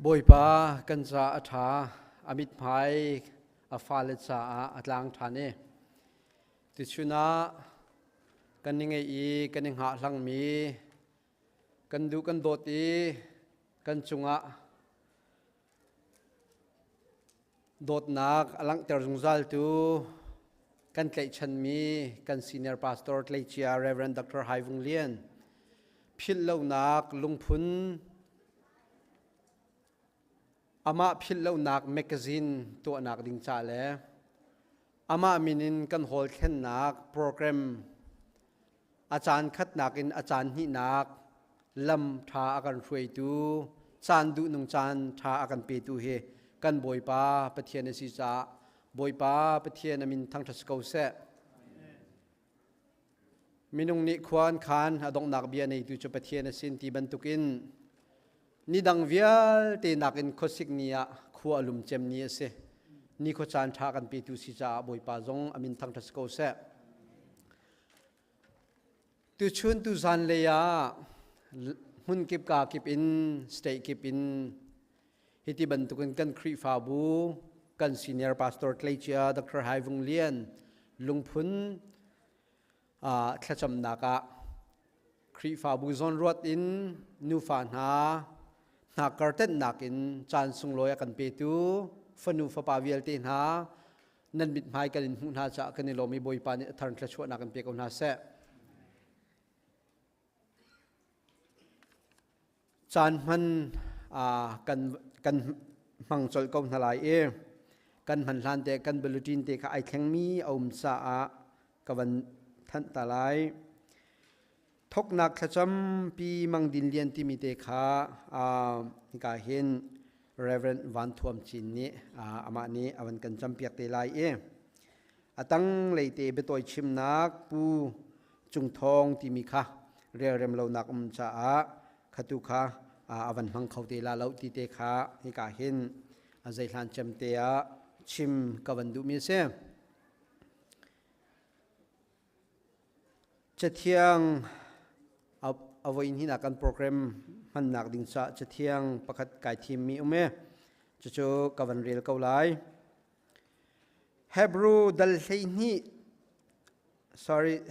บอยป้ากันจะอัฐาอมิตรไพอฟาเลจ่าอัตลังฐานเนติดชุนะกันยังไงกันยังหาหลังมีกันดูกันโดดกันจุงะโดดนักอลังเตอร์จงจัลตูกันเกลชันมีกันซีเนียร์พาสตอร์เกลเชียร์เรเวรนด์ดรไฮวงเลียนพิลเลวนักลุงพุนอามาพิลเลวนักแมกกาซีนตัวนักดิ่งจ่าเล่อามามินินกันโฮลเคนนักโปรแกรมอาจารย์คัดนักอินอาจารย์หินักลำท่าอาการช่วยตูจานดูนงจานท่าอาการเปิตูเฮกันบอยป้าปะเทียนสิจ่าบอยป้าปะเทียนมินทั้งทัศกาวเสมินุงนิควานขานอดงนักเบียในตูจะปะเทียนสินที่บรรทุกินนี่ดังเวียลตีนักอินโคสิกเนียขัวลุมเจมนี้เสนี่โคจานท่ากันเปิตูสิจ่าบอยป้าจงมินทั้งทัศกาวเสตูชุนตูซันเลยาหุ่นกิบกากิบอินสเตย์กิบอินฮิติบันตุกันครีฟาบูกันซีเนียร์พาสตอร์เคลเชียดรไฮวงเลียนลุงพุนขจำนักครีฟาบูซอนรวดอินนูฟานหานักการ์เต้นนักอินจานสุงลอยกันเปตูฟนูฟปาวิเอลตินหานันบิดไม้กันอินหุ่นหาจะกันในโลมีบอยปานิทาร์นขชวนักกันเปกันหาเสจานมันกันมังจลกงทลายกันหันลานเตกันบลูจินเตค่ะไอแข็งมีอมสะกับวันทันตาลายทกนักขจำปีมังดินเลียนที่มีเตค่ะกาเห็นเรเวนวันทวมจินนี้อามานี้อวันกันจำเปียกเตลายตั้งเลยเตเบตอยชิมนักปูจุงทองที่มีค่ะเรียเรมเรานักสะขตุค่ะอวันมังเขาเตลาเราตีเตค่ะนี่กาเห็นใจหลานจำเตียชิมกับวันดูมีเสจะเที่ยงเอาไว้ที่นักการโปรแกรมมันนักดิ่งสะจะเที่ยงประคัดไก่ทีมมีอุเมจะโจกับวันเรียลเกาไลเฮบรูดัลเฮนี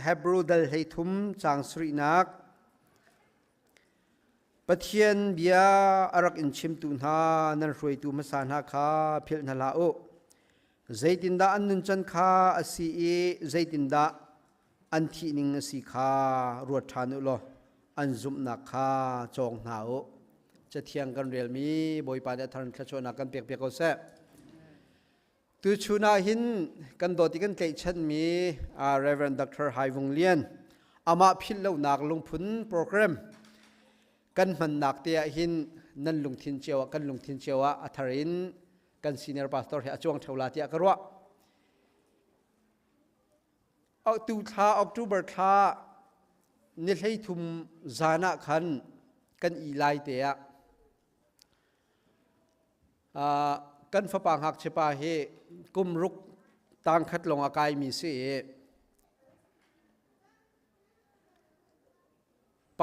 เฮบรูดัลเฮทุมจางสุรินักปะเทียนเบียอารักอินชิมตุนหานันรวยตูมาสานหาคาเพิลนาลาโอใจตินดาอันนุนจันคาอสีใจตินดาอันที่นิงสีคารวดทานุโลอันซุมนักคาจองหาโอจะเที่ยงกันเรียลมีบอยปาเดทันขชวนักกันเปียกเอาเสตูชูนาหินกันโดดกันเกชันมีเรเวนด์ดรไฮวงเลียนอามาพิลเลวนักลงพุนโปรแกรมกันมันนักเตียหินนั่นลุงทินเจียวกันลุงทินเจียวอัธรินกันซีเนียร์พาสตอร์เฮจวงเทวลาเตียกรัวเอาตูทาออกตูเบอร์ทานี่ให้ทุมจานะขันกันอีไลเตียกันฝปังหักเชปาเฮกุมรุกต่างคัดลงอากายมีเสีย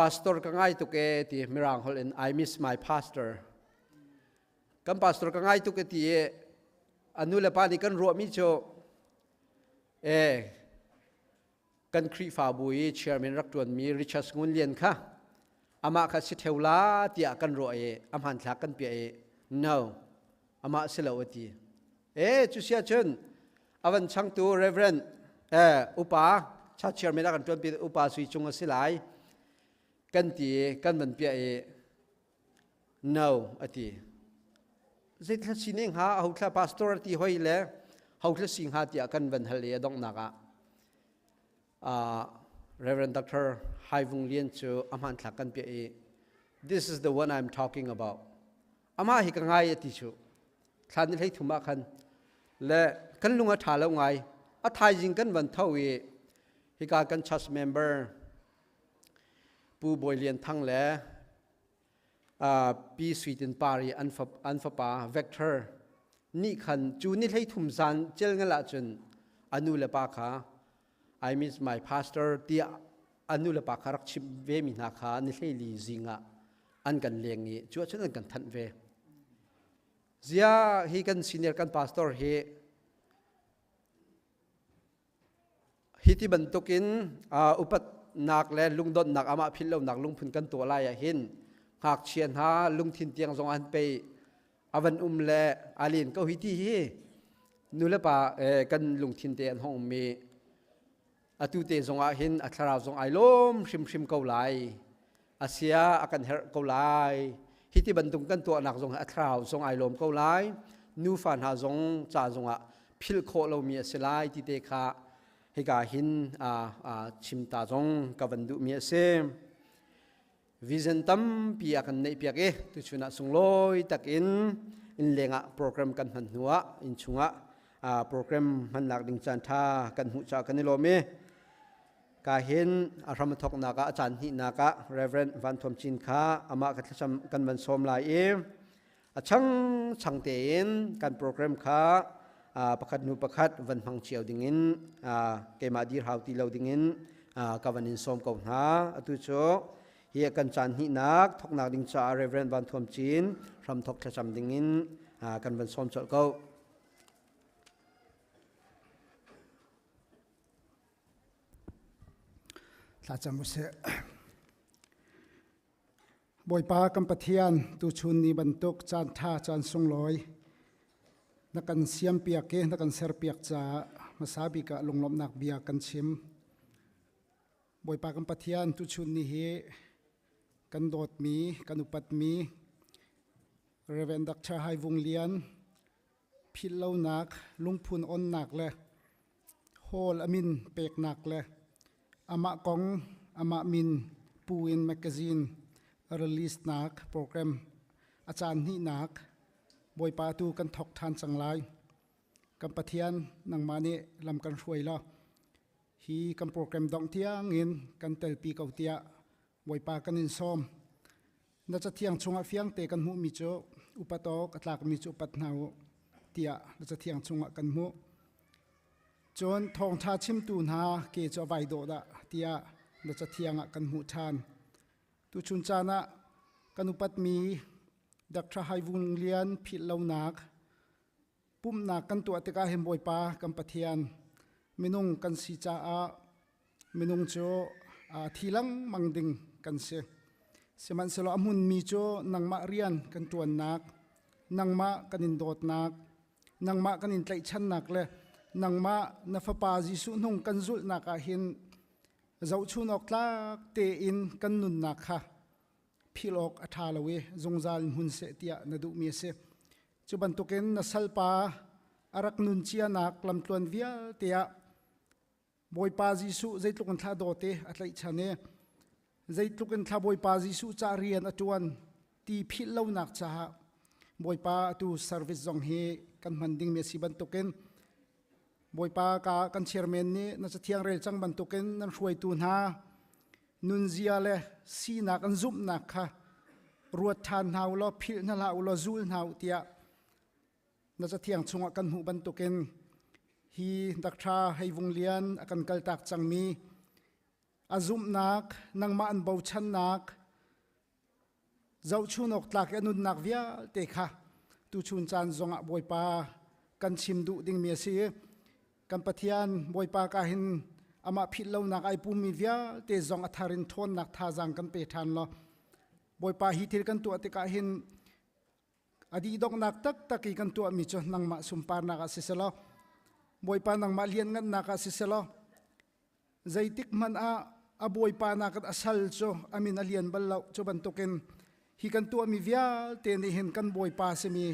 pastor kangai tu ke ti mirang hol in I miss my pastor kan pastor kangai tu ke ti anu le pa ni kan ro mi cho kan khri fa bui chairman rak tuan mi Richard ngun lian kha ama kha si theula ti kan ro am han thla kan pe no ama selawati chu sia chen awan chang tu reverend upa cha chairman kan tuan pi upa sui chung asilaiกันตีกันมันเปียno อติเจ็ดสินิงหาเขาแค่พาสตอร์ที่ห้อยเล่เขาแค่สิงหาที่กันวันทะเลดงนักReverend Dr. Hai Vung Lienจูอามันทักกันเปียthis is the one I'm talking about อามาฮิกังไงติชูท่านนี่ให้ถุมาคันและกันลุงอาถาแล้วไงอาทายจิงกันวันเท่าฮิกากัน church memberปูบอยเลียนทั้งแหล่ปีสวีเดนปารีอันฟปาเวกเตอร์นี่ขันจูนี่ให้ทุ่มซันเจลงละจนอนุเลปาคา I miss my pastor ที่อนุเลปาคารักชิบเวมินาคานี่ให้ลีซิงะอันกันเลียงนี้จัวฉันกันทันเว zia hi kan senior kan pastor hi hiti bantukin upat nak le lungdon nak ama philo nak lungphun kan to la ya hin hak chian ha lungthin tiang zong an pe avan le alin ko hiti hi nule pa kan lungthin te an hong mi atu te zonga hin athara zong ai lom shim ko lai asia akan her ko lai hiti bantung kan to nak zong athara zong ai lom ko lai nu fan ha zong cha zonga phil kho lo mi asilai ti te kha hi ka hin chim ta zong ka vandu mi ase vision tam pi akan nei piak e tu chuna sungloi takin in lenga program kan han nuwa in chunga program man nak ding chan tha kan hu cha kan lo me ka hin aram thok na ka chan hi na ka reverend van thom chin kha ama ka thacham kan man som lai e achang te in kan program kha pakhat nu pakhat van hang chiao dingin kema dir hauti lo dingin ka vanin som ko na atu cho hi kan chan hi nak thok nak ding cha reverend van thom chin ram thok thacham dingin kan van som chol ko Tachamuse boy pa kam pathian tu chun ni bantuk chan tha chan sung loi nakan siam piak ke nakan ser piak cha masabi ka lunglom nak bia kan chim boy pa kam pathian tu chun ni he kan dot mi kan upat mi reven dak cha hai vung lian phil lo nak lungphun on nak le hol amin pek nak le ama kong ama min puin magazine release nak program achan hi nak boy pa tu kan thok than changlai kam pathian nang mani lam kan hruai la hi kam program dong tiang in kan tel pi kau tia boy pa kan in som na cha thiang chunga fiang te kan mu mi cho upato katlak mi chu pat nau tia na cha thiang chunga kan mu chon thong tha chim tu na ke cho vai do da tia na cha thianga kan mu than tu chun chana kan upat mi dak tha hai vung lian phil lo nak pum na kan tu ateka hem boy pa kan pathian minung kan si cha a minung cho thilang mangding kan se seman selo amun mi cho nangma rian kan tuan nak nangma kan in dot nak nangma kan in tlai chan nak le nangma na fa pa jisu nung kan zul nak a hin zau chu nok tlak te in kan nun nak kha philok atha lawe zongjal hun se tia na du mi se chuban token na salpa arak nun chia nak lam tlon via tia boy pa jisu zaitlukan thla dote atlai chane zaitlukan thla boy pa jisu cha rian atuan ti phil lo nak cha boy pa tu service zong he kan manding me siban token boy pa ka kan chairman ni na cha thiang rel chang ban token nan hruai tu na nun zia le si na kan zum na kha ruat than hau lo phil na la lo zul hau tia na cha thiang chunga kan hu ban token hi daktha hei vung lian akan kal tak changmi azum nak nangma an bo chan nak zau chunok tlak anun nak via te kha tu chun chan zonga boy pa kan chim du ding mi si kan pathian boy pa ka hin ama phil lo nak ai pu mi via te zong atharin thon nak tha jang kan pe than lo boy pa hi thil kan tu ate ka hin adi dok nak tak taki kan tu mi cho nangma sumpar nak asiselo boy pa nang malian ngan nak asiselo zaitik man a boy pa nak asal cho amin alian ballo cho ban token hi kan tu mi via te ni hin kan boy pa se mi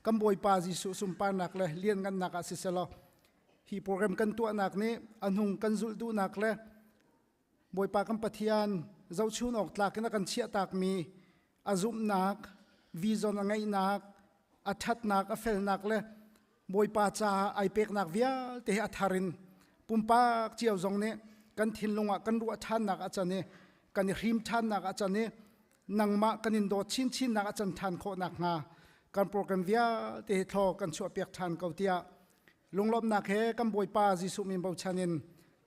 kan boy pa ji su sumpar nak le lian ngan nak asiselo hi program kan tu anak ne anhung kan zul du nak le boy pa kan pathian zau chun ok tlak na kan chia tak mi azum nak vision angai nak athat nak afel nak le boy pa cha ai pek nak via te atharin pumpa chiaw zong ne kan thin lunga kan ru than nak achane kan hrim than nak achane nangma kanin do chin chin nak achan than kho nak nga kan program via te tho kan chu pek than ko tia lunglom nak he kan boy pa jisu min bo chanin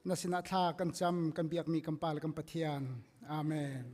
nasina tha kan cham kan biak mi kan pal kan pathian amen.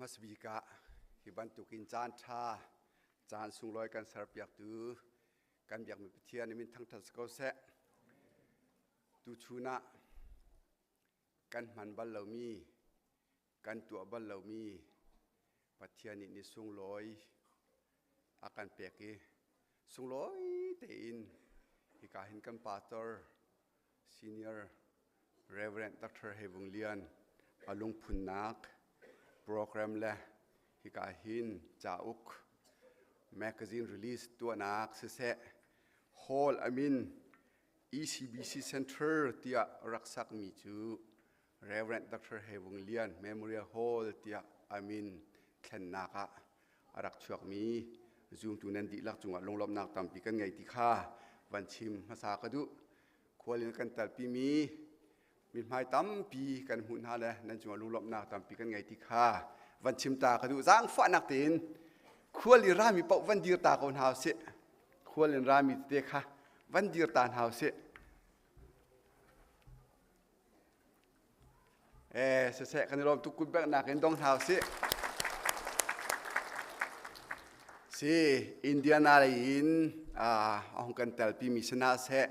มาสวีกะฮิบันตุกินจานชาจานสุงลอยกันสารเปียกตูกันอยากมีเทียนมินทั้งทัศกเสะตูชูนะกันมันบัลเลมีกันตัวบัลเลมีปัเทียนินิสุงลอยอาการเปียกสุงลอยเตินฮิกาหินกันปาสเตอร์ซีเนียร์เรเวรนต์ดรเฮวุงเลียนอลุงพุนนักโปรแกรมและฮิกาหินจ่าอุกแมกกาซีนรีลีสตัวนักเสะฮอลอามิน ECBC Center ที่รักษามีจู Reverend Dr. เฮวุงเลียน Memorial Hall ที่อามินเขนนักรักชวกมีซูมตุนันดีลักจุงลงลบนักตามปีกันไงที่ข้าวันชิมภาษากระดุควรเรียนกันแต่ปีมีไม้ตั้มปีกันหุ่นหาเลยนั่นจุงลงลบนักตามปีกันไงที่ข้าวันชิมตากระดุจ้างฟ้านักเตีนควรเรียนรามีปะวันเดียร์ตาคนหาวเสควรเรียนรามีเด็กค่ะวันเดียร์ตาหาวเสเสะกันรวมทุกคนแบบนักเห็นต้องหาวเสสิอินเดียนาเลยอินองกันเตลปีมิชนาเสะ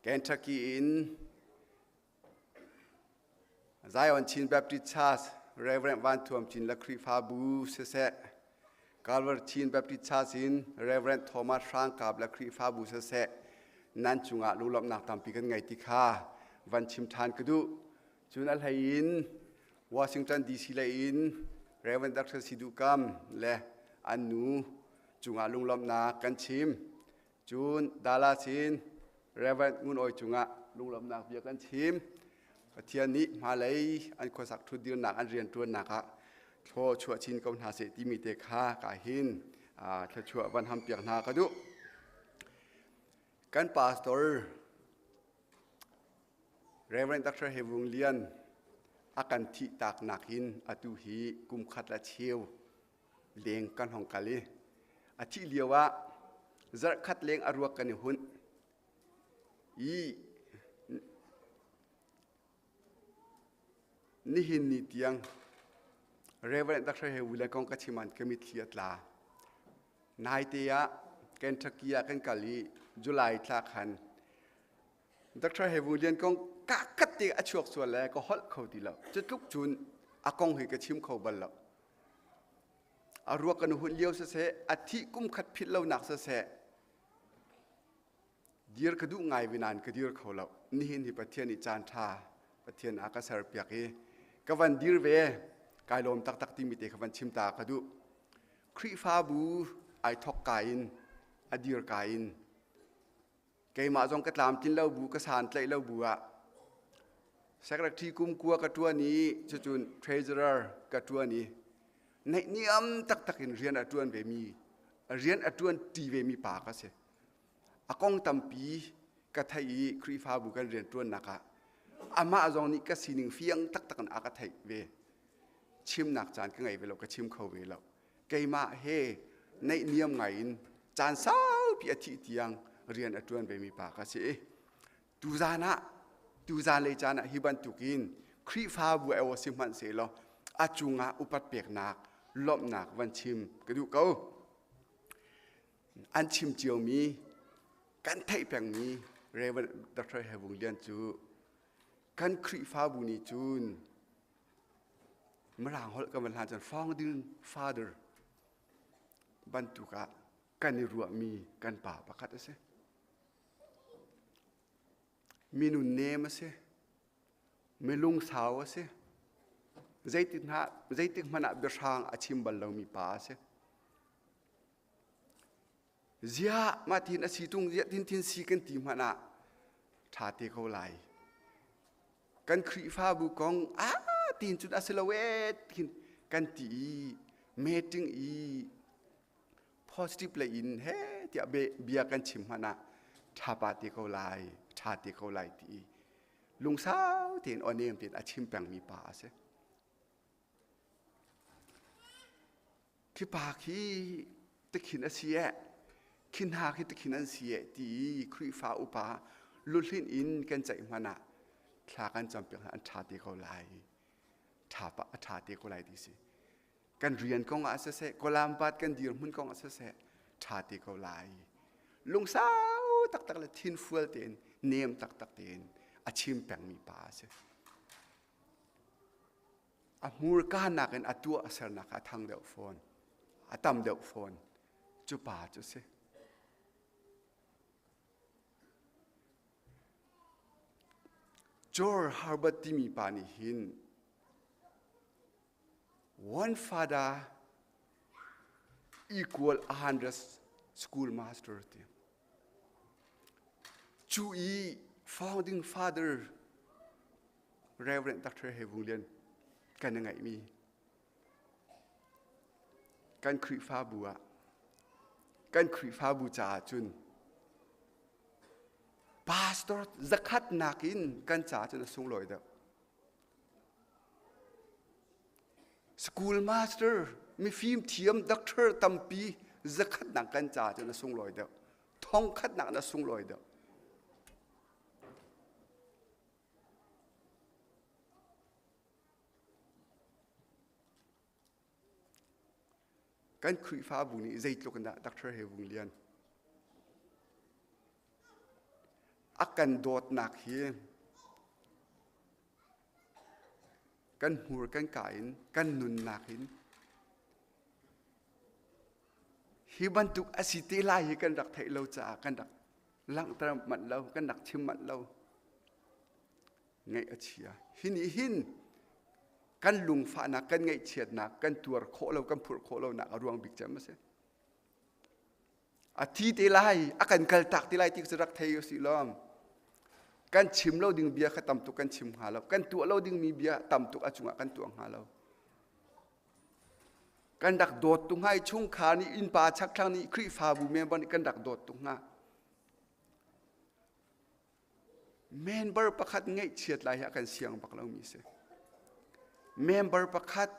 เคนทักกี้อินไซออนชินแบบติชาสเรเวรนต์วันทวมชินและครีฟาบูเสะกาลเวอร์ชินแบบติชาสินเรเวรนต์โทมัสฟรังกับและครีฟาบูเสะนั่นจุงลุลบนักตามปีกันไงที่ข้าวันชิมทานกระดูจุนอัลไฮอินวอชิงตันดีซีเลยอินเรเวรนต์ดักเตอร์ซิดูกัมและอันนูจุงลุลบนักกันชิมจุนดาลาสินเรเวรนต์งุนโอยจุงลุลบนักเบียกันชิมเทียนนี้มาเลยอันควรสักทุดเดียวหนักอันเรียนตัวหนักโชว์ชัวชินกำหาเสติมีเตค่ากาหินชัววันทำเปียกนากระดุกันปาสตอร์เรเวรนต์ดรเฮวุงเลียนอาการที่ตากหนักหินอตุหีกุมขัดและเชียวเลี้ยงกันของกาลีอาทิเลียวว่าจะขัดเลี้ยงอรวกกันหุ่นนี่หินนิดยังเรเวรนต์ดรเฮวุงเลียนกองกัชิมันก็มีเทียดลานายเตียเคนทักกี้กันกาลีจุลัยทาคันดรเฮวุงเลียนกองกัดตีอชวกส่วนแรกก็ฮอลเขาดีแล้วจะทุกจุนอากงเฮกชิมเขาบัลแล้วอารวกันหุ่นเลี้ยวเสะอาทิกุมขัดพิษเราหนักเสะเดียร์กระดูง่ายวินานกระเดียร์เขาแล้วนี่เห็นที่ประเทศนิจานทาประเทศอากาศเปียกกวันดีร์เวกายลมตักที่มีเตกวันชิมตากระดูครีฟาบูไอทอกกายินอดีร์กายินเกยมาจงกระตามจินเล่าบูกระสานใจเล่าบัวสักทีกุมกัวกระตัวนี้จุนเทรเจอร์กระตัวนี้ในนิยมตักเรียนอัตวนเวมีเรียนอัตวนตีเวมีปากเสอากงตัมปีกระไทยครีฟาบุกันเรียนตัวนักอามาจงนี้ก็สิ่งเฟียงตักกันอากาไทยเวชิมหนักจานก็ไงเวเราก็ชิมเขาเวเราเกยมาเฮในนิยมไงจานสาวพิอาทิตยังเรียนอัตวนเวมีปากเสตูจานะเลยจานะฮิบันตุกินครีฟาบุเอวสิมันเสลอาจุงอุปัตเปียกนักลบนักวันชิมกระดูกเขาอันชิมเจียวมีกันไทยเปียงมีเรวันดรเฮวุงเลียนจูกันครีฟาบุนีจูนเมื่อหลังฮอลกับมันหลานจันฟองดึงฟาเดอร์บันตุกะกันในรัวมีกันป่าประคัดเสมีนุนเนมเสมีลุงสาวเสใจติดมันอับชางอาชิมบัลลมีป่าเสเจียมาทินอาศิตุงเจียทินสีกันตีมันอะชาติเขาไหลกันครีฟ้าบุกองทินจุดอาศิลเวทินกันตีเมติงpositive เลยอินเฮ้ที่เบียกันชิมมันอะชาปาติเขาไหลชาติเขาไหลตีลุงสาวทินอเนมทินอาชิมแปงมีป่าเสที่ปากที่ตะขินอาเซียขินหาที่ตะขินอาเซียที่ครีฟ้าอุปาลุลินอินกันใจมันอะคลากันจำเป็นอันชาติเขาไหล ถาปะถาเตโกไลดิสิกันเรียนกองอาเสะกลามปัดกันดีร์มุนกองอาเสะถาเตโกไลลุงสาวตักตักละทินฟัวเตนเนมตักตักเตนอาชิมแปงมีป่าเสอามูรกานักกันอาตัวอาเสนักอาทางเดวฟอนอาตามเดวฟอนจุป่าจุเสจอร์ฮาร์บัตที่มีป่านี่หิน one father equal 100 school master จูอี founding father Reverend Dr. Hevunglian กันยังไงมีกันคริฟ้าบัวกันคริฟ้าบูจาจุนพาสตอร์จะคัดนักินกันจ่าจนสูงลอยเดียวสกูลมาสเตอร์มีฟิล์มเทียมด็อกเตอร์ตัมปีจะคัดนักกันจ่าจนสูงลอยเดียวท้องคัดนักนะสูงลอยเดียวกันคุยฟ้าบุญนี้ใจตลกนะด็อกเตอร์เฮวุงเลียนอาการโดดหนักเฮียกันหัวกันไก่กันนุนหนักหินฮิบันตุกอสิติลายกันดักไทยเราจ่ากันดักลังตรมันเรากันดักชิมมันเราไงอาเชียหินหินกันลุงฟ้านักกันไงเฉียดนักกันตัวโคเรากันผูกโคเราหนักรวงบิ๊กแจมมาเสียอาทิตย์ที่ไรอาการกัลตักที่ไรที่จะรักไทยสิล้อมกันชิมเราดึงเบียร์ขัดต่ำตุกกันชิมหาเรากันตัวเราดึงมีเบียร์ต่ำตุกอาจุงกันตัวหาเรากันดักโดดตรงให้ช่วงขานี้อินป่าชักครั้งนี้ครีฟ้าบุเมบันกันดักโดดตรงหน้าเมนเบอร์ประคัดไงเฉียดไรกันเสียงบักเรามีเสเมมเบอร์ประคัด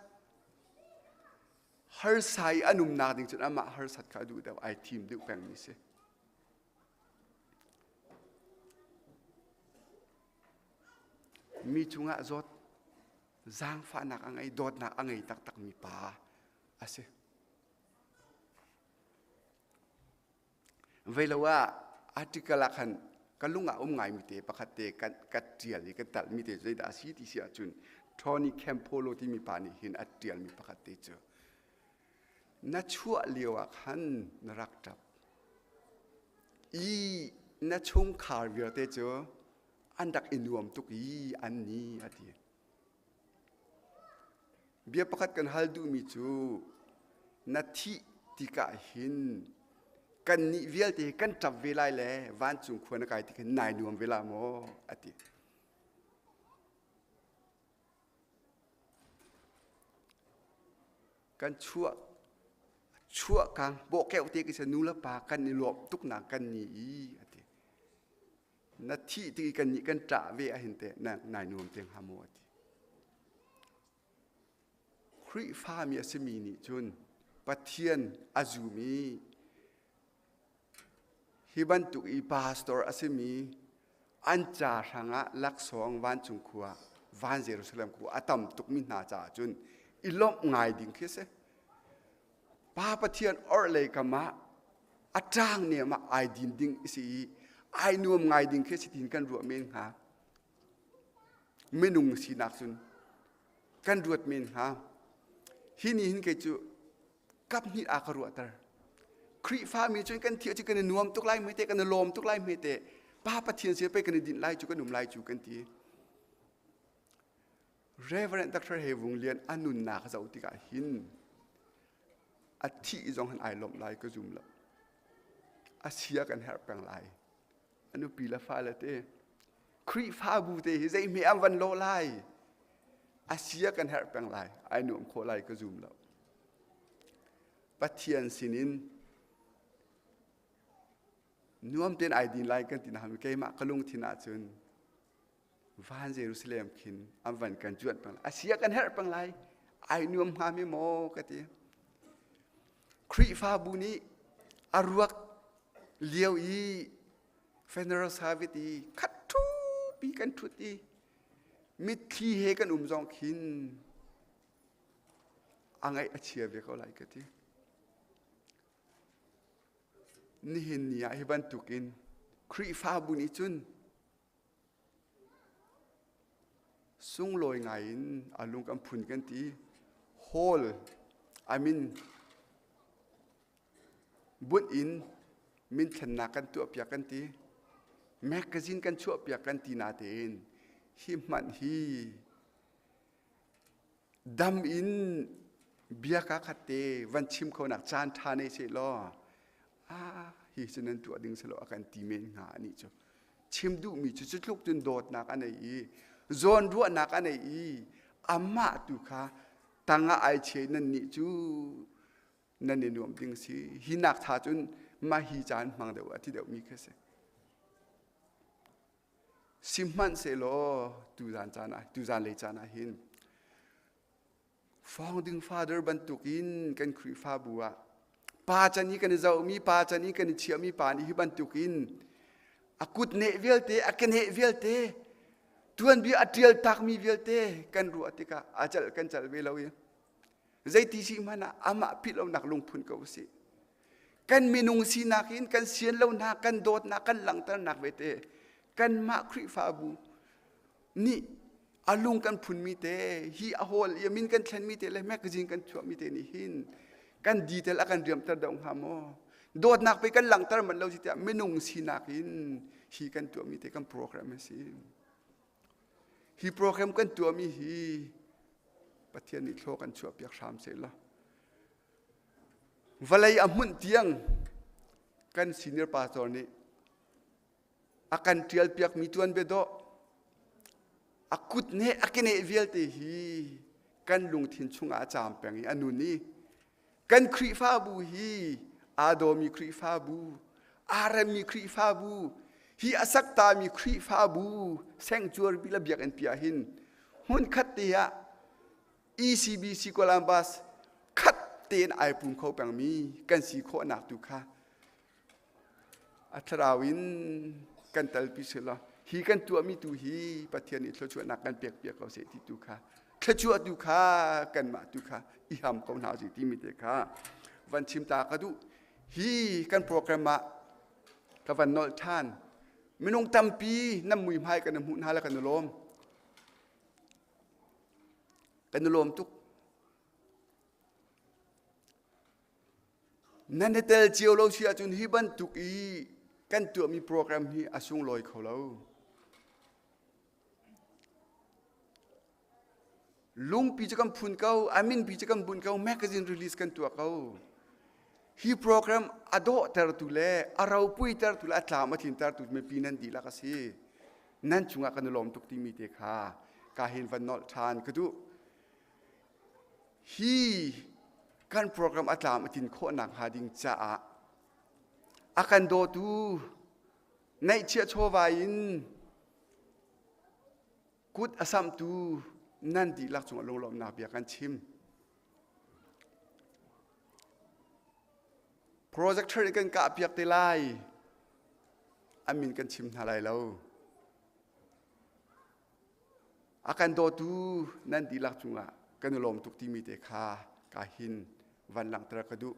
ฮาร์ไซอนุมนาดิงจนอามาฮาร์สัตขาดูเดาไอทีมดูแปลงมีเสมีจุงะจดจางฟ้านักอังไงโดดนักอังไงตักตักมีป่าอาเสเวลาว่าอาร์ติกลักหันกันลุงอ่ะไงมีเตะประคัดเตะกันกัดเจียลกันตัดมีเตะใจดาสีที่เสียจุนทอนี่แคมโพโลที่มีป่านี่เห็นอัดเจียลมีประคัดเตะเจอนัดชั่วเลียวขันนรักจับอีนัดชงขาเวียเตะเจออันดักอินรวมทุกอีอันนี้อาทิเบียประคัดกันฮัลดูมิจูนาทีที่กะหินกันนิเวลที่กันจับเวลาแลวันจุงควรนักไอที่กันนายรวมเวลาโมอาทิกันชั่วกลางโบแก้วเตกิสนุลปากันนิรวมทุกหนักกันนี้อาทินาทีที่กันนี่กันจ่าเวอเห็นแต่นายรวมเตียงฮาโมอาทิคริฟ้ามีอาศมีนิจุนปะเทียนอาจูมีฮิบันตุอีพาสตอร์อาศมีอันจ่าสังะลักสองวันจุงขัววันเยรูซาเล็มขัวอาตัมตุกมินาจ่าจุนอิลอมง่ายดิ่งคิดเสป้าปะเทียนออร์เลยกามะอาจางเนี่ยมาไอดินดิ่งสิไอนัวง่ายดิ่งคิดสิทินกันรัวเมนหาไม่นุ่งสีนักจุนกันรัวเมนหาฮินี่หินเกจูกับนี่อากรัวตร์ครีฟ้ามีจนกันเที่ยวจุกันนวมตุกไล่ไม่เตะกันลมตุกไล่ไม่เตะป้าปะเทียนเสียไปกันดินไล่จุกันหนุ่มไล่จุกันที Reverend Dr. Hevunglian อนุนนาเขาจะอุติกาหินอาทิจงหันไอลมไล่ก็จุ่มละอาเชียกันแฮร์แปงไล่อนุปีละฟ้าละเตะครีฟ้าบูเตะใจไม่อันวันโลไล่อาเซียกันแฮร์แปงไลไอหนุ่มโคไลก็จุ่มแล้วปัทเทียนสินินนุ่มเต้นไอดินไลกันตินามิเกยมากลุงทินาจุนวันเยรูซาเล็มขินอันวันกันจวดแปงไลอาเซียกันแฮร์แปงไลไอนุ่มฮามิโมกติครีฟาบุนีอารวกเลี้ยวอีเฟเนอรัลซาวิตีคัดทูปีกันทุตีมิตรที่เฮกันจองขิน angai achia ve ko lai ka ti ni hin nia hi ban tukin kri fa bu ni chun sung loi ngai in alung kam phun kan ti hol I mean bun in min thana kan tu apya kan ti magazine kan chu apya kan ti na ten hi man hi dam in bia ka khate van chim ko nak chan tha nei se lo hi sinan tu ading selo akan ti men nga ni cho chim du mi chu chu luk tun dot nak anei i zon ru nak anei i amma tu kha tanga ai che nan ni chu nan ni nuam ding si hi nak tha chun ma hi chan mang de wa ti de mi khase simman se lo tu zan chana tu zan le chana hin founding father bantukin kan khri fa buwa pa chani kan zau mi pa chani kan chia mi pa ni hi bantukin akut ne velte akan he velte tuan bi atrial tak mi velte kan ru atika achal kan chal ve lawi zaiti si mana ama pilo nak lung phun ko si kan minung si nakin kan sian lo na kan dot na kan lang tar nak vete kan ma khri fa bu ni alung kan phun mi te hi a hol yamin kan thlen mi te le magazine kan chu mi te ni hin kan detail akan riam tar dong ha mo dot nak pe kan lang tar man lo si te minung si nakin hi kan tu mi te kan program si hi program kan tu mi hi pathian ni thlo kan chu piak sham se la valai amun tiang kan senior pastor ni akan trial piak mi tuan bedo akut ne akine velte hi kan lung thin chunga cham pengi anu ni kan khri fa bu hi adomi khri fa bu arami khri fa bu hi asakta mi khri fa bu sanctuary bila biak en pia hin hun khatia ECBC Columbus khat ten ai pum kho pang mi kan si kho nak tu kha athrawin kan talpi sela hi kan tu mi tu hi pathian ni thlo chu nak kan pek pek ko se ti tu kha thla chu tu kha kan ma tu kha I ham ko na ji ti mi te kha van chim ta ka du hi kan program ma ka van nol than minung tampi nam mui mai kan mu na la kan lom tu nan ne tel chiu lo sia chun hi ban tu I kan tu mi program hi asung loi kho lo lung pi chakam phun kau amin pi chakam bun kau magazine release kan tu kau hi program ado tar tu le arau pui tar tu la tla ma thin tar tu me pi nan di la ka si nan chunga kan lom tuk ti mi te kha ka hin van nol than ka du hi kan program atlam atin kho nak hading cha akan do tu nei chia chowain kut asam tu nan di lak chung lom na bia kan chim projector kan ka piak te lai amin kan chim halai lo akan do tu nan di lak chunga kan lom tuk ti mi te kha ka hin van lang tra ka du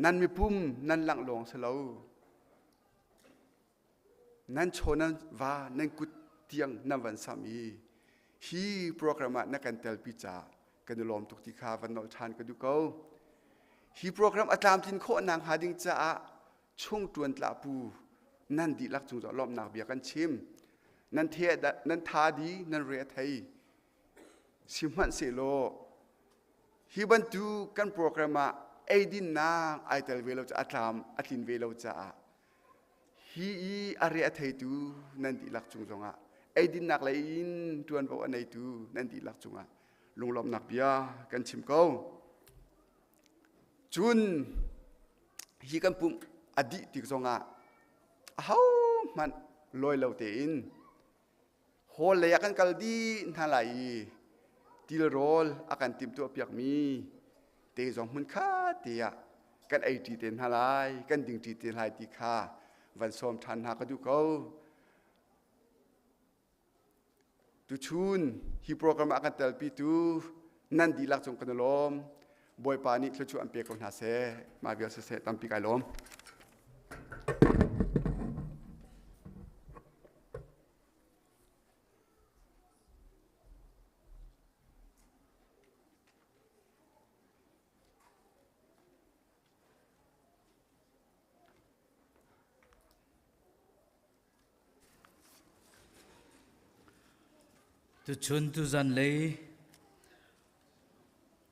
nan mi pum nan lang long selo nan chonan va nan kut tiang nan van sami hi program na kan tel pi cha kan lom tuk ti kha van nol than ka du ko hi program atlam tin kho nang hading cha chung tuan tla pu nan di lak chung lom nak bia kan chim nan the nan tha di nan re thai simhan se lo hi ban tu kan program a aidin na aitel velo cha atlam atin velo cha hi are athai tu nan di lak chung zonga aidin nak lai in tuan bo anai tu nan di lak chunga lunglom nak bia kan chim ko chun hi kan pum adi tik zonga how man loi lo te in hol le kan kal di thalai til rol akan tim tu piak mi te zong mun kha te ya kan ai ti ten halai kan ding ti ten hai ti kha van som than ha ka du ko tu chun hi program akan tel pi tu nan di lak chong kan lom บอยปานี่ช่วยอันเปียกคนหาเสมาเบียเสตั้มปีกายล้มtu chun tu zan lei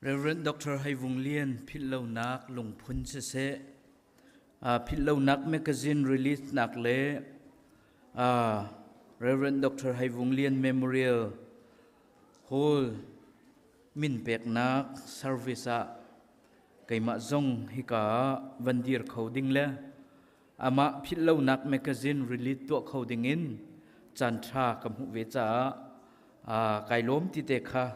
Reverend Dr. Hai Vung Lian phit lo nak lung phun se phit lo nak magazine release nak le Reverend Dr. Hai Vung Lian Memorial Hall min pek nak service a kaima zong hika vandir coding le ama phit lo nak magazine release to coding in chan tha kam hu ve cha kai lom ti te kha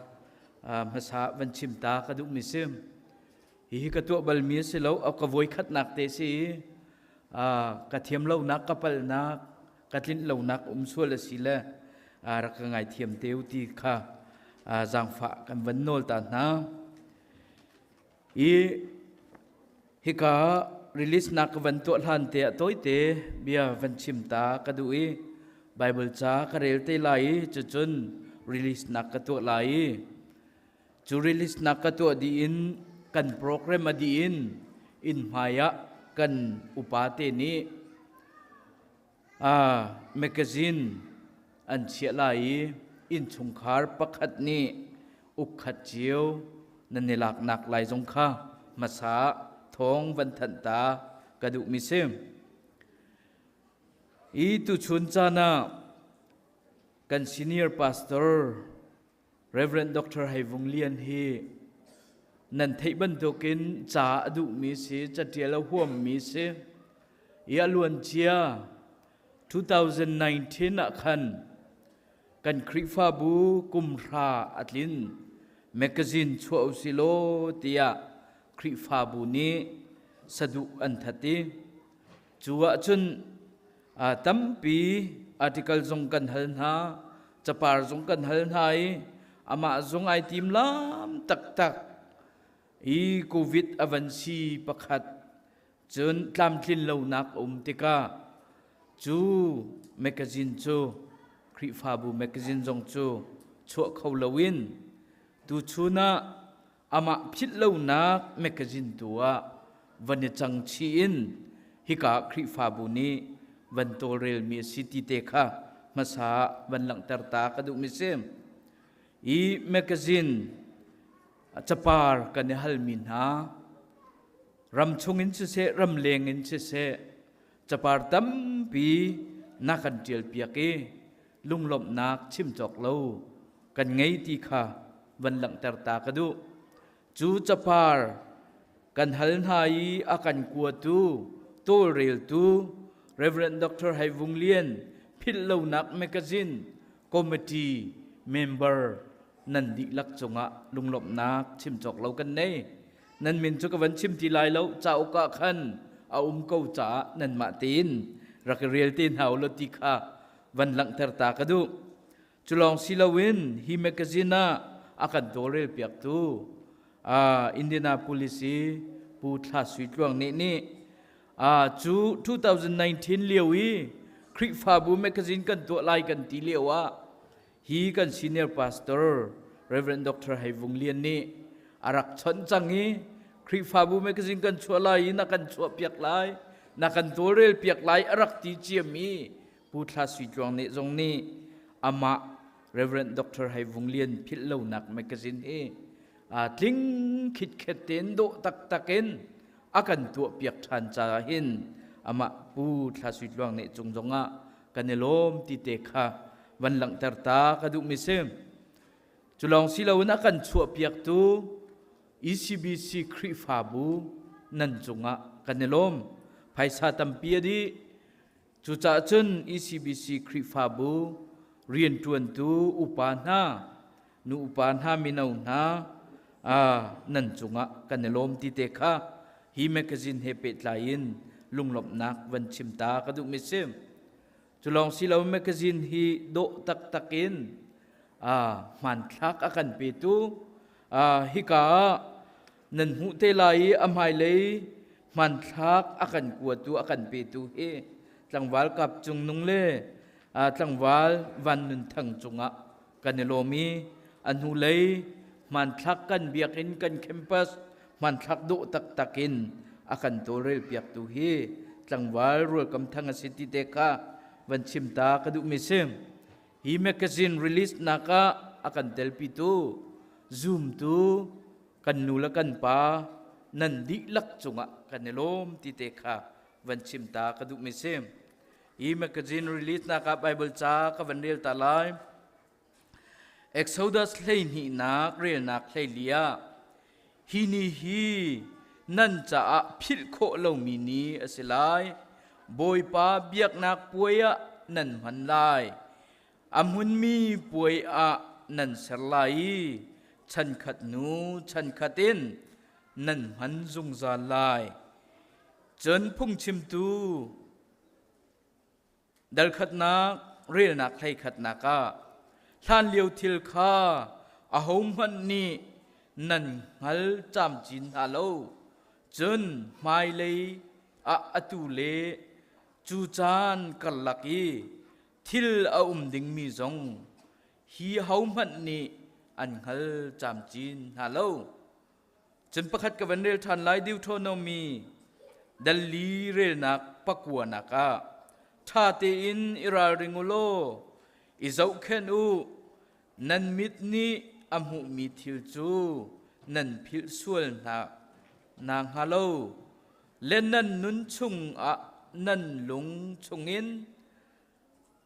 ภาษาวันชิมตากระดุมิซึมฮีกระตัวบัลมีสิเราเอากระโวยขัดนักเตสีกระเทียมเล่านักกระปลนักกระลิ้นเล่านักส่วนละสิละรักไงเทียมเตียวตีค่ะจางฝากันวันโนลตานาฮิการีลิสนักวันตัวทันเตะตัวเตะเบียวันชิมตากระดุยไบเบิลจ้ากระเรลเตไลจนรีลิสนักกระตัวไลจูริลิสนักกตัวดีอินกันโปรแกรมดีอินมายะกันอุปาเตนี้แมกกาซีนอันเชียไลอินชงคาร์ปักขัดนี้อุกขัดเจียวนันเนลักนักไหลจงค่ามาสาท้องวันทันตากระดูมิเซมตุชุนจานากัน senior pastor Reverend Dr. Hai Vung Lian hi nan thei ban tokin cha adu mi se chatiala huam mi se ya luan chia 2019 a khan kan khrifa bu kumra atlin magazine chuau silo tia khrifa bu ni sadu an thati chuwa chun tampi article jong kan hal na chapar jong kan hal hai ama zong ai tim lam tak covid avansi pakhat chun tlam thlin lo nak tika chu magazine chu khrifa bu magazine jong chu chho khawlawin tu chuna ama phit lo nak magazine tua vani chang chi in hika khrifa bu ni van torel mi city te kha masa van lang tarta kadu mi sem magazine chapar kan hal min ha ram chungin se ram lengin se chapar tam pi na kan tiel piake lunglom nak chim chok lo kan ngei ti kha van lang tar ta kadu chu chapar kan hal hai akan kwa tu to rel tu Reverend Dr. Hai Vung Lian phil lo nak magazine committee memberนันดิลักจงะลุงหลบนักชิมจอกเรากันเน่นันมินจุกวันชิมทีลายเราเจ้ากะขันเอาเก้าจ๋านันมาตีนรักเรียลตีนเฮาลติค่ะวันหลังเทอตากระดูจุลองซิลาวินฮิเมกาซินาอากันโดเรลเปียกตูอินเดียนาโพลิซีปูทาสุดลวงนี่จู2019เลียววีคริฟาบูเมกาซินกันตัวลายกันตีเลียวฮีกัน senior pastor Reverend Dr. Hai Vung Lian ni arak chon changi khrifa bu magazine kan chulai na kan chu piak lai na kan torel piak lai arak ti chiami putla sui jong ne jong ni ama Reverend Dr. Hai Vung Lian phil lo nak magazine he tling khit kheten do tak taken akan tu piak than cha hin ama putla sui jong ne jong jonga kanelom ti te khaวันหลังตาตากระดูมิเซมจุลองสิเรานักกันชัวเปียกตู ECBC คริฟาบูนันจงะกันเนลมภายซาตัมเปียดีจุจ่าจน ECBC คริฟาบูเรียนตวนตูอุปานานูอุปานามินานานันจงะกันเนลมติเตคะฮีแมกกาซินเฮเปตไลน์ลุงหลบนักวันชิมตากระดูมิเซมจุลองสิเราแมกกาซีนฮีโดตักตักินมันทักอากันเปิตูฮิกา นันหูเตลัยอำไฮเลยมันทักอากันกวดตัวอากันเปตูเฮจังหวัดกับจุงนุงเล่จังหวัดวันนุนทั้งจุงะกันโลมีอันหูเลยมันทักกันเบียกินกันแคมปัสมันทักดุตักตักินอากันตัวเรลเปียกตูเฮจังหวัดรัวกำทังสิติเตกาวันชิมตากระดุมิเซมฮีแมกกาซีนรีลิสนักอากันเตลปิตูซูมตูกันนูละกันปานันดิลักจุงะกันลมติเตกาวันชิมตากระดุมิเซมฮีแมกกาซีนรีลิสนักไบเบิลจากวันเรียลตาลายเอ็กโซดัสเลนีนักเรียนักเลเลียฮีนีฮีนั่นจะพิลโคโลมินีอสิไลบอยปาเบียกนักป่วยนั่นมันไลอามุนมีป่วยนั่นสลายฉันขัดนูฉันขัดอินนั่นมันจงจาลายจนพุ่งชิมตูดัลขัดนักเรียนักให้ขัดนักท่านเลี้ยวทิลคาอาหงมันนี่นั่นฮัลจำจินฮัลโลจนไม่เลยอตุเลจูจานกัลลักีทิลดิงมีจงฮีเฮามันนี่อันฮัลจำจินฮัลโลจนประคัดกับวันเรลทันไลดิวโทโนมีดัลลีเรนักปักวนักท่าเตอินอิราริงโลอิเจ้าเคนอูนันมิดนี้อมุมีทิลจูนันพิลส่วนนางฮัลโลเล่นนันนุนชุงนันลุงชุงอิน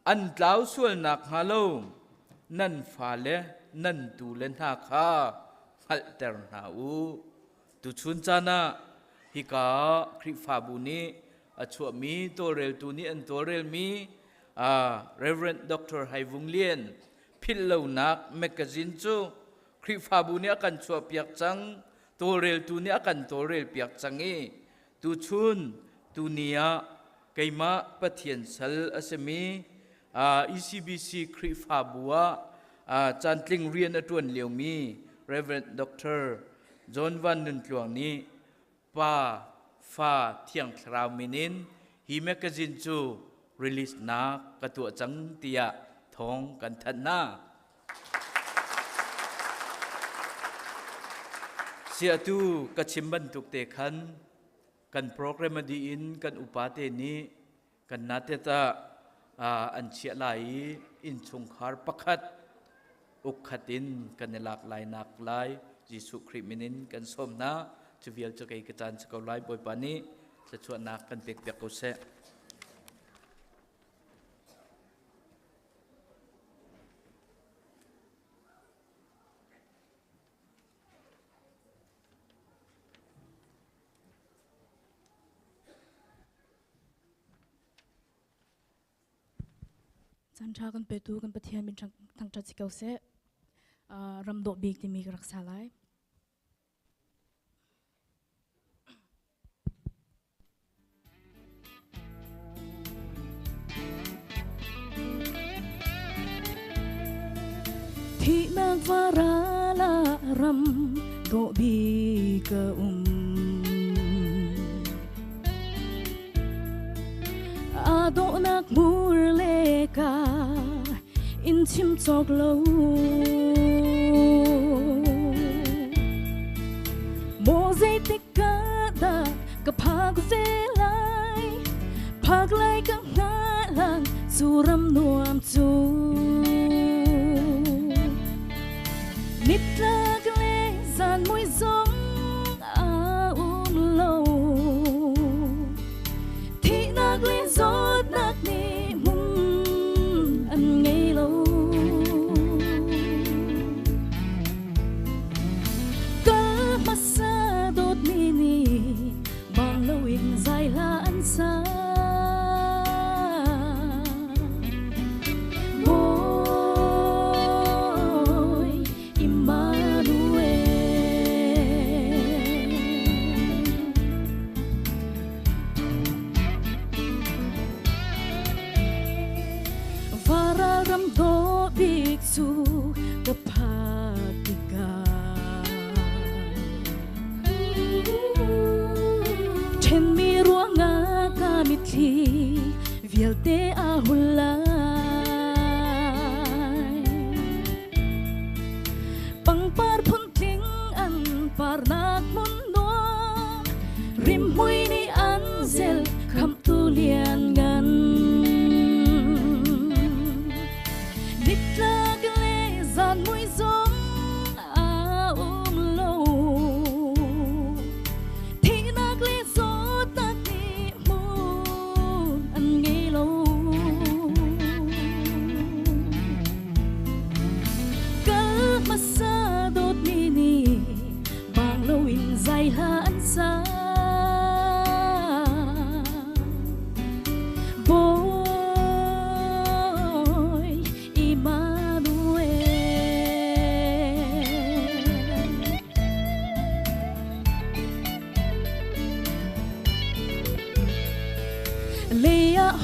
อันกล่าวส่วนนักฮัลโลนันฟาเลนันตูเล่นหาคาฮัลเตอร์นาอูตุชุนจานะฮิกาคริฟาบุนีอชัวมีตัวเรลตูนี้อันตัวเรลมีReverend Dr. Hai Vung Lien พิลเลวนักแมกกาซินจูคริฟาบุนีอากันชัวเปียกจังตัวเรลตูนี้อากันตัวเรลเปียกจังตูชุนตูเนียไกมาปะเทียนสัลอสมีECBC คริฟาบัวจันทลิงเรียนอตวนเหลียวมี Reverend Dr. John Van นุนหลวงนี้ป้าฟ้าเที่ยงคราวมินินฮีแมกกาซินจูrelease นักกระตัวจังเตียทองกันทันนาเสียตูกระชิมบันทุกเตคันกันโปรแกรมดีอินกันอุปาเตนี้กันนาเตตาอันเชียไหลอินชงคาร์ปักขัดอุกขัดอินกันในหลากหลายนักหลายยิสุคริมินินกันสมนะจะเวียลจะไกกระจานสกาวไลบอยปานี้จะชวนนักกันเปียกกุเสจันทรากันเปตูกันปะเทียนเป็นทางจัดสิเกาเสรำดอกบีกที่มีรักษาไลที่มากวาราลารำดอกบีกอาโดนักมูเลกาอินชิมจอกโลโมเซติกาดากะพากเซไลพากไลกะงาลังสู่รำนวมจูนิดลากเลซานมวยซงอาอุมโลที่นักเลซดนักนี้มุมอันไงโลก็มาซาโดดนี่บางโลวิ่งใจลาอันซาโอ้ยอิมา thi việc te a hulai pang par phun ting an par nak mun no rim hui ni an zel kham tu lian gan nitla gle zan mui zong a lo thi nak le zo tak ni mu an nge lo kal masa dot ni ni bang lo in zai la an sa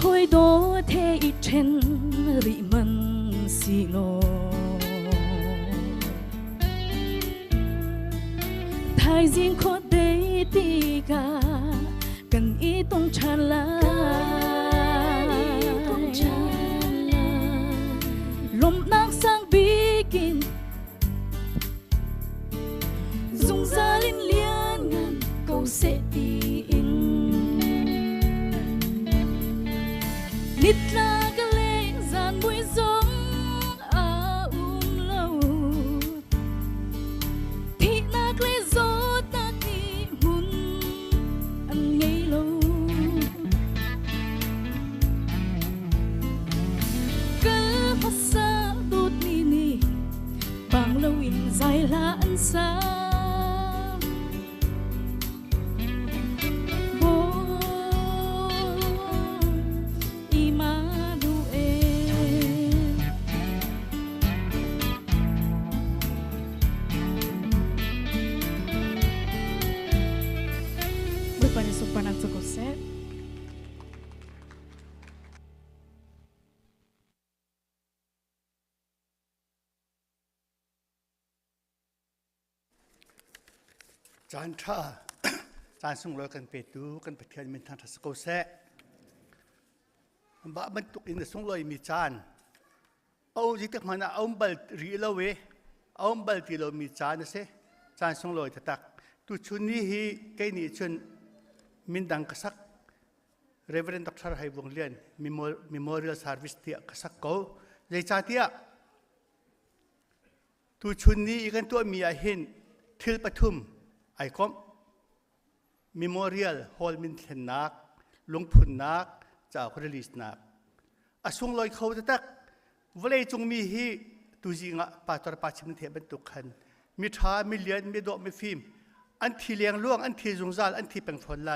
hoi do the i chen ri man si lo thai riêng khó để ti ga cần ý tông chan la lom nang sang bi kin dung ra linh liên ngàn câu sẽ ti nít la cái lệ dàn mùi giống a lâu thì nạc lệ gió ta đi muốn ăn ngay lâu cứ phát xa đốt ni ni bằng lâu in dài là ăn xaจานท่าจานส่งลอยกันไปดูกันไปเทียนมินทางทัศกเสะบ้ามันตุกอินส่งลอยมีจานเอาจิตมันเอาบัลรีละเวเอาบัลที่เรามีจานนะเสจานส่งลอยตักตุชุนนี้ฮีแค่นี้ชนมินดังกษัก Reverend Dr. ไฮวงเลียน Memorial Service เตียกษักเขาใจจ่าเตียตุชุนนี้อีกันตัวมีอาหินทิลปทุมไอคอม Memorial Hall มินเทนนักลงพุนนักจะเอารีลิสนักอาส่งลอยเขาจะตักวันเลยจงมีฮีตุจิงะปาตรปาชิมเทบันตุขันมีท้ามีเลียนมีดอกมีฟิล์มอันที่เลี้ยงล่วงอันที่จงซาลอันที่เป็นฝนไหล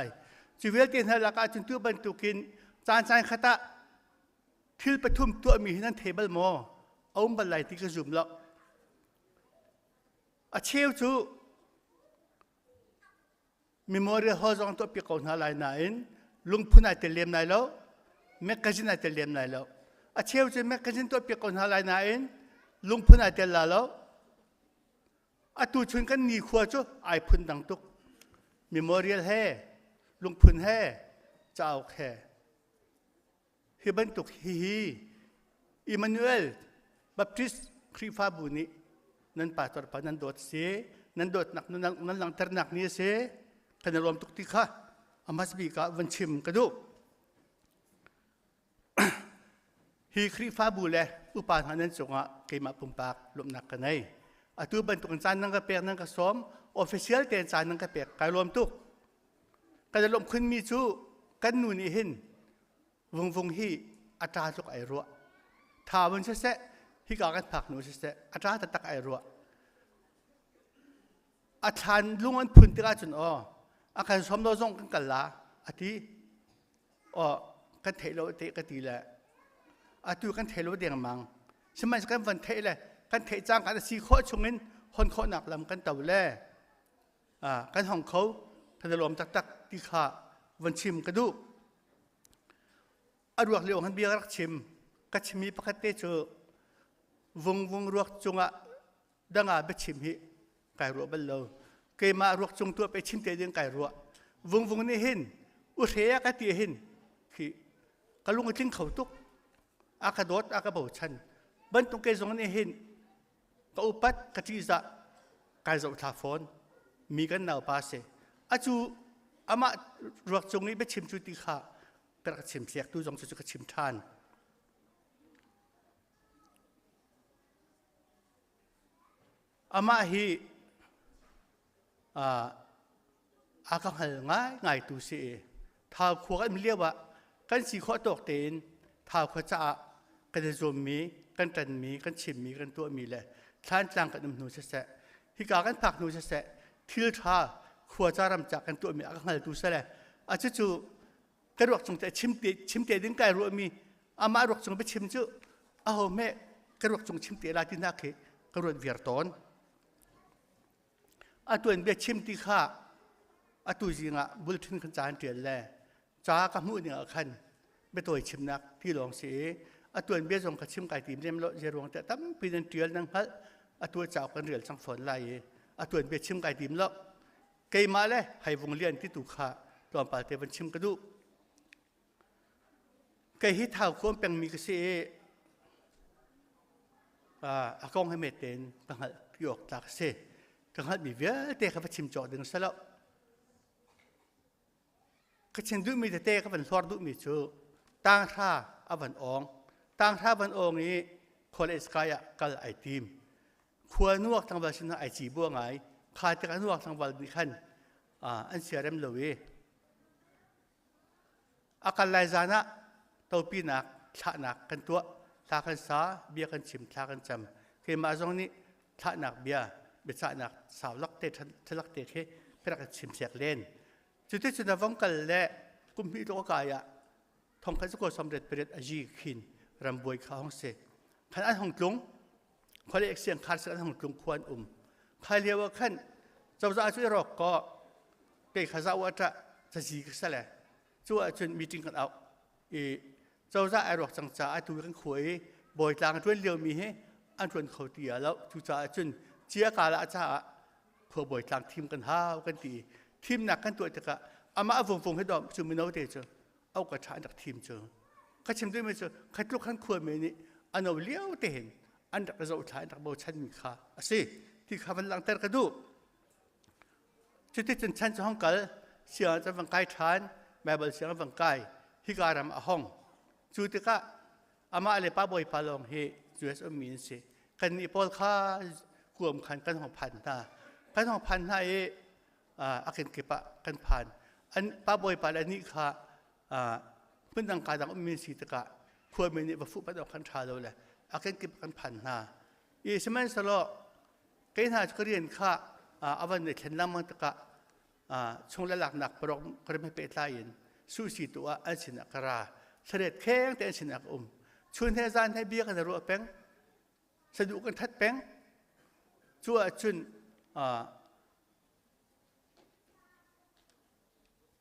จีเวลเตียนให้ลักอาจนตัวบันตุกินจานขตะทิลปทุมตัวมีนั่นเทเบิลมอเอาบันไหลที่กระจุมแล้วอาเชี่ยวจูMemorial Hall จงตัวปีกองหาลายนายลุงพูนายเตลียมนายแล้วแมกกาซินนายเตลียมนายแล้วอาเชี่ยวจะแมกกาซินตัวปีกองหาลายนายลุงพูนายเตลาแล้วอาตูชนกันนี่ขวาจูไอพูนดังตุก Memorial แห่ลุงพูนแห่เจ้าแห่ฮิบันตุกฮีอิมมานูเอลบัพติสครีฟาบุนีนั่นป่าตรปานันโดดเสนั่นโดดหนักนั่นหลังเตอร์หนักนี่เสกันรวมทุกที่ข้าอามาสบีกะวันชิมกระดูฮีครีฟ้าบูเลอุปาทานันสงะเกมาปุ่มปากลมหนักกันในอาตูบรรทุกจานนั่งกระเปียกนั่งกระสอมออฟฟิเชียลเตนจานนั่งกระเปียกการรวมทุกกันรวมขึ้นมีจูกันนูนี่หินวงฮีอัตราจุกไอรัวทาวันเสะฮีกากันผักหนูเสะอัตราตักไอรัวอาจารย์ลุงอันพุ่นที่กาจนอาการสมโดงกันละอาทิกันเทโลเตกันตีแหละอาตูกันเทโลเดียงมังใช่ไหมกันวันเทเลยกันเทจ้างกันสีโคชงเงินคนโคหนักลำกันเต่าแล่กันห้องเขาทะเลลมตักที่ขาวันชิมกระดูอรวกเลี้ยวหันเบียรักชิมกัชมีปกติเจอวงรวกจงอ่ะดังอาเบชิมฮิไก่รัวบัลโลเกมารวกจงตัวไปชิมเตยงไก่รัววงนี่เห็นอุเทยกตีเห็น ที่กลุงจิ้งเขาตุกอากาโดดอากาโบชันบันตุกเกจงนี่เห็นก็อุปัตกติจะกายจะทาฟอนมีกันหนาวปาเสอาจูอามารักจงนี้ไปชิมจุติขาเป็นกชิมเสียกตู้จงจุกชิมทานอามาฮีอากังหันง่ายตัวเสียท้าวขวกันเรียกว่ากันสีข้อตกเตนท้าวขจะกันจะจมมีกันตันมีกันชิมมีกันตัวมีเลยท่านจางกันหนูเสะที่กากันผักหนูเสะทิลท่าขวจะรำจากกันตัวมีอากังหันตัวเสะอาจจะจู่กระดกจงแต่ชิมเตดิ้งไก่รัวมีอามาดกจงไปชิมจู่อ้าวแม่กระดกจงชิมเตลาที่นักเหกระดกเวียร์ตอนอาตัวเบียชิมตีข้าอาตัวจริงอ่ะบุลทินขันจานเตียนแล่จ้ากับมือเนี่ยขันไปตัวชิมนักที่ลองเสียอาตัวเบียส่งกับชิมไก่ตีมเรียมโลเจรวงแต่ตั้มปีนันเตียนนั่งฮัลอาตัวเจ้ากันเรียลสังฝนไหลอาตัวเบียชิมไก่ตีมโลเกยมาเลยให้วงเลียนที่ตุข้าตอนปาเตวันชิมกระดูเกยฮิตเท้าควมเป็นมีกระเสียอากงให้เมตเตนตั้งหัลที่ออกจากเสียกังหัดมีเวลเตะกับชิมจอดึงซะแล้วก็เช่นดูมีเตะกับวันทอดดูมีจูตั้งท่าอวันองตั้งท่าวันองนี้คนเอสกายกัลไอทีมควรนวกทางวันชนะไอจีบัวไงขาดจากนวกทางวันดิขันอันเสียเร็มเลยอาการลายจานะตัวปีนักชะนักกันตัวทากันสาเบียกันชิมทากันจำคือมาตรงนี้ชะนักเบียเบสานักสาวลักเตะทะลักเตะให้เพื่อการชิมเสียกเล่นจุดที่จุดนั้นวังกันแหละกุมพิโตกายะทองคันสกุลสำเร็จเป็นอาจีขินรำบวยข้าห้องเสกขันอันห้องกลุงเขาเรียกเสียงขาดเสียงห้องกลุงควรใครเรียกว่าขันเจ้าจะช่วยรอกก็เกี่ยข้าว่าจะจีกันซะแหละช่วยจนมีจริงกันเอาเจ้าจะไอรอกจังจ้าตัวกันขวยบ่อยต่างช่วยเลี้ยวมีให้อันชวนเขาเตียแล้วจุจ้าจนเจียกาละจ้าพอบ่อยต่างทีมกันห้าวกันตีทีมหนักกันตัวจะกะอามาฟงให้ดอมจุมินเอาเตจเอากระชากจากทีมเจอข้าชิมด้วยไม่เจอข้าทุกขั้นควรมีนี่อันเอาเลี้ยวเตเห็นอันดักเราถ่ายอันดักโบชันมีค่าสิที่ข้าวันหลังเตะกระดูจุดที่จนชั้นจะห้องกันเสียงจะฟังไกลทานแม่บอลเสียงฟังไกลที่การำห้องจุดที่ก็อามาอะไรป้าบ่อยพาลองเฮจูเอสอมีนสิกันนี่พอข้ากลุ่มขันกันของพันธะกันของพันธะอาเคนเก็บกันผ่านอันป้าบอยปาอันนี้ค่ะเพื่อนต่างการต่างมีสิทธิ์กะควรมีนี่ว่าฟุบไปเอาคันชาเราเลยอาเคนเก็บกันผ่านหน้าอีสมัยสโลเกณฑ์หาจะเรียนค่ะอาวันเนี่ยเห็นลำมันตะกะช่วงละหลักหนักปรองกระไม่เป็นตายยินสู้สิตัวอันสินักราเสด็จแข้งแต่อันสินักชวนเทศานให้เบี้ยกันรัวแป้งสะดุกันทัดแป้งชั่วจุน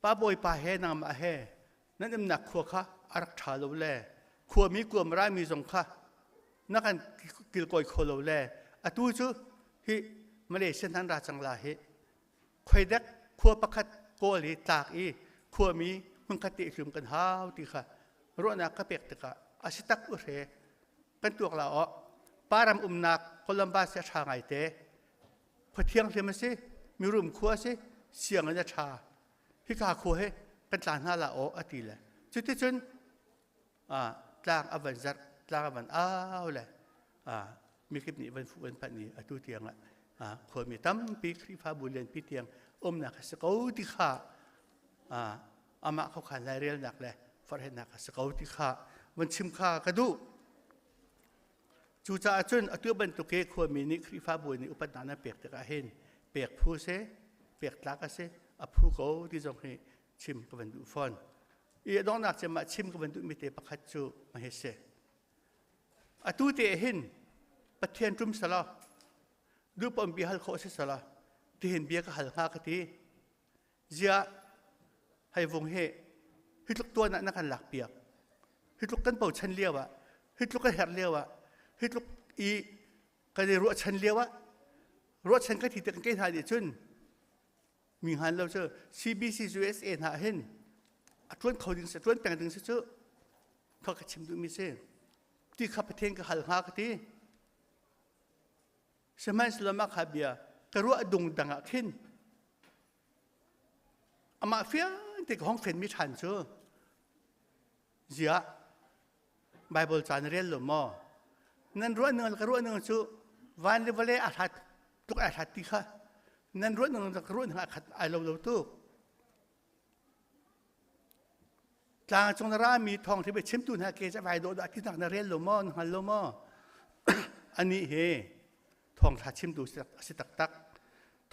ป้าบอยป้าเฮนามอาเฮนั่นเป็นหนักขัวข้าอารักษาเราแลขัวมีกลัวมร้ายมีสงข้านักการกิลกอยโคเราแลอะตู้จูฮิมาเลเซียนทันราจังลาเฮคอยดักขัวประคัดโกลีตากอีขัวมีมึงคติลืมกันห้าวตีค่ะรู้นักกระเปกตะกะอาศิตักอุเรกันตัวเราอ๋อปารามนักโคลัมบัสจะชาไงเตะพอเที่ยงเทียมสิมีรูมขัวสิเสียงมันจะชาที่ข้าคุยกันจานหน้าละโออติเลยจุดที่จนกลางอวันจัดกลางอวันอ้าวเลยมีคลิปนี้วันพันนี้ตุเตียงละคนมีตั้มปีคลิปฟ้าบุญเรียนปีเตียงนักสกาวที่ข้าอามาเขาขันลายเรียนนักเลยฟาร์เฮนักสกาวที่ข้าวันชิมข้ากระดูจูจ่าจนตัวบรรทุกเกคนมีนี่คลิปฟ้าบุญนี่อุปทานเปียกตะกะเห็นเปียกผู้เสเปียกตากะเสผู้เขาที่จงให้ชิมกับวันดูฟอนอีดองนักจะมาชิมกับวันดูมีเตปะคัดจูมาเฮเซตูเตเห็นปะเทียนจุ่มสละดูปมบีฮัลโคเสสละที่เห็นเบียก็หัลงากตีเจ้าให้วงเฮฮิตลุกตัวนักกันหลักเปียกฮิตลุกกันเป่าชันเลี้ยวะฮิตลุกกันแหดเลี้ยวะฮิตลุกอีกันเรือชันเลี้ยวะรถชันก็ที่ตะกันเกยทายเดือดจุนมีหันเราเจอ CBC USA หาเห็น ชวนเขาดึงเสชวนแปลงดึงเสชเขากระชิมดูมิเสที่ข้าพเทงก็หันหากที่สมัยสลามาคาเบียกระรู้อดุงดังขึ้นอามาเฟียที่ห้องเฟนมิทันเชื่อเสียไบเบิลจานเรียนหรือมั่นั่นรู้หนึ่งกระรู้หนึ่งชื่อวันนี้วันเล่อาทัดทุกอาทัดที่ข้านั่นรู้หนึ่งกระรู้หนึ่งอาทัดไอเราตุกกลางจงรามีทองที่ไปชิมตุนฮะเกจะไปโดดที่นักนเรียนหรือมั่หันหรือมั่อันนี้เฮทองชาชิมตูสิตักตัก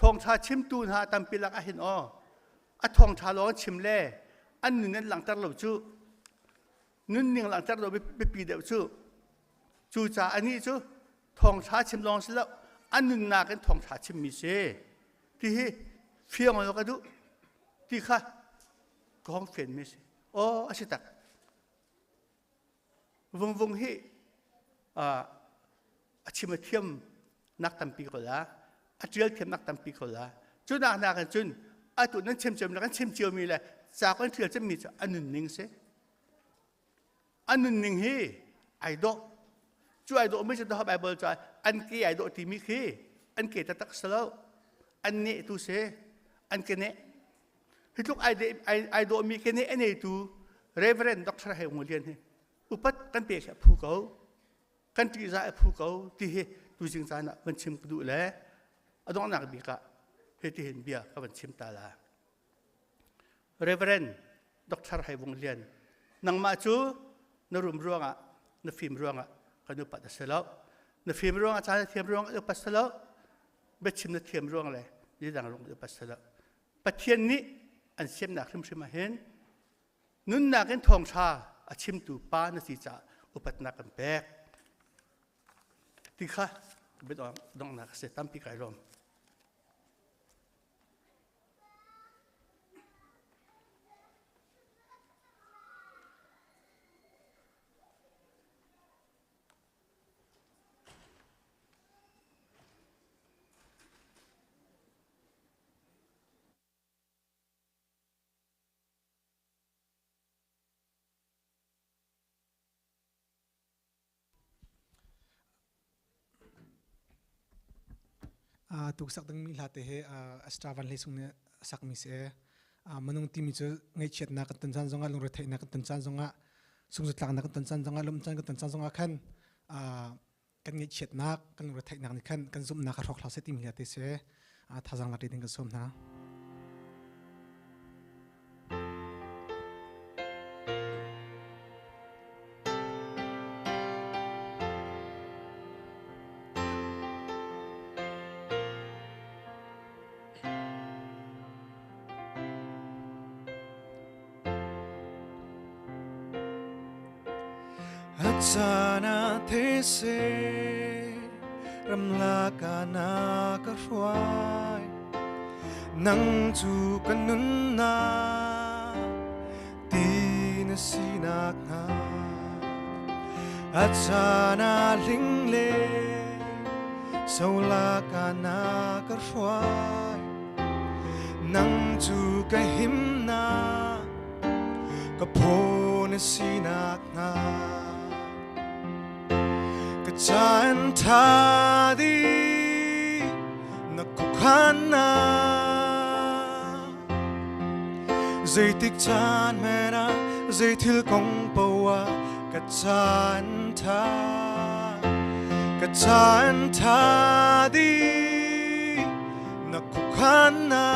ทองชาชิมตูนฮะตามปีลักเห็นอ้ออะทองชาล้อชิมเล่อันหนึ่งนั้นหลังจากเราจูนึ่งหนึ่งหลังจากเราไปปีเดียวจูจ่าอันนี้จูทองชาชิมลองสิแล้วอันหนึ่งนากันทองชาชิมมีเซ่ที่เฟี้ยงเราก็ดูที่ข้ากองเฟียนมีเซ่โอ้อาสิตักวงเฮชิมเทียมนักตั้มปีคนละอาเจียลเทียมนักตั้มปีคนละจุดนากันจุนอาตุนั้นเชื่อมแล้วกันเชื่อมเจียวมีเลยจากคนเถื่อนจะมีอันหนึ่งนิ่งเสอันหนึ่งนิ่งเฮไอโดจู่ไอโดไม่ใช่ตัวไบเบิลจ่ายอันกี่ไอโดที่มีคืออันเกิดตักสลาวอันเนตุเสอันเกเนที่ทุกไอโดมีเกเนอันเนตุเรเวเรนด็อกเตอร์ให้งเลียนเฮอุปัตกันเปียกผู้เขากันที่จะผู้เขาที่เฮดูจริงจังนะมันชิมกดูแลอดองนักบิกะเฮที่เห็นเบียก็มันชิมตาลาเรเวเรนด็อกเตอร์ให้วงเลียนนังมาจูนรุมร่วงอ่ะนฟิมร่วงอ่ะกันดูปัดเสลานฟิมร่วงอาจารย์เทียมร่วงดูปัดเสลาเบ็ดชิมนเทียมร่วงเลยยี่ดังร่วงดูปัดเสลาปัจเจียนนี้อันเสียมหนักขึ้นชิมมาเห็นนุ่นนักเห็นทองชาอาชิมตูป้านสีจ่าอุปัตนักกันแบกที่ข้าไปดองนักเสร็จตั้มปีไก่รอมตุกสักดังมีลาเตะอัสตราวันเลสุงเนี่ยสักมิเสมนุงที่มีจะไงเช็ดนักตันจันจงอ่ะลงรถไถนักตันจันจงอ่ะสุงสุดหลังนักตันจันจงอ่ะลมจันกับตันจันจงอ่ะขันกันไงเช็ดนักกันลงรถไถนักนี่ขันกันซุ่มนักรอกเราเสติมีลาเตเสท่าจังลัดดิ้งกันซุ่มนะSana tese ramlakana karwai nang tu kanunna tinasinak na at sana lingle saulakana karwai nang tu kahimna kaponasinak na Chan thadi nakukhana Zay tik chan mera zay thil kong pawa Kachan thadi nakukhana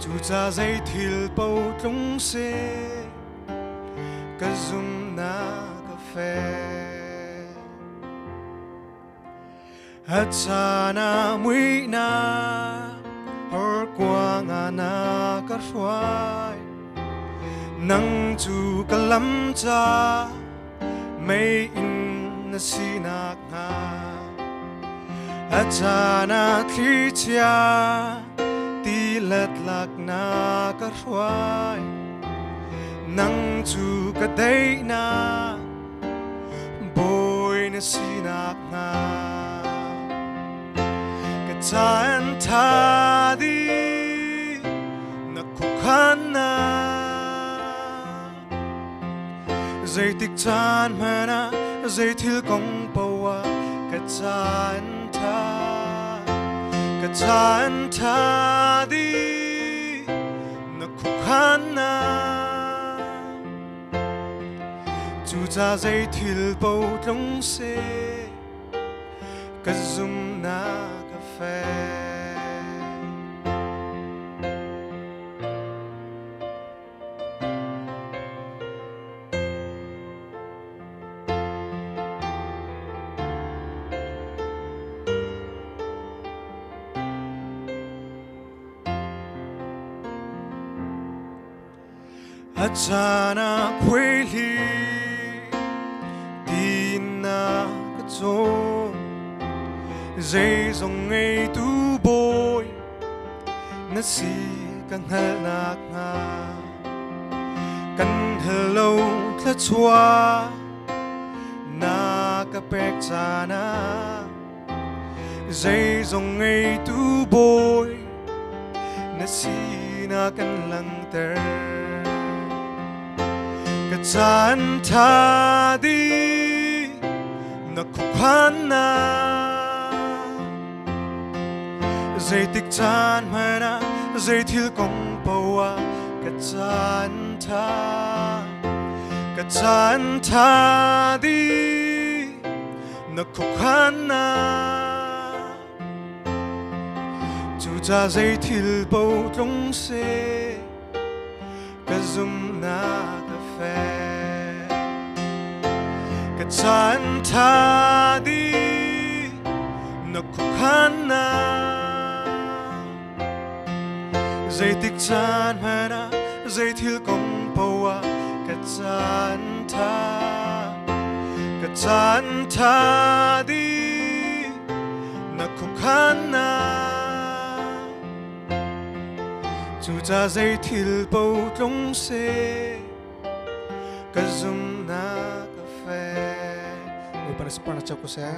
Chu cha zay thil pau tlung se Kazum na At sana mui na Hor kwa nga na karwai Nang tu kalam cha May in na sinak nga At sana tli tia Tilat lak na karwai Nang tu kaday na Boy na sinak nga Kachan thadi Naku khana dây tích chan mà na dây thil công bawa ka chan tha đi na khu khana chu cha dây thil bao trong xe ka zum na cà phê Achana kweli tina kato dây dòng ngày tu bôi na si kan hal nak nga kan hello tla chua na ka pek chana dây dòng ngày tu bôi na si na kan lang ter chan tha đi na khu khana dây tích chan mà na dây thil công bawa ka chan tha đi na khu khana chu cha dây thil bao trong xe ka zum na ka chan tha đi na khu khana dây tích chan mà na dây thil công bawa ka chan tha đi na khu khana chu cha dây thil bao trong xe ka zum na cà phê oi para spana chako se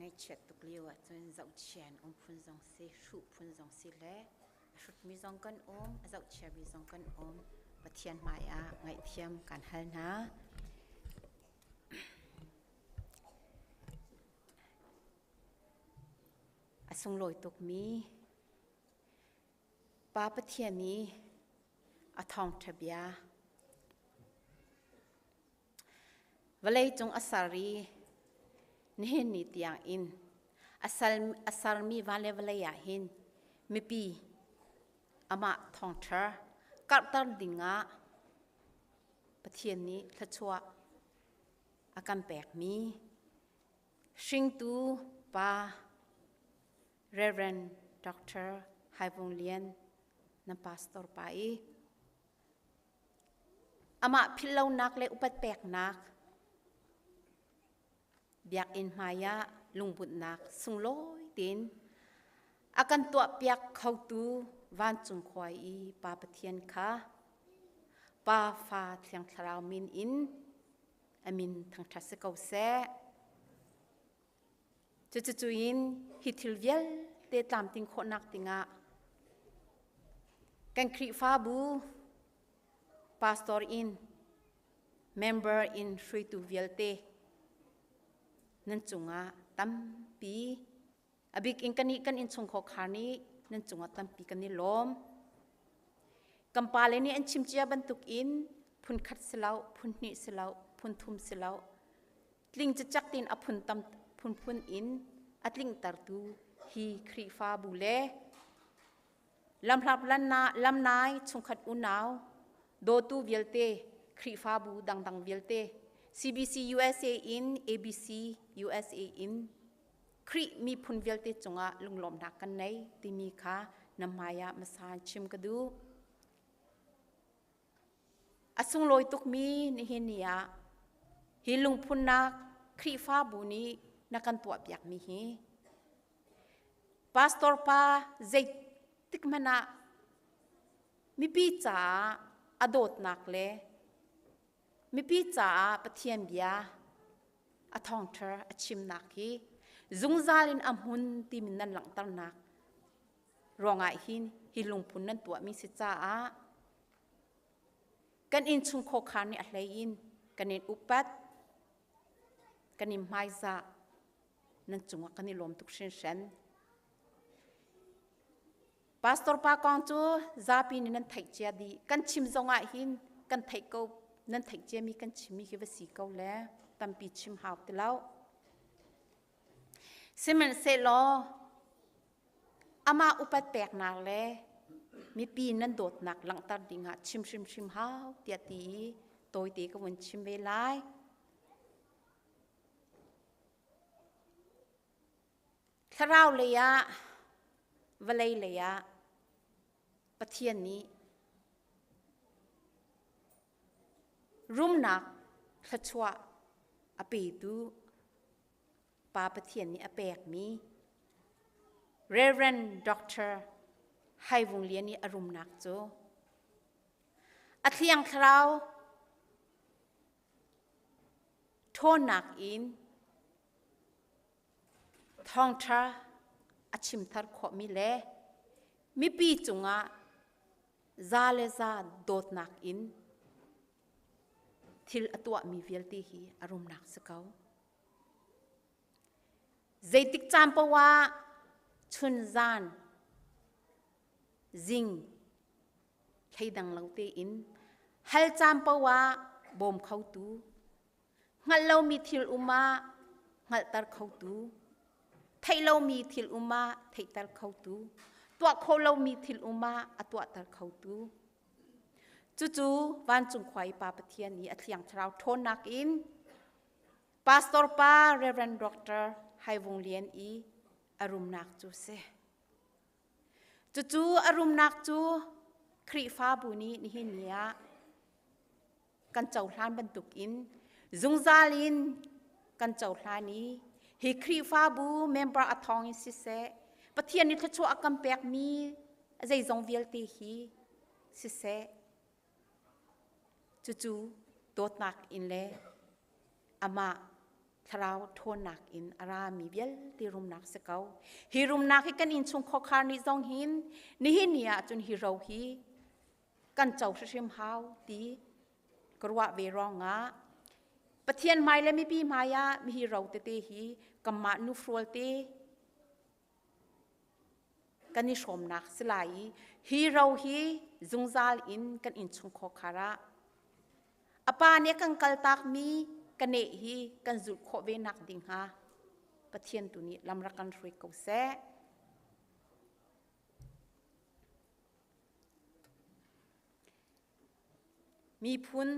ngay chết tục liều à cho nên dậu chèn ông phun dòng xe sụ phun dòng xe lẽ sụt mi dòng cân ôm dậu chèn mi dòng cân ôm và thiên mãi à ngày thiêm cản hơn hả à sung lồi tục mi ba bất thiên mi à thong thập ya và lấy trong asari nên nít yang in asal mi vale vale ya hin mi pi ama thong thar kap tar dinga pathian ni thachwa akan pek mi sing tu pa Reverend Dr. Hai Vong Lian na pastor pai ama philau nak le upat pek nak biak in maya lungbut nak sung loi tin akan tua piak khau tu van chung khwai i pa pathian kha pa fa thiang tharau min in amin thang thase kau se chu in hi thil vial te tam ting kho nak tinga kan kri fa bu pastor in member in free to vial te nan chunga tampi abik in kani kan in chung kho khani nan chunga tampi kani lom กำปาเลนี่อันชิมเจียบันตุกอินพุนขัดเสลาพุนนิเสลาพุนทุมเสลาลิงจะจักตินอพุนตำพุนอินอัดลิงตารตูฮีครีฟาบูเลลำพลับลำนายชงขัดอุนาวโดตูเวลเตครีฟาบูดังเวลเต CBC USA in ABC USA in ครีมีพุนเวลเตจงะลุงลมนักกันในติมีคานำมายามาสานชิมกระดูอสุงลอยตุกมีนี่เฮนียฮิลุงพุนนักครีฟาบูนี้นักกันตัวเปียกมีเฮพาสตอร์ปาเจติกมันมีปีจ่าอดดนักเลมีปีจ่าปะเทียนเบียอทองเธออชิมนักฮีจุงซาลินอัมหุนที่มินนันหลังตันนักรองไอหินฮิลุงพุนนั้นตัวมีสิจ่ากันอินชุงโคคานี่อะไรอินกันอินอุปัตกันอินไมซานั่นจุงกันอินลมตุกเชนเชนพาสตอร์ปากองจูซาปีนี่นั่นไทยเจียดีกันชิมจงไอหินกันไทยเกานั่นไทยเจียมีกันชิมมีคิดว่าสีเกาแล้วตั้มปีชิมหาวติแล้วเซมันเซลออามาอุปัตแปลกหนักเลยมีปีนั่นโดดหนักหลังตัดดิ่งหาชิมหาวเตียตีโตยตีก็วันชิมเวลาถ้าเราเลยอะวะเลยเลยอะประเทศนี้รุ่มหนักขชัวอปีดูปาประเทศนี้อแปลกมี Reverend Dr. ให้วงเลียนนี้อารมณ์หนักโจอัดเลียงคราวโทษหนักอินทองทราอชิมทัดขอมีเลมีปีจุงะซาเลซาโดดหนักอินทิลอตัวมีเวลตีฮีอารมณ์หนักสเกาเจติกจามปะว่าชุนซานจิงใช้ดังเราเตอินฮัลจามปะว่าบ่มเขาตูงัดเรามีทิลอุมางัดตัดเขาตูไทยเรามีทิลอุมาไทยตัดเขาตูตัวเขาเรามีทิลอุมาตัวตัดเขาตูจู่ๆวันจุงควายปาปะเทียนนี้อัดเลียงเราโทนนักอินพาสตอร์ปาเรเวนด็อกเตอร์ให้วงเลียนอีอารมณ์นักจูเซจู่ๆอารมณ์นักจูครีฟ้าบุนีนี่เฮียกันเจ้าหลานบรรทุกอินจุงซาลินกันเจ้าหลานนี้ฮิครีฟ้าบูเมมเบอร์อัทองอิสิเซปะเทียนนี้ถ้าชัวกัมเปียกมีใจจงเวลตีฮีสิเซจู่ๆโดดหนักอินเลอามาทราวโทนหนักอินอารามีเวลตีรุมหนักสเกาฮิรุมหนักให้กันอินชงขอคานิจงหินนี่หินเนี่ยจนฮิเราฮีกันเจ้าเชื่อมหาวตีกรัวเวรองะปะเทียนไม่เลยไม่ปีมายามีฮิเราเตเตฮีกัมมานุฟรัวเตกันนิชมนักสลายฮีเราฮีจุงซาลอินกันอินชงขอคาระอปาเนี่ยกันกัลตักมีกันเนฮีกันจุดขอเวนักดิ่งฮะปะเทียนตัวนี้ลำรักกันรวยเกาเสมีพุน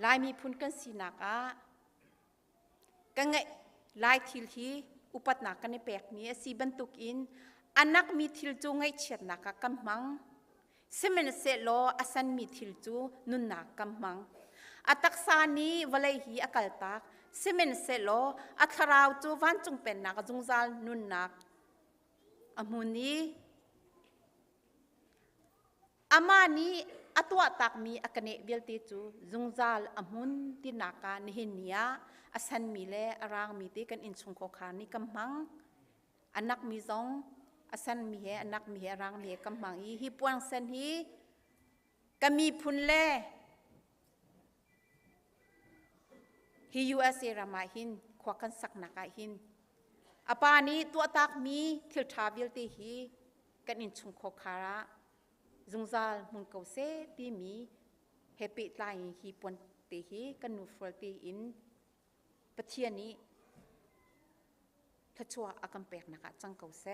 ลายมีพุนกันสีนักกันไงลายทิลทีอุปัตนักกันในแปลกนี้สีบรรทุกอินอันนักมีทิลจูไงเฉียดนักกำมังเซมันเซโลอาศันมีทิลจูนุนนักกำมังอัตักษานี้วลัยฮีอากาลตักเซมันเซโลอัทราวจูวันจงเป็นนักจงซาลนุนนักอามุนีอามานี้อตัวตักมีอากเนเบลติจูจงซาลอามุนตินักนิหินียอาศันมีเลอารางมีติกันอินชงโคคานิกำมังอันนักมีซองอาศันมีเหอันนักมีเหรางมีกำมังอีฮิปวงเซนฮีก็มีพุนเลฮิ USA รามาหินขวักกันสักนักหินอปานี้ตัวตักมีทิลทาวิลติฮี กันอินชุงโคคาระจุงซาลมุนเกาเซตีมีเฮปิตายฮีปวนตีฮีกันนูฟอลตีอินปะเทียนี้ถ้าชัวอากัมเปกนะคะจังเกาเซ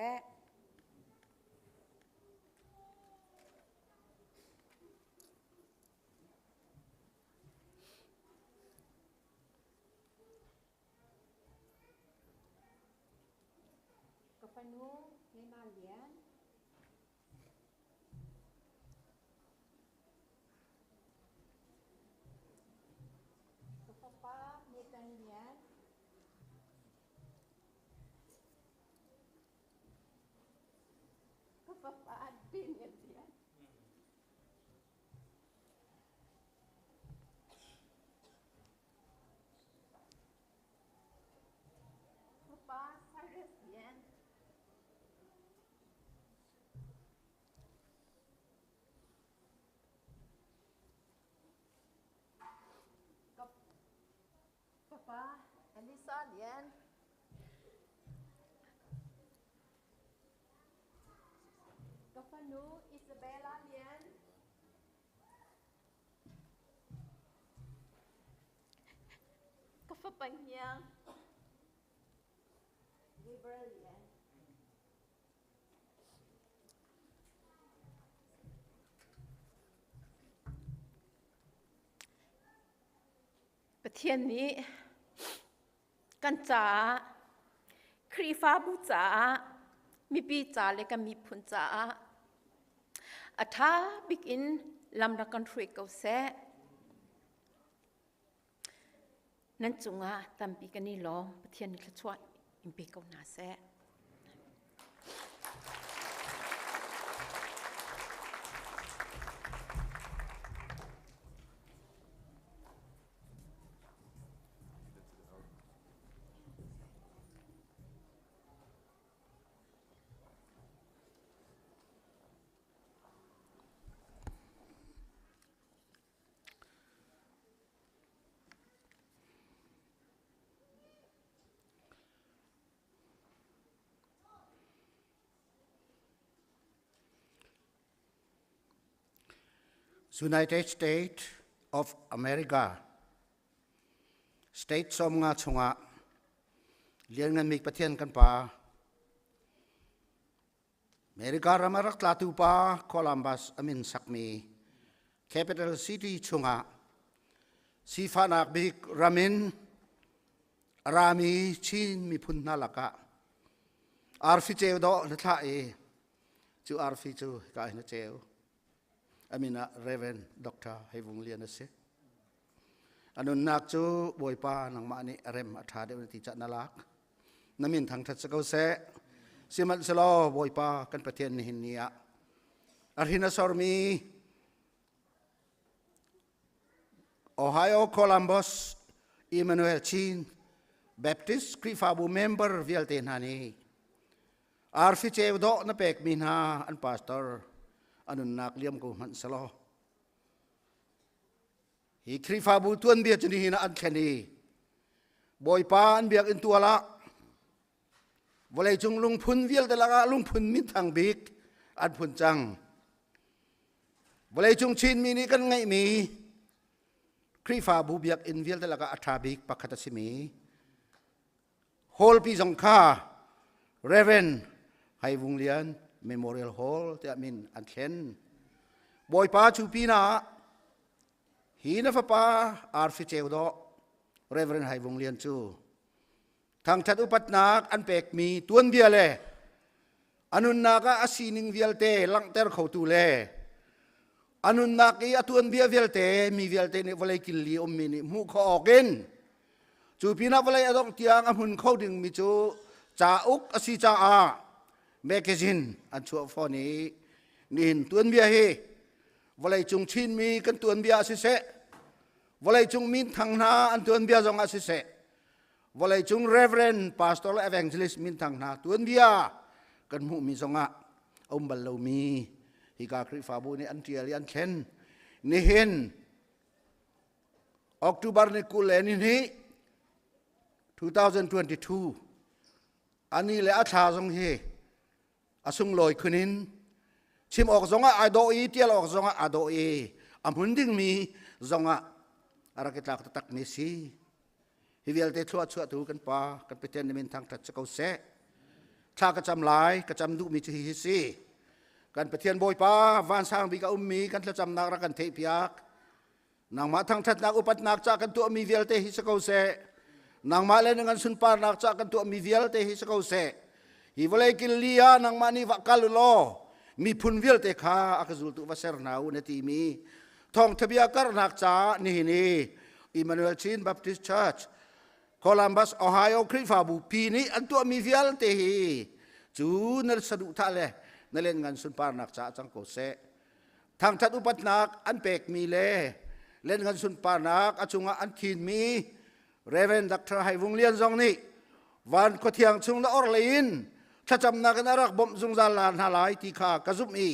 กาแฟนูในมาเลียนกาแฟป้าในกันเลียนกาแฟป้าดินเลียนกาแฟป้าไซเรสเลียนPapa, Elisa Lian. Kafanu, Isabella Lian. Kafapanyang. Gabriel Lian. But here, กันจ๋าครีฟ้าบุจ๋ามีปีจ๋าเลยก็มีพุนจ๋าอาท้าบิกอินลำรักกันทรีเกาเซนั่นจุงอาตามปีกันนี่หรอประเทศนี้ละช่วยอิมปีเกาหนาเซUnited States of America State สมงาชงะเลี้ยงเงินมีประเทศกันป่าอเมริการามารักลาตูป่าโคลัมบัสอเมนสักมี Capital City ชงะซีฟานักบิกรามินรามีชินมีพุนนาลักะอาร์ฟิเจวโดนัทเอจูอาร์ฟิจูกายนัทเจวอามินะเรเวนด็อกเตอร์ให้วงเลียนเสอันนั้นนักจูบอยป้านังมานี่เร็มอัฐาเดวติจันนลักน้ำมินทางทัศกเสสิมันสโลบอยป้ากันประเทศนี้เนียอารินาสอร์มีโอไฮโอโคลัมบัสอิมมานูเอลชินแบปติสคริฟาบูเมมเบอร์วิลเตนฮานีอาร์ฟิเจวโดนับเป็กมินาอันพาสเตอร์อันนั้นนักเลี้ยงกูมันสโลฮีคริฟาบูตวนเบียจนีหินะอันแค่นี้บอยปานเบียกอินตัวละวันเลยจงลุงพุนวิลแต่ละกะลุงพุนมิทางบิกอันพุนจังวันเลยจงชินมีนี่กันไงมีคริฟาบูเบียกอินวิลแต่ละกะอัฐาบิกปักขัตสิมีโฮลปีจงค่าเรเวนให้วงเลียนMemorial Hall ที่อามินอันเช่นบอยป้าชูปีน่าฮีน่าฟ้าอาร์ฟิเจวโดเรเวอเรนไฮวงเลียนจูทางชัดอุปัตนักอันเป็กมีตัวนเบียเล่อนุนนักอาศินิงเวียลเตลังเตอร์เขาตูเล่อนุนนักอีตัวนเบียเวียลเตมีเวียลเตนี่วลัยกินลีอมมินิมุขออกกินจูปีน่าวลัยอดองเตียงอมุนเขาดึงมิจูจ่าอุกอาศิจ่าอาแมกกาซีนอันชัวฟอนี้นินตัวนเบียเฮวลัยจงชินมีกันตัวนเบียสิเสวลัยจงมินทางนาอันตัวนเบียจงอาสิเสวลัยจงเรเวรนพาสตอร์และเอเวนเจลิสมินทางนาตัวนเบียกันมุมีจงอาอมบัลลูมีฮิกาคริฟาบูนี่อันเทียลิอันเช่นนี่เห็นออกตุบาร์นี่กุเลนี่นี่2022อันนี้เลยอาชาจงเฮอาสุงลอยคืนิน ชิมออกซงอาโดอีเตียลออกซงอาโดอีอามุนดิ้งมีซงอาอะไรก็ตักตักเมซีฮิเวลเตทัวชัวตูกันป่ากันไปเทนมินทางทัชเกาเซถ้ากระจำลายกระจำดูมีชีฮิซีกันไปเทียนบอยป่าวันสร้างบิกามีกันจะจำนักรักันเทพยักนางมาทางทัดนักอุปัตนักจากกันตัวมีเวลเตฮิสเกาเซนางมาเล่นงานสุนปานักจากกันตัวมีเวลเตฮิสเกาเซฮิวเลกิลลียานางมานีวักกัลโลมีพุนเวลเตคาอักจุลตุวัเซรนาวเนตีมีทองทบียการนักจานี่นี่อิมมานูเอลชินบัพติสต์เชิร์ชโคลัมบัสโอไฮโอคริฟาบูปีนี้อันตัวมีเวลเตฮีจูนลสะดุทะเลนั่นเล่นงานสุนปานักจาจังโกเซทางทัดอุปัตนักอันเป็กมีเล่เล่นงานสุนปานักอจุงอันขีนมีเรเวนดักทร์ไฮวงเลียนจงนี้วันก็เที่ยงชุงละออร์ลินถ้าจำนักนรักบ่มจงจาลานหาลายที่ข้ากระซุบมี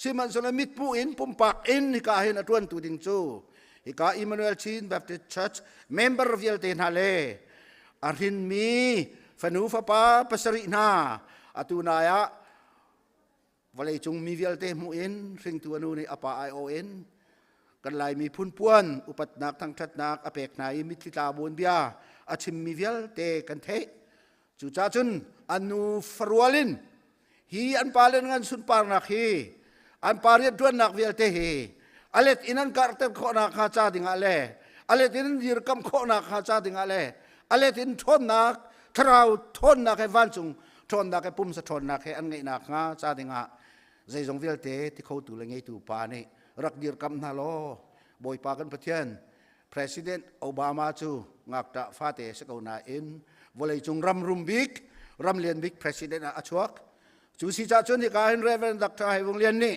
สิมันสลามิดผู้อินปุ่มปากอินฮิกาเห็นอตวนตูดิงจูฮิกาอิมมานูเอลชินแบบติดชัชเมมเบอร์วิลเตนฮาเลอารินมีฟนูฟปาปัสรินาอตุนายะวันเลยจงมีวิลเตมูอินสิงตัวนูในอปาไอโอเอ็นกันไลมีพุ่นป้วนอุปัตนักทั้งทัดนักอเปกนายมิตรตาบุญเบียอาชิมมีวิลเตกันเทจูจ้าจุนอันนูฟรัวลินฮีอันปาเลนงันสุนปานักฮีอันปาเรียดดวนนักวิลเตฮีอเลตอินันการเตบโคนักฮาจาดิงอเลอเลตอินันยืรกำโคนักฮาจาดิงอเลอเลตินทนนักทราวทนนักให้วันจุงทนนักให้ปุ่มสะทนนักให้อันไงนักฮาจาดิงะใจจงวิลเตที่เขาตูเลงไงตูปานี่รักยืรกำนาโลบอยปากันประเทศ President Obama จูงักตะฟาเตสกาวนาอินวลัยจงรำรุมบิกรำเลียนบิก President อาชวกจูสิจ่าจุนที่การเรเวนดักทายวงเลียนนี่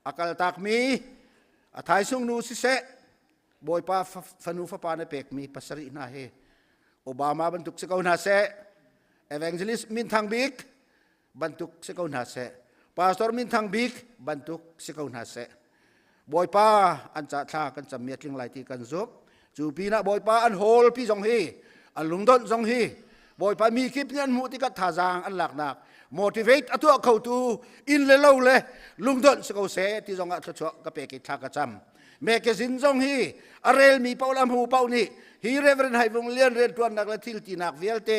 อากาศตักมีอาทัยซุงนูสิเซบอยปาฟนูฟปาเนเปกมีปัสรินาเฮโอบามาบรรทุกสกาวนาเซเอเวนเจลิสมินทางบิกบรรทุกสกาวนาเซปาสตอร์มินทางบิกบรรทุกสกาวนาเซบอยปาอันจะท่ากันจะเมียดลิงไหลที่กันซุบจูปีนะบอยปาอันโฮลพี่จงฮีอันลุงต้นจงฮีบอยปามีคลิปเงินมุติกัดท่าจางอันหลักหนัก motivate อัตัวเขาตูอินเลเลวเลยลุงต้นสกาวเซที่จงอัดชัวกับเปกิท่ากระจำเมกสินจงฮีอาเรลมีเป้าลำหูเป้านี่ฮีเรเวนไฮวงเลียนเรียนตัวนักละทิลตีนักเวลเต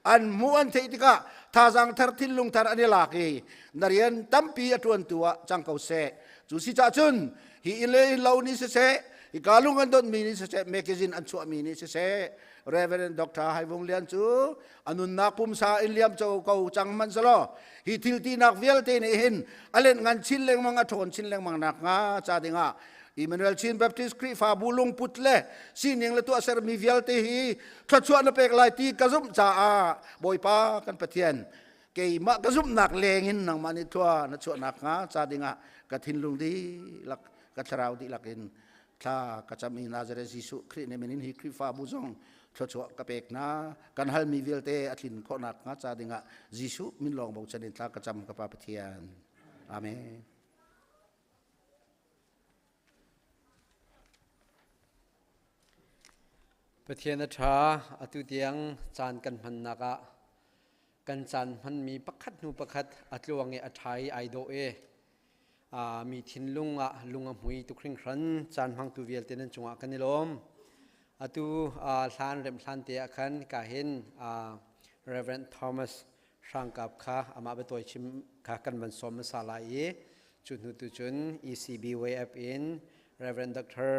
อันมูอันเทติกะท่าจางทาร์ทิลลุงทาร์อันนี้หลักฮีนาเรียนตั้มปีอัตวนตัวจังเขาเซจูสิจ่าจุนฮีอินเลเลวนี่เสฮิกาลุงกันต้นมีนี่เสเมกสินอันชัวมีนี่เสเรเวนด็อกเตอร์ไฮวงเลียนจูอนุนักปุ่มซาอินเลียมเจ้าเขาจังมันสโลฮิทิลตีนักเวลเตนี่เห็นอเลนงานชินเลงมังอัทนชินเลงมังนักงาจาดิงาอิมมานูเอลชินแบปติสต์คริฟาบูลงพุทเลสินยังเลตัวเซอร์มีเวลเตฮีทัดชวนนเปกไลตีกระซุมจ่าบอยปากันปะเทียนเกยมากระซุมนักเลงินนังมันทัวนัดชวนนักงาจาดิงากระทินลุงดีลักกระทราวดีลักอินถ้ากระจำมีนาซาเรซิสุคริเนมินินฮิคริฟาบูซงชัวกับเอกนะกันฮัลมีเวลเตอทินโคนักงาจาดิงะจิสุมินลองบอกชนิดถ้ากระจำกับปาปเทียนอาเมนปะเทียนชาอตุเตียงจานกันพันนักะกันจานพันมีประคัดนูประคัดอัตลวงเออัฐายไอโดเอมีทินลุงะลุงอมุยตุคริงครันจานพังตุเวลเตนันจงะกันนิลมอตุลานเรมลานเตียคันกาเห็นReverend Thomas ช่างกับข้าอามาเปตัวชิมข้ากันวันสมสาลายจุดนุตุจุน ECB way up in Reverend Dr.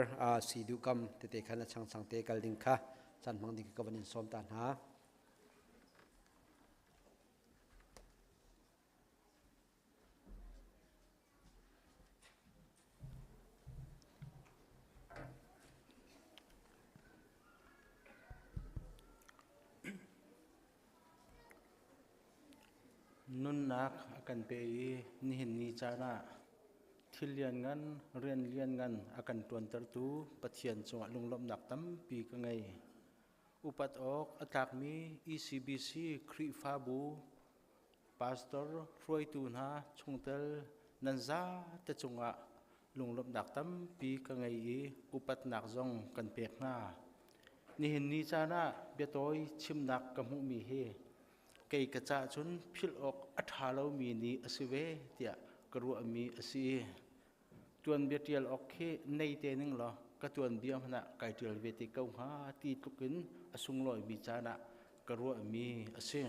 สีดูกำเตะขันช่างสังเตกัลดิงข้าจันมังดิงกับวันนี้สมตานหานุนนักกันไปนี่เห็นนี่จานะที่เรียนงันเรียนงันอากันตวนตรตูปะเทียนจังหวะลุงลมหนักตั้มปีกันไงอุปัตออกอัตากมี ECBC คริฟาบูพาสตอร์รวยตูนฮาชงเตลนันซาแต่จังหวะลุงลมหนักตั้มปีกันไงอุปัตหนักจงกันเปียกหน้านี่เห็นนี่จานะเบียตอยชิมหนักกับมุมีเฮเกยกระจาจนพิลออกอัฐาเรามีนีอสิเวเตียก กรัวมีสิจวนเบียเทียลออกเคในเตนึงหรอกระจวนเบียมันนะไก่เทียลเวติเก้าหาตีตุกินสุงลอยมีจานะกรัวมีสิ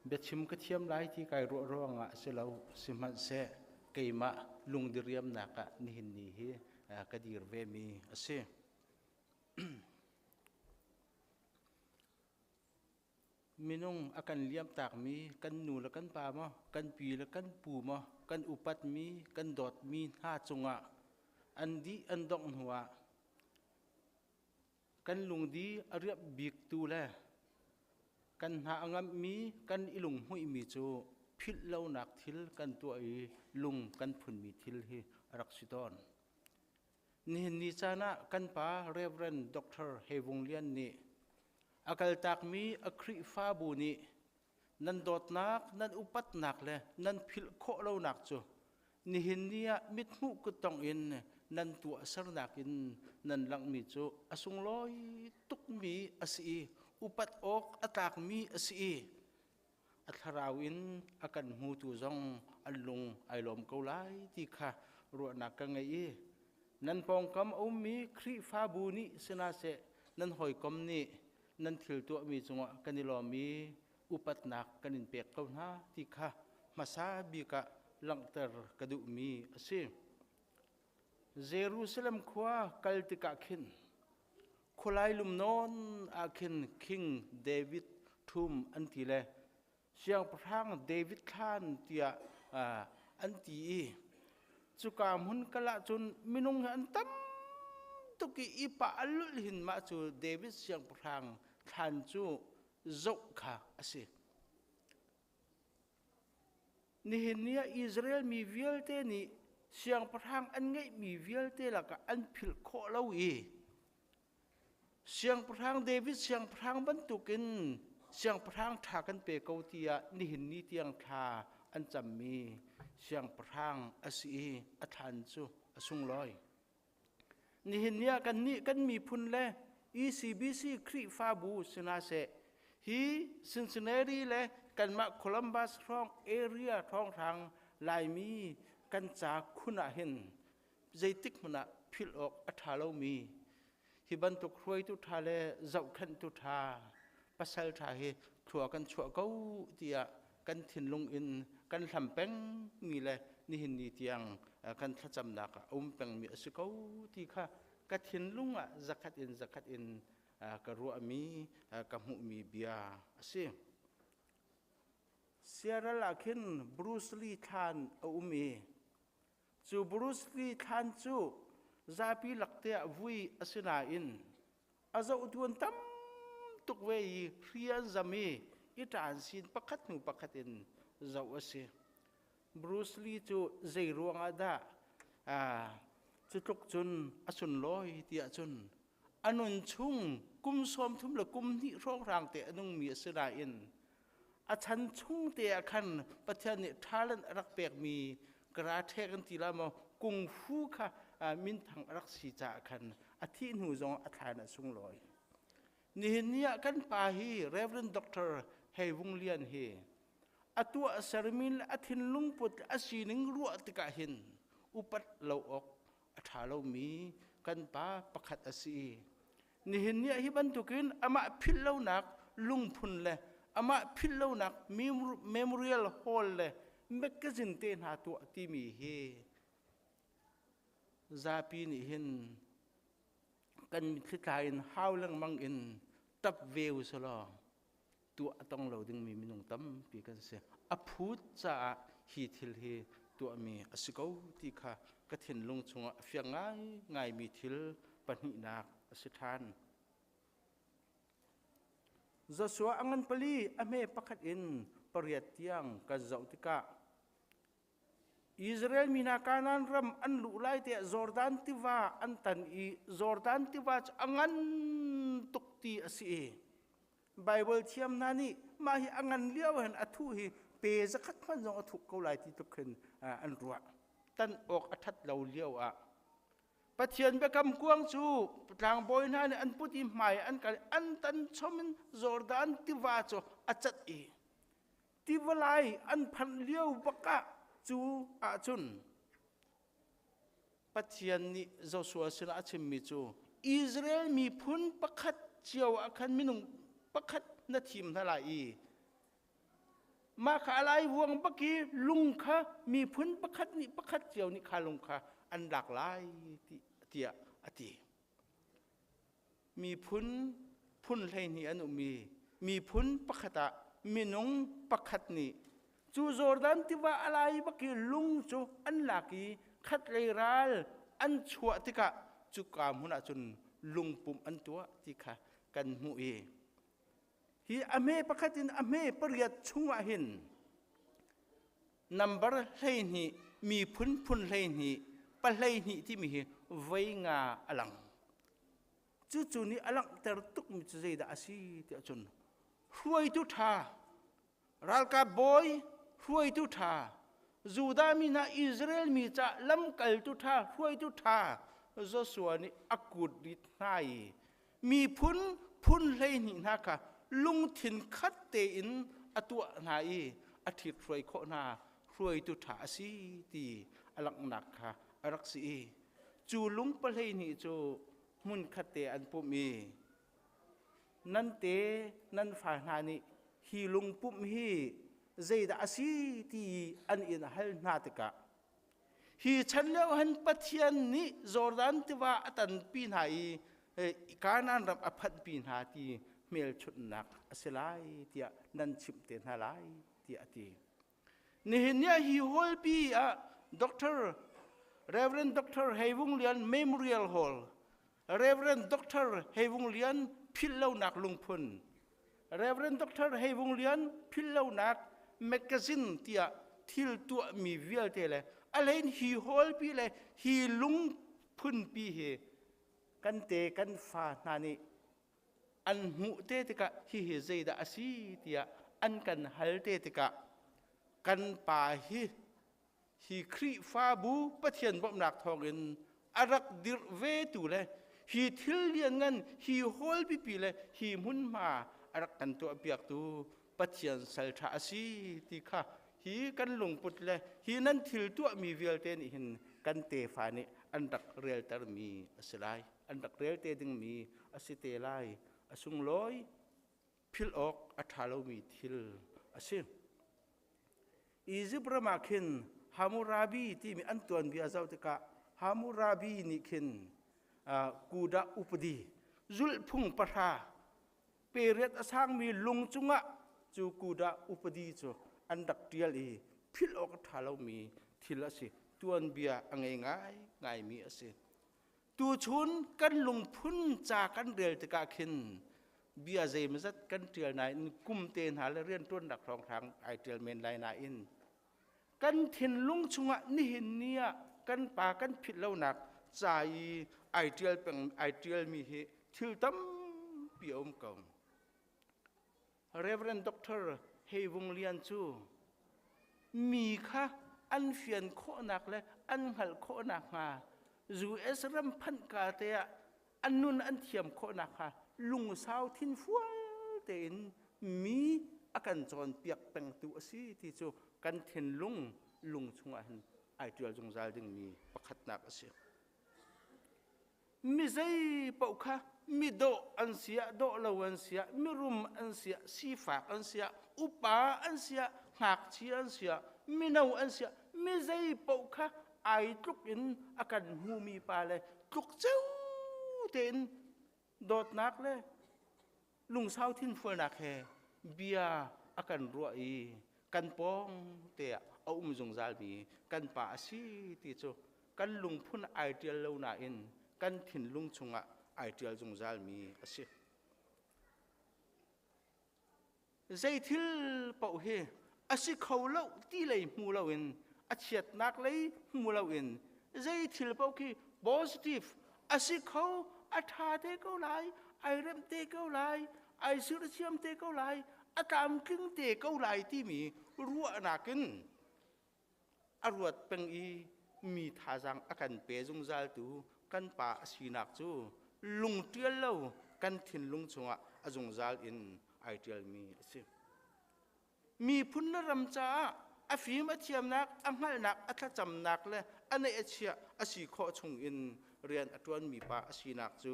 เบียชิมกระเทียมไล่ที่ไก่รัวร้องอ่ะเสลาสิมันเสไก่มาลุงดิเรียมนักะนิหินนี่ฮีกระดีรเวมีสิมีน้องอาการเลี้ยมตากมีกันหนูและกันปลามากันปีและกันปูมากันอุปัตมีกันดอดมีห้าจงอ่ะอันดีอันดองหัวกันลุงดีอริยบิกตูแลกันหาอังมีกันอิลุงหุยมีจูพิษเล่าหนักทิลกันตัวอีลุงกันผุนมีทิลฮีรักสิดอนนี่นิจานะกันป้าเรเวรนด็อกเตอร์เฮวงเลียนนี่อากาศตากมีอคริฟ้าบูนี่นันดอดนักนันอุปัตนักเลยนันพิลโคเล่าหนักจูนี่เห็นเนี่ยมิดมุกุตองอินนันตัวสรนักอินนันลังมีจูอสุงลอยตุกมีอสีอุปัตอกอตากมีอสีอัทราวินอาการหูตูจงอัลลงไอลมเกาไลที่ข้ารัวนักกันไงนันปองคำเอามีคริฟ้าบูนี่สนาเสนันหอยคำนี่นั่นถือตัวมีจงกันนิลอมีอุปัตนักกันนินเปียกเขาหน้าที่ข้ามาซาบิกะลังเตอร์กระดูมีสิเยรูซาเล็มขวากัลติกะขินขลายลุมนอนอาขินคิงเดวิดทุมอันที่เลเสียงพระทางเดวิดข้านเตียอันที่จุกามหุนกะละจนมินุงอันตั้มตุกีอีปะอัลลุลหินมาจูเดวิดเสียงพระทางขันจูโจค่ะสินี่เห็นเนี่ยอิสราเอลมีวิลเตนี่เสียงพระทางอันไงมีวิลเตละก็อันผิดโคเลาอีเสียงพระทางเดวิดเสียงพระทางบรรทุกินเสียงพระทางถากันเปเกาเตียนี่เห็นนี่เตียงทาอันจำมีเสียงพระทางอสีอัฐานจูสุงลอยนี่เห็นเนี่ยกันมีพุนเล่ ECBC คริฟ้าบูสนาเสฮีซินซินเนรีเล่กันมาโคลัมบัสท้องเอเรียท้องทางลายมีกันจากคุณเห็นใจติกมันพิลออกอัฐาเรามีฮิบันตุครวยตุทาเลเจ้าขันตุทาปัสสัลทาเฮขัวกันชัวเก้าเตียกันถิ่นลงอินกันทำแป้งมีเลยนี่เห็นนี่เตียงกันทัจำนักแป้งมีสุกาที่ข้ากัดถิ่นลุงจักขัดอินกรัวมีกับหูมีเบียสิเสียระลักขินบรูซลีทานมีจูบรูซลีทานจูซาปีหลักเตะวุยอสินาอินอาจะอุดวนตั้มตุกเวย์เรียนจามีอิตานสินปักขัดหนูปักขัดอินเจ้าสิบรูซลีจูใจรวงอาดาจุดลุกจุนอสุนลอยเตียจุนอนุนชุงกุมสมทุมละกุมที่ร้องรางเตะนุ่งมีสนาอินอาชันชุงเตะขันประเทศนี้ทาลันรักเปียกมีกระเทกันทีละมากุงฟูค่ะมินทางรักสีจ่าขันอาทิตย์หูจงอาทานสุงลอยนี่เนี่ยกันปาฮีเรเวรนด็อกเตอร์เฮวงเลียนเฮอตัวสารมิลอาทินลุงปุตอาศีนิงรัวติกาหินอุปัตเหลาออกอาทาเรามีกันปาประคัดอาศีนี่เนี่ยฮิบันตุกินอามาพิลเหลานักลุงพุนเลยอามาพิลเหลานักเมมโมเรียลฮอลเลยเมกซินเตนหาตัวที่มีเฮซาปีนี่เห็นกันทิศทางฮาวลังมังอินตับเวลสลอตัวต้องเราดึงมีมินุงตั้มปีกันเสียอพูดจะฮีทิลเฮตัวมีอสิกาวที่ข้ากระถิ่นลงชงเฟียงง่ายมีทิลปนินักอสิทานจะสวอังันปลีอเมปักอินปริยัติยังกันเจ้าติกาอิสราเอลมีนักการนั้นรำอันลุไลเตะจอร์แดนติวาอันตันอีจอร์แดนติวาอังันตุกตีอสีไบเบิลเทียมนานี่มาhiอังันเลี้ยวเห็นอธุhiเปจะขัดมันจงอธุเขาไลที่ตุกขึ้นอันรัวตันออกอัทัดเราเลี้ยวปะเทียนไปกำกวงจูทางบอยนานี่อันพุทธิหมายอันกันอันตันชมินจอร์แดนติวาจูอัจฉริติวไลอันพันเลี้ยวปะกะ จูอาจุนปัจจัยนี้เจ้าสัวสินะชิมมิจูอิสราเอลมีพุนประคัดเจียวอาคันมินุงประคัดนาทีมทลายมาขาลายวงปกี้ลุงค่ะมีพุนประคัดนี่ประคัดเจียวนี่ขาลุงค่ะอันหลากหลายเตียอติมีพุนเลยนี่อันมีพุนประคัดมินุงประคัดนี่จูจอร์แดนที่ว่าอะไรปกี้ลุงจูอันหลากีคัดเลยรัลอันชัวติกะจุกามหุนจุนลุงปุ่มอันตัวติกะกันมุเอฮีอเมประคัดินอเมปริยัดชุงวะหินนัมเบอร์เลยนี่มีพุนเลยนี่ปะเลยนี่ที่มีไว้งาอลังจู่ๆนี้อลังแต่ตุกมิจเจดาสีที่จุนรวยตุธารัลกาบอยรวยตุธาจูดามีนาอิสราเอลมีจะลำกัลตุธารวยตุธาโจสัวนี่อักุดดิทนายมีพุนเลยนี่นะคะลุงถิ่นคัดเตอินอตัวนายอาทิตย์รวยโคนารวยตุธาสีตีอลักนักค่ะอรักสีจูลุงปะเลยนี่จูมุนคัดเตอันปุ่มีนั่นเตนั่นฝ่ายนานี่ฮีลุงปุ่มฮีใจดาสีที่อันอินฮัลนาตกะฮีฉันเลี้ยวหันปัทยันนี้จอร์แดนที่ว่าตันปีนหายการนั้นรับอภัตปีนหาที่เมลชุดนักเสลายที่นั่นชิมเตนหาลายที่อตินี่เห็นเนี่ยฮีฮอลปีด็อกเตอร์ Reverend Dr. เฮวุงเลียน Memorial Hall Reverend Dr. เฮวุงเลียนพิลเลานักลุงพุน Reverend Dr. เฮวุงเลียนพิลเลานักแมกกาซินที่ทิลตัวมีวิลเตเลอะไรฮีฮอลปีเลยฮีลุงพุนปีเฮกันเตกันฟ้านานี่อันหูเตติกะฮีเฮใจดาสีที่อันกันฮัลเตติกะกันป่าฮีครีฟ้าบูปะเทียนบ่มนักทองอินอารักดิรเวตูเลยฮีทิลเลียนเงินฮีฮอลปีเลยฮีมุนมาอารักกันตัวเปียกตูปะเทียนสัลทาสีที่ค่ะฮีกันลงปุดเลยฮีนั้นทิลตัวมีวิลเตนหินกันเตฟานี่อันดักเรียลตร์มีสลายอันดักเรียลเตดึงมีอสิเตลายอสุงลอยพิลออกอัฐาลมีทิลอสิอีจิปต์มาคินฮามูราบีที่มีอันตัวนี้อาจจะกะฮามูราบีนี่คินกูดาอุปดีจุลพุงปะทาเปรียดสร้างมีลุงจุงะจูกูดาอุปดีจูอันดักเดียลีพิลออกทาเรามีทิลสิตัวเบียง่ายมีสิตัวชุนกันลุงพุนจากกันเรียลตะกะคินเบียใจมันจะกันเตียนายกุมเตนหาเรียนต้นดักรองทางไอเตียลเมนไลนาอินกันเห็นลุงชุงะนี่เห็นเนี่ยกันป่ากันผิดแล้วหนักใจไอเตียลเป็นไอเตียลมีเหตุทิลตั้มเปียวมกง Reverend Dr. เฮวุงเลียนจูมีค่ะอันเฟียนโคนักและอันหัลโคนักมาจูเอสรัมพันกาเตะอันนุนอันเทียมโคนักค่ะลุงสาวทินฟัวเตนมีอาการจอนเปียกเป็นตัวสีที่จูกันเห็นลุงชงอันไอเดียลจงใจดึงมีประคัดนักสิมีใจเปล่าค่ะมีโดอันเสียโดเลวันเสียมีรุมอันเสียสีฝากอันเสียอุปาอันเสียหักเชียอันเสียมีเนาอันเสียมีใจเปล่าค่ะไอทุกอินอาการหูมีปลาเลยทุกเจ้าเต็นโดดนักเลยลุงสาวทิ้งฟัวนักแห่เบียอาการรัวอีกันปองเตะเอาจงใจมีกันป่าสีที่โจกันลุงพุ่นไอเดียลเลวนาอินกันถิ่นลุงชงะไอเดียลจงใจมีสิใจทิลเป่าเฮอาศัยเขาเล่าที่เลยมูเล่าอินอาเฉียดนักเลยมูเล่าอินใจทิลเป่าคี positive อาศัยเขาอาทาเตเก้าไลไอเริ่มเตเก้าไลไอสุรเชียมเตเก้าไลอาตามครึ่งเตเก้าไลที่มีรัวนักขึ้นอรวดเป็นมีท่าจังอาการเปจงใจตูกันป่าสีนักจูลุงเตียลเล่ากันถิ่นลุงชงะอจงใจอินไอเดียลมีสิมีพุนนรำจ้า อาฟีมาเทียมนักอังหัลนักอัฐจำนักเลยอันนี้เชียอาศัยข้อชงอินเรียนอัตวนมีปะอาศัยนักจู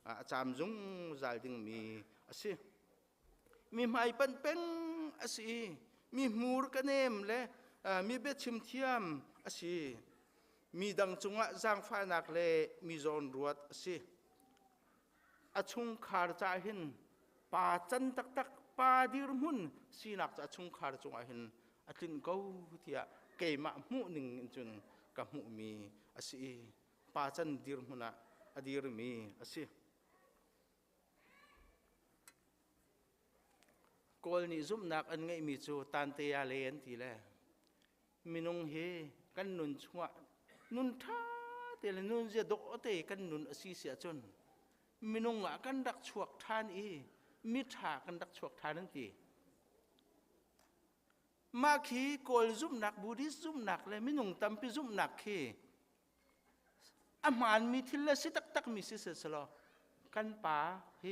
อาจามจงใจดึงมีอาศัยมีไม่เป็นอาศัยมีมูรกันเนมเลยมีเบ็ดชิมเทียมอาศัยมีดังจงอ่ะจางฟ้านักเลยมีโซนรวดอาศัยอาชงขาดใจหินป่าจันตักป่าดิรมุนสีนักจะชงขาดจงอ่ะหินอาทินเก้าที่อะเกยมาหมู่หนึ่งจนกับหมู่มีอาศัยป่าจันดิรมุนะอดีรมีอาศัยกอลนี่ซุ่มนักอันไงมีจูตันเตียเลนทีแลมินงเฮกันนุนชัวนุนท่าเตลนุนจะโดเตกันนุนอาศัยเสียจนมินงอ่ะกันดักชวกทานมิถากันดักชวกทานนั่นทีมาขีกอลซุ่มนักบูดิซุ่มนักเลยมินงตั้มพิซุ่มนักขีอาหารมีทิลสิตักมีสิเสสลอกันป่าเฮ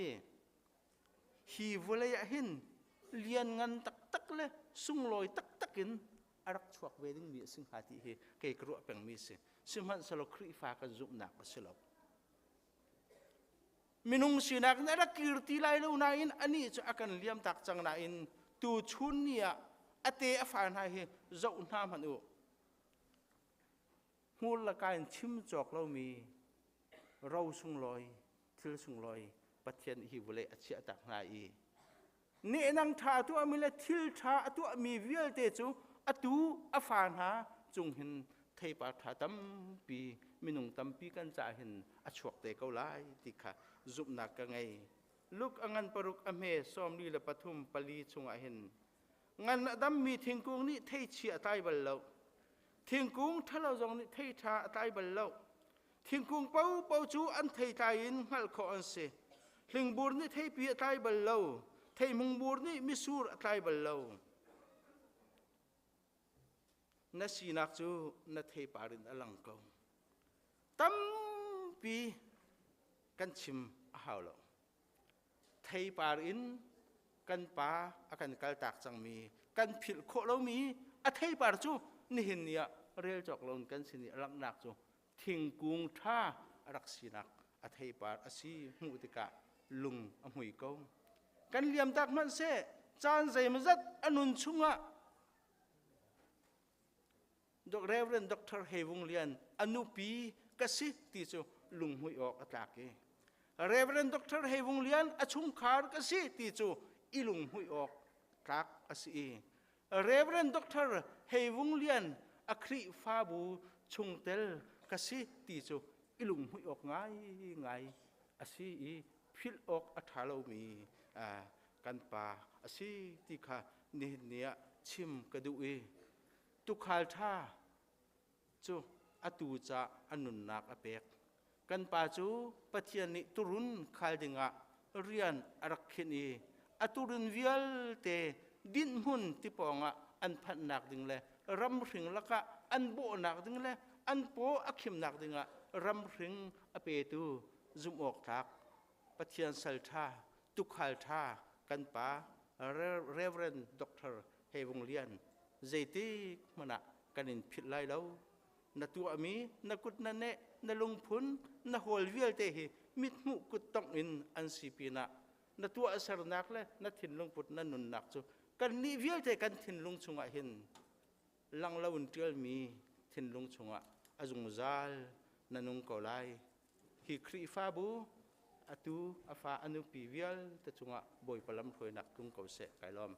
ฮีวเลยอะหินเลียนงันตักเลยสุงลอยตักกินอารักชวกเวดิ้งมีสิงหาติเฮเกยกรัวเป็นมีสิสิมันสลบครีฟ้ากันซุ่มนักสลบมินุงสินักนั่นรักกิรติไลลูนาอินอันนี้จะอาการเลี้ยมตักจังนาอินตูชุนเนี่ยอเตอฟานให้เฮเจ้าหน้ามันอุหูละการชิมจอกเรามีเราสุงลอยทิลสุงลอยปัจเจียนฮิวเลอเชียตักนาอีนี่นังท่าตัวมีละทิลท่าตัวมีเวียลเตจูอตูอฟานหาจงเห็นเทปาถาตั้มปีมินุงตั้มปีกันจ่าเห็นอชวกเตเกาไลติค่ะจุบนักกันไงลูกอังันปรุกอเมซอมลีละปฐุมปลีชงอาเห็นงันดัมมีเทงกุงนี่เทเชียตายบัลเลาเทงกุงถ้าเราจงนี่เทชาตายบัลเลาเทงกุงเป้าจูอันเทตายินฮัลคออันเซลิงบูร์นี่เทปีตายบัลเลาเทมุงบูร์นี่มิสูร์ตายบัลเลานัสีนักจูนัเทปารินอลังกงตั้มปีกันชิมอาหาวเราเทปารินกันป่าอาการกัลตักจังมีกันผิดโคเรามีอาเทปาร์จูนี่เห็นเนี่ยเรียลจอกลงกันสินี่รักนักจูทิ้งกุงท่ารักสีนักอาเทปาร์อาศีมุติกะลุงอมวยกงกันเลี้ยมตักมันเสจานใจมันจัดอนุนชุงะดอกเรเวนด็อกเตอร์เฮวงเลียนอนุปีกสิติจูลุงหุยออกอัตลาเกเรเวนด็อกเตอร์เฮวงเลียนอชุมขารกสิติจูอีลุงหุยออกตักอสีเรเวนด็อกเตอร์เฮวงเลียนอครีฟาบูชุงเตลกสิติจูอีลุงหุยออกไงอสีพิลออกอัฐาเรามีกันป่าอสีติค่ะนี่เนี่ยชิมกระดูตุขาลท่าจูอตูจะอนุนนักอเปกกันป่าจูปะเทียนิตุรุนขายดิงะเรียนอรักขินีอตุรุนเวียลเตดินหุ่นที่ปองะอันพันนักดิงเลยรำถึงละกะอันโบนักดิงเลยอันโปอักขิมนักดิงะรำถึงอเปตูจุมออกทักปะเทียนสัลท่าตุขาลท่ากันป่าเรเวรนด็อกเตอร์เฮวงเลียนใจตีมันอะกันอินผิดไล่แล้วนัตัวมีนักุดนั่นเน่นลงพุนนัหัวเวียลเตหิมิดมุกุดต้องอินอันสีปีนะนัตัวอสรนักเลยนัถิ่นลงพุนนั่นนุนนักจูกันนี่เวียลเตกันถิ่นลงชงอ่ะเห็นลังเล่าอุนเทียลมีถิ่นลงชงอ่ะอาจุงจัลนันุงเกาไลฮิครีฟาบูอตูอาฟาอนุปีเวียลแต่ชงอ่ะบ่อยพลัมถอยนักตุงเกาเสกไกลอม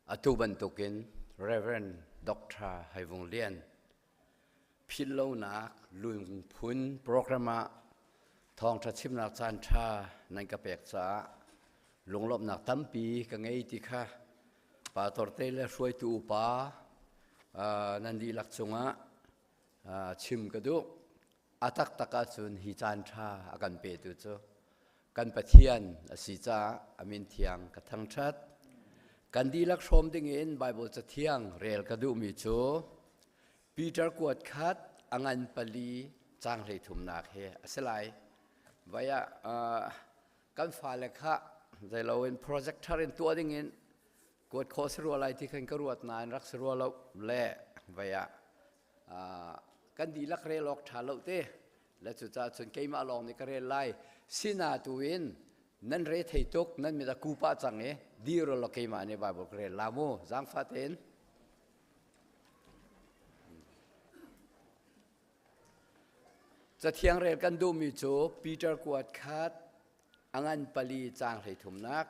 atu bantukin Reverend Dr. Haivung Lian Pillow nak luing pun programa thong tra chim nak chan tha nan ka pek cha lunglop nak tampi ka ngei ti kha pa torte le suai tu pa nan di lak chunga chim ka du atak taka chun hi chan tha akan pe tu chu kan pathian asi cha amin thiang ka thang that kan di lak shom ding in Bible cha thiang rel ka du mi chu Peter kuat khat angan pali chang rei thum nak he aselai vaya kan fa le kha zai lo in projector in tu ding in kuat kho sru lai ti khan ka ruat nan rak sru lo le vaya kan di lak re lok tha lo te la chu cha chun keima long ni ka re lai sina tu in nan re thei tok nan mi da ku pa chang e di ro lo keima ne Bible kre lamu jang fa tenจะเทียงเรียนกันดูมีโจปีเตอร์กวดคัดอังปลีจางให้ถุมนัก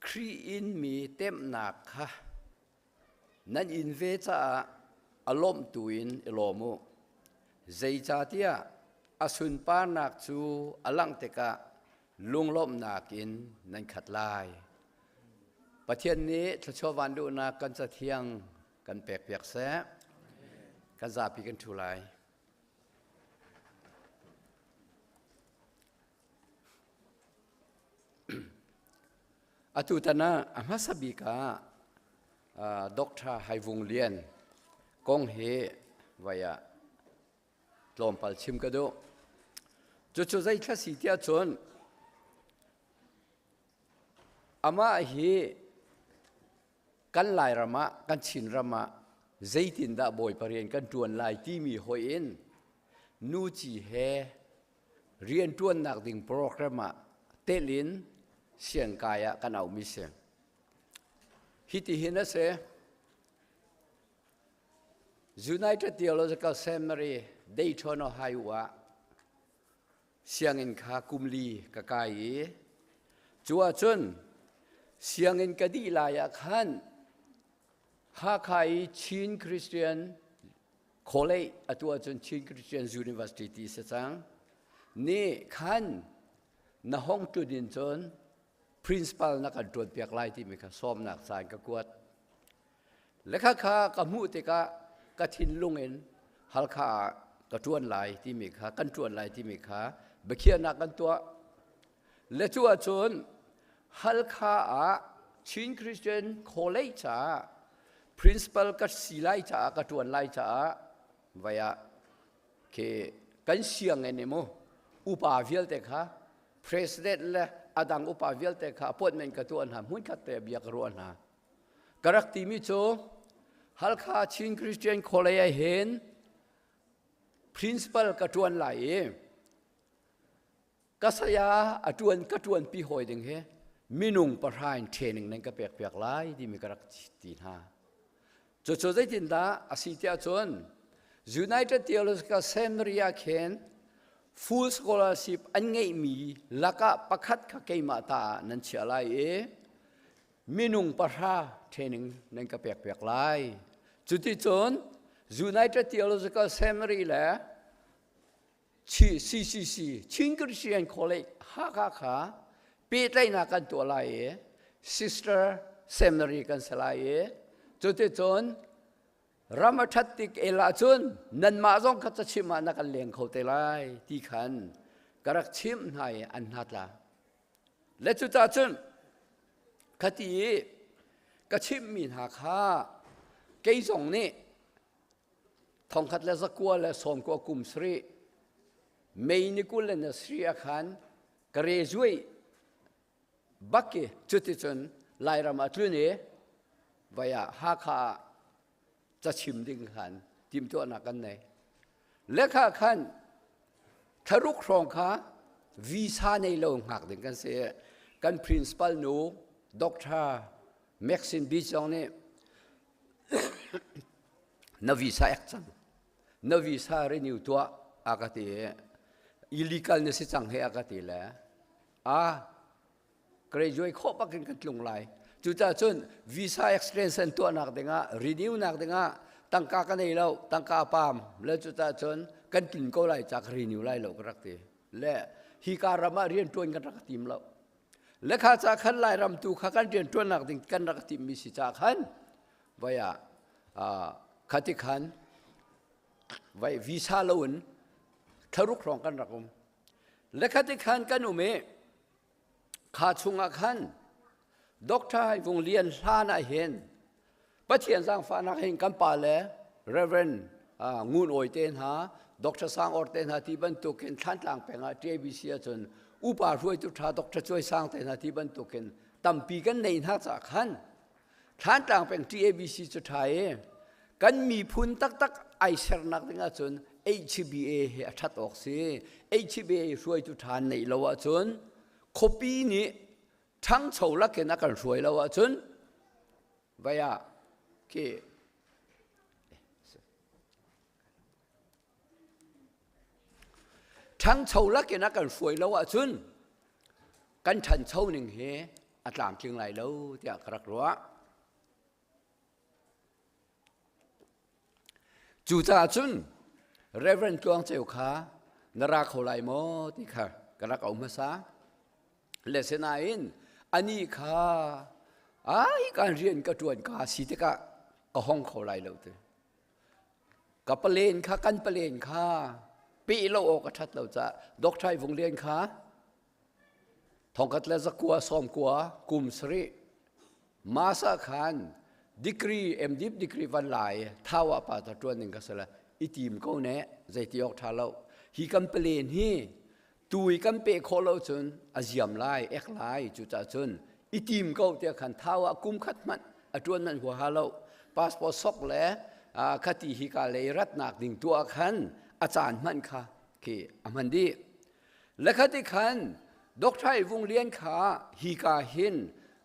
ครีอินมีเต็มหนักค่ะนั่นอินเวจะอารมณ์ตุอินอารมณ์ใจจ่าเตียอสุนปานักจูอลังเตกะลุงลมนักอินนั่นขัดลาย ประเทศนี้ถ้าชอบวันดูนะกันจะเที่ยงกันแปลกเปียกแสกันจะปีกันทุไลอตุตนะอามาสบิกาดร.ไฮวงเลียนกงเฮวายาลมปัลชิมกระโดจุดใจแค่สิเดียจนอามาเฮกันลายรำมะกันชินรำมะใจตินดาบอยปเรียนกันจวนลายที่มีหอยเอ็นนูจีเฮเรียนจวนนักดิ่งโปรแกรมเตลินเสียงกายกันเอามิเสียงฮิติหินเส United Theological Seminary Dayton Ohio เสียงอินคาคุมลีกะกายจัวจนเสียงอินกดีลายขันฮาคายชินคริสเตียนโคเลอตัวจนชินคริสเตียน University เสจังนี่ขันนห้องจุดินจน principal นักการตรวจเปียกลายที่มีข้าซ้อมนักสายกะกวดและข้ากะมูติกะกะทินลุงเอ็นฮัลข้ากระจวนลายที่มีข้ากันจวนลายที่มีข้าเบเคียนักกันตัวและจัวจนฮัลข้าชินคริสเตียนโคเลจ่า principal กัดสีไลจ่ากระจวนลายจ่าไว้เคกันเสียงเอ็นโมอุปาวิลเตข้า president และอดังอุปาวิลเตข้าพดเมนกระจวนหามุ่งขัดเตะเบียกรวนหากระรักที่มิโจฮัลข้าชินคริสเตียนโคเลเห็น principal กระจวนลายกัสยาอจวนกระจวนปีหอยดึงเฮมินุงประธานเทรนนิ่งนั่นก็เปียกๆไล่ที่มีกระดักตีน่าจุดใจจินดาอาศิเตียจน United Theological Seminary เขียน full scholarship อันไงมีลักะประคัดขะเกยมาตานั่นเชื่อไล่มินุงประธานเทรนนิ่งนั่นก็เปียกๆไล่จุดที่จน United Theological Seminary แหละCCC ชิงคริสเตียนคอลเลจฮักข้าปีไตนักกันตัวลาย Sister Seminary กันสลายจุดที่จนรามาทัตติกเอลาจนนันมาจงขัดชิมานักเลี้ยงเขาเตลายที่ขันกระชิมให้อันนัดละและจุดที่จนคดีกระชิมมีหักข้าเกี่ยงนี้ทองขัดและสกัวและสมกัวกุมสรีไม่นิกุลเลนสรีอาคารกระเรจวยบักเกจุดที่จนไล่รามาทุนวายฮักข้าจะชิมดิ้งขันจิมตัวนักกันไหนและข้าขันทารุกครองข้าวีซ่าในโลกหักดึงกันเสียกัน principal นูดร.แม็กซินบิจองเนี่ยนวีซ่าเอกจังนวีซ่าเรนิวตัวอากาศillegal เนี่ยสิจังเฮอากาศแล้วเกรจวยข้อปักกันลงไหลจุดจ้าจนวีซ่า extension ตัวนักเด้งrenew นักเด้งตั้งกากันในเราตั้งกาปามแล้วจุดจ้าจนกันกินก็ไหลจาก renew ไหลเราก็รักตีและฮิการามาเรียนตัวกันรักทีมเราและข้าจากขันไหลรำตูข้ากันเรียนตัวนักเด้งกันรักทีมมิสิจากขันไว้ขัดขันไว้วีซ่าล้วนทารุกครองกันรักมและขัดขันกันอุเมขาชุงอาขันดร.ให้วงเรียนลานาเห็นปัจเจียนสร้างฟ้านักเห็นกันป่าเลยเรเวนงูนโอยเตนหาดร.สร้างออร์เตนหาที่บรรทุกเห็นท่านต่างเป็นอาทีบีเซียจนอุปาช่วยจุดท้าดร.ช่วยสร้างเตนหาที่บรรทุกเห็นตั้มปีกันในหักจากขันท่านต่างเป็นที่บีซีจุดท้ายกันมีพุนตักไอเซอร์นักถึงจนHBA ชัดออกสิ HBA ช่วยจุดท้ายในละวะจนคปีนี้ทั้งโฉลักเกนักการช่วยละวะจนไว้ทั้งโฉลักเกนักการช่วยละวะจนกันฉันโฉหนึ่งเฮอัตลามจึงไหลแล้วที่อักรักรัวจุดจ้าจนเรเวนกวางเจ้าข้านราเขาไหลโมที่ค่ะกระรักเอามาซะเลสนาอินอันนี้ค่ะ การเรียนกระตวนกาสิทธิ์ก็ห้องเขาไรเราเถอะกับเปลี่ยนค่ะกันเปลี่ยนค่ะปีเราออกกระทัดเราจะดอกไทยวงเรียนค่ะทองกัดแล้วจะกลัวซ้อมกลัวกลุ่มสรีมาสักขันดีกรีดิบดีกรีวันไหลท้าวป่าตะตัวหนึ่งก็สละอีทีมเขาเนี่ยใจที่ออกท่าเราฮีกันเปลี่ยนฮีตุยกันเปะโคเราจนอาเซียมไลเอกไลจุดจนอีทีมเขาเดียขันท้าวกุมขัดมันตัวนั้นหัวฮาเราพาสปอร์ตซอกแล้วคติฮิกาเลยรัตนักดิ่งตัวขันอาจารย์มันค่ะคือมันดีและคติขันดอกไทยวงเลียนขาฮิกาหิน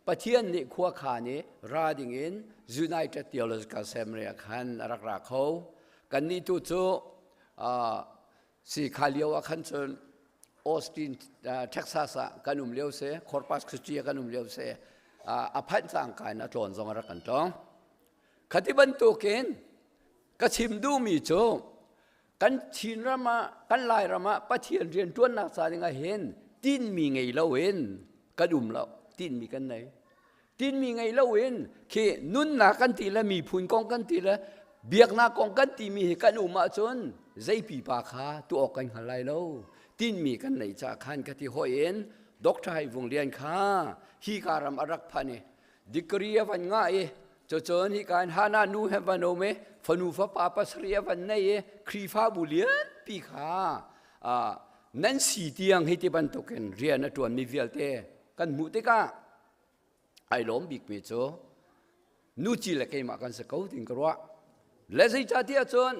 ปะเทียนนิขัวขานี้ราดิ่งอิน United Theological Seminary ขันรักเขากันนี่ตัวโจสีขาเลียวขันจนออสตินเท็กซัสกันเลี้ยวเสียคอร์ปัสคริสเตียกันเลี้ยวเสียอภัยสังการนัดหลอนสองรักกันต้องคติบันตุกินก็ชิมดูมีโจกันชินรามากันลายรามาปะเทียนเรียนตัวนักศึกษาเห็นตินมีไงเล่าเห็นกระดุมเราตินมีกันไหนตินมีไงเล่าเห็นคือนุ่นนักกันตีละมีพุนกองกันตีละเบียกนักกองกันตีมีกันอุมาจนใจปีปากาตัวออกกันอะไรเล่าตินมีกันไหนจากขันกติหอยเอ็นดอกไทยวงเรียนข้าฮีการามอารักพันเอดิกรีวันง่ายจนฮีการฮานานูเฮวันโอเมฟนูฟ้าปาปัสเรียวันนี้ครีฟ้าบุเลียนปีข้านั่นสีเตียงให้ที่บรรทุกกันเรียนตัวมีเวลเตกันมุติกาไอ้ล้มบิกมิโจนูจิเลกมากันสกัดถึงกระวะและสิจ่าที่จน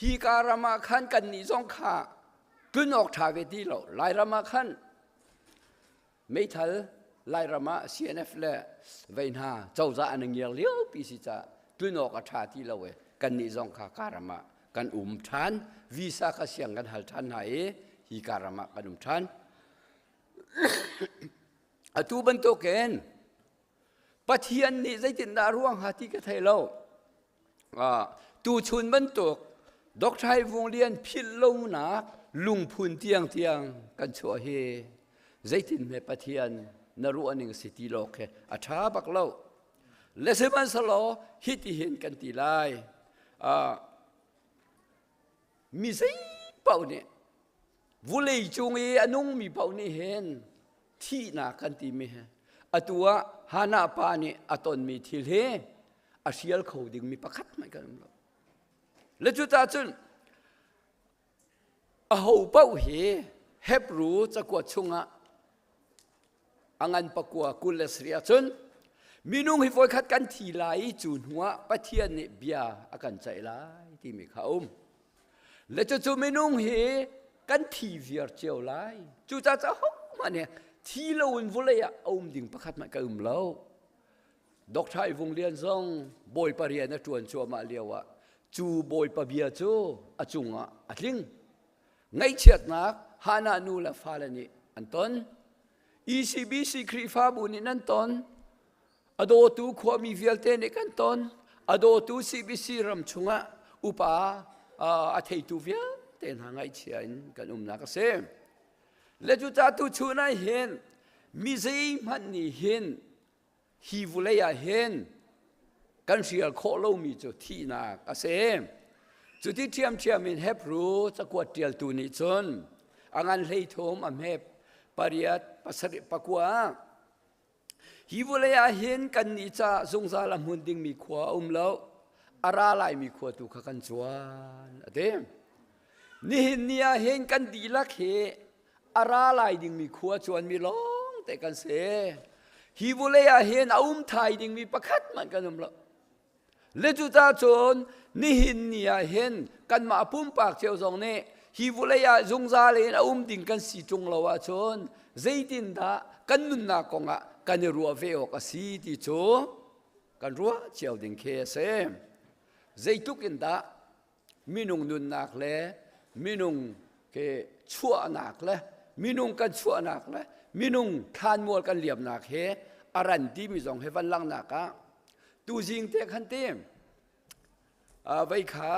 ฮีการามาขันกันนิจงข้ากุนออกทาเวทีเราไล่รามาขันไม่ทันไล่รามา CNF เล่เวนหาเจ้าจะอันนึงเลี้ยวปีสิจ่ากุนออกทาที่เราเวกันนิจงข้าการามากันทันวีซ่าก็เสียงกันหัลทันไหนฮีการามากันทันตัวบรรทุกเองปะเทียนนี่ใจตินดาร่วงหาที่กระเทยเราตัวชุนบรรทุกดอกไทยวงเลียนพิลลงนักลุงพุนเตียงกันชัวเฮใจตินเมปะเทียนนรู้อันหนึ่งสิติโลกอาชาบักเล่าและเสมันสโลฮิติเห็นกันตีไลมีสิเป่าเนี่ยวุเลยจงอนุงมีเป่านี่เห็นที่นากันตีมีอตัวฮานาปานี่อตนมีทิลเฮอาเชียลเขาดึงมีประคัดไม่กันแล้วจุดตาจุนเอาเป้าเฮเฮบรู้จะกวดชงอังันปะกัวกุลเสียจุนมีนุ่งให้ฝอยคัดกันทีไหลจูนหัวปะเทียนเนี่ยเบียอากันใจไหลที่มีเขาและจู่ๆไม่นุ่งเฮกันทีเวียร์เจียวไหลจู่ๆจะห้องมาเนี่ยที่เราอุ่นวุ่นเลยดิ่งประคัดมากันเราดอกไทยวงเลียนซองบอยปะเรียนนะชวนชัวมาเลียวจูบอยปะเบียจูจุงอัดลิงไงเชียดนักฮานานูละฟาลนี่อันต้น ECBC ครีฟ้าบุญนั่นต้นอโดตูความมีเวลเตนกันต้นอโดตู CBC รำชงอุปาอาเทตูเวียเต็นหางไอเชียนกันนักเสมและจุดาตูชูน่าเห็นมิเซมันนี่เห็นฮิวเลยเห็นกันเสียโคโลมีจุดที่นักเสมจุดที่เทียมมินเฮบรู้จะกวดเดียลตูนิจนอังันเลยทมอเมบปริยัตปัสริปะกัวฮิวเลยเห็นกันนิจาสงสารมุนดิงมีขวาแล้วอาราไลมีขวาตุขกันจวนเดมนี่เห็นกันดีลักเหอาราไลดิงมีขวาจวนมีร้องแต่กันเสฮิวเลยเห็นไทยดิงมีประคัดมันกันแล้วเลจุตาจนนี่เห็นกันมาปุ่มปากเชียวสองเนี่ยฮิวเลยจงซาเลนดิ่งกันสีจงละวะจนใจตินดากันนุนนักงกันรัวเวออกสีที่โจกันรัวเชียวดิ่งเคเสใจทุกินดามินุงนุนนักเลยมินุงเคชั่วนักเลยมินุงกันชั่วนักเลยมินุงทานมัวกันเหลี่ยมนักเฮอารันที่มีสองให้วันลังนักตูจิงเตขันเต็มไว้ข้า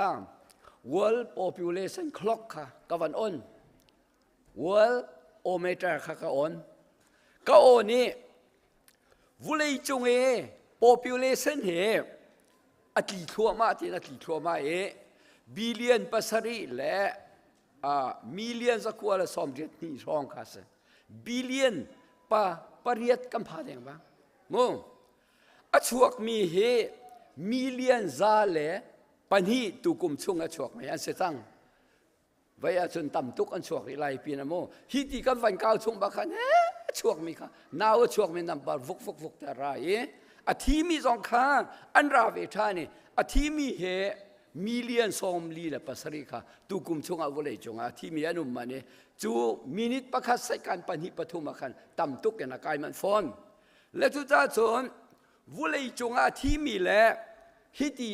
World Population Clock ค่ะกับวันอ้น World Ometer ค่ะกับอ้นก็โอนี้ วุเลยจงpopulation เฮอติทัวมาที่นัติทัวมาบิลเลียนปัสรีและมิลเลียนสักว่าละสมเด็จนี่รองคัสบิลเลียนปริยัตกัมพาเดงบ้างงงช่วงมีเฮมิลเลียนซาเลปัญหาตุกุมช่วงช่วงไม่อันเสตังไว้จนต่ำตุกอันช่วงไรปีนะโมฮิติกันวันก้าวช่วงบักขันช่วงมีค่ะนาวช่วงมีนำบาร์ฟุกแต่ไรอาทิมีสองข้างอันราเวทานี่อาทิมีเฮมิลเลียนสอมลีและปัสริค่ะตุกุมช่วงอวุเลยจงอาทิมีอนุมันเนี่ยจูมินิตประคัสใส่การปัญหาปฐุมขันต่ำตุกกันนักการมันฟอนและทุจ้าชนวุเลยจงอาทิมีและฮิติ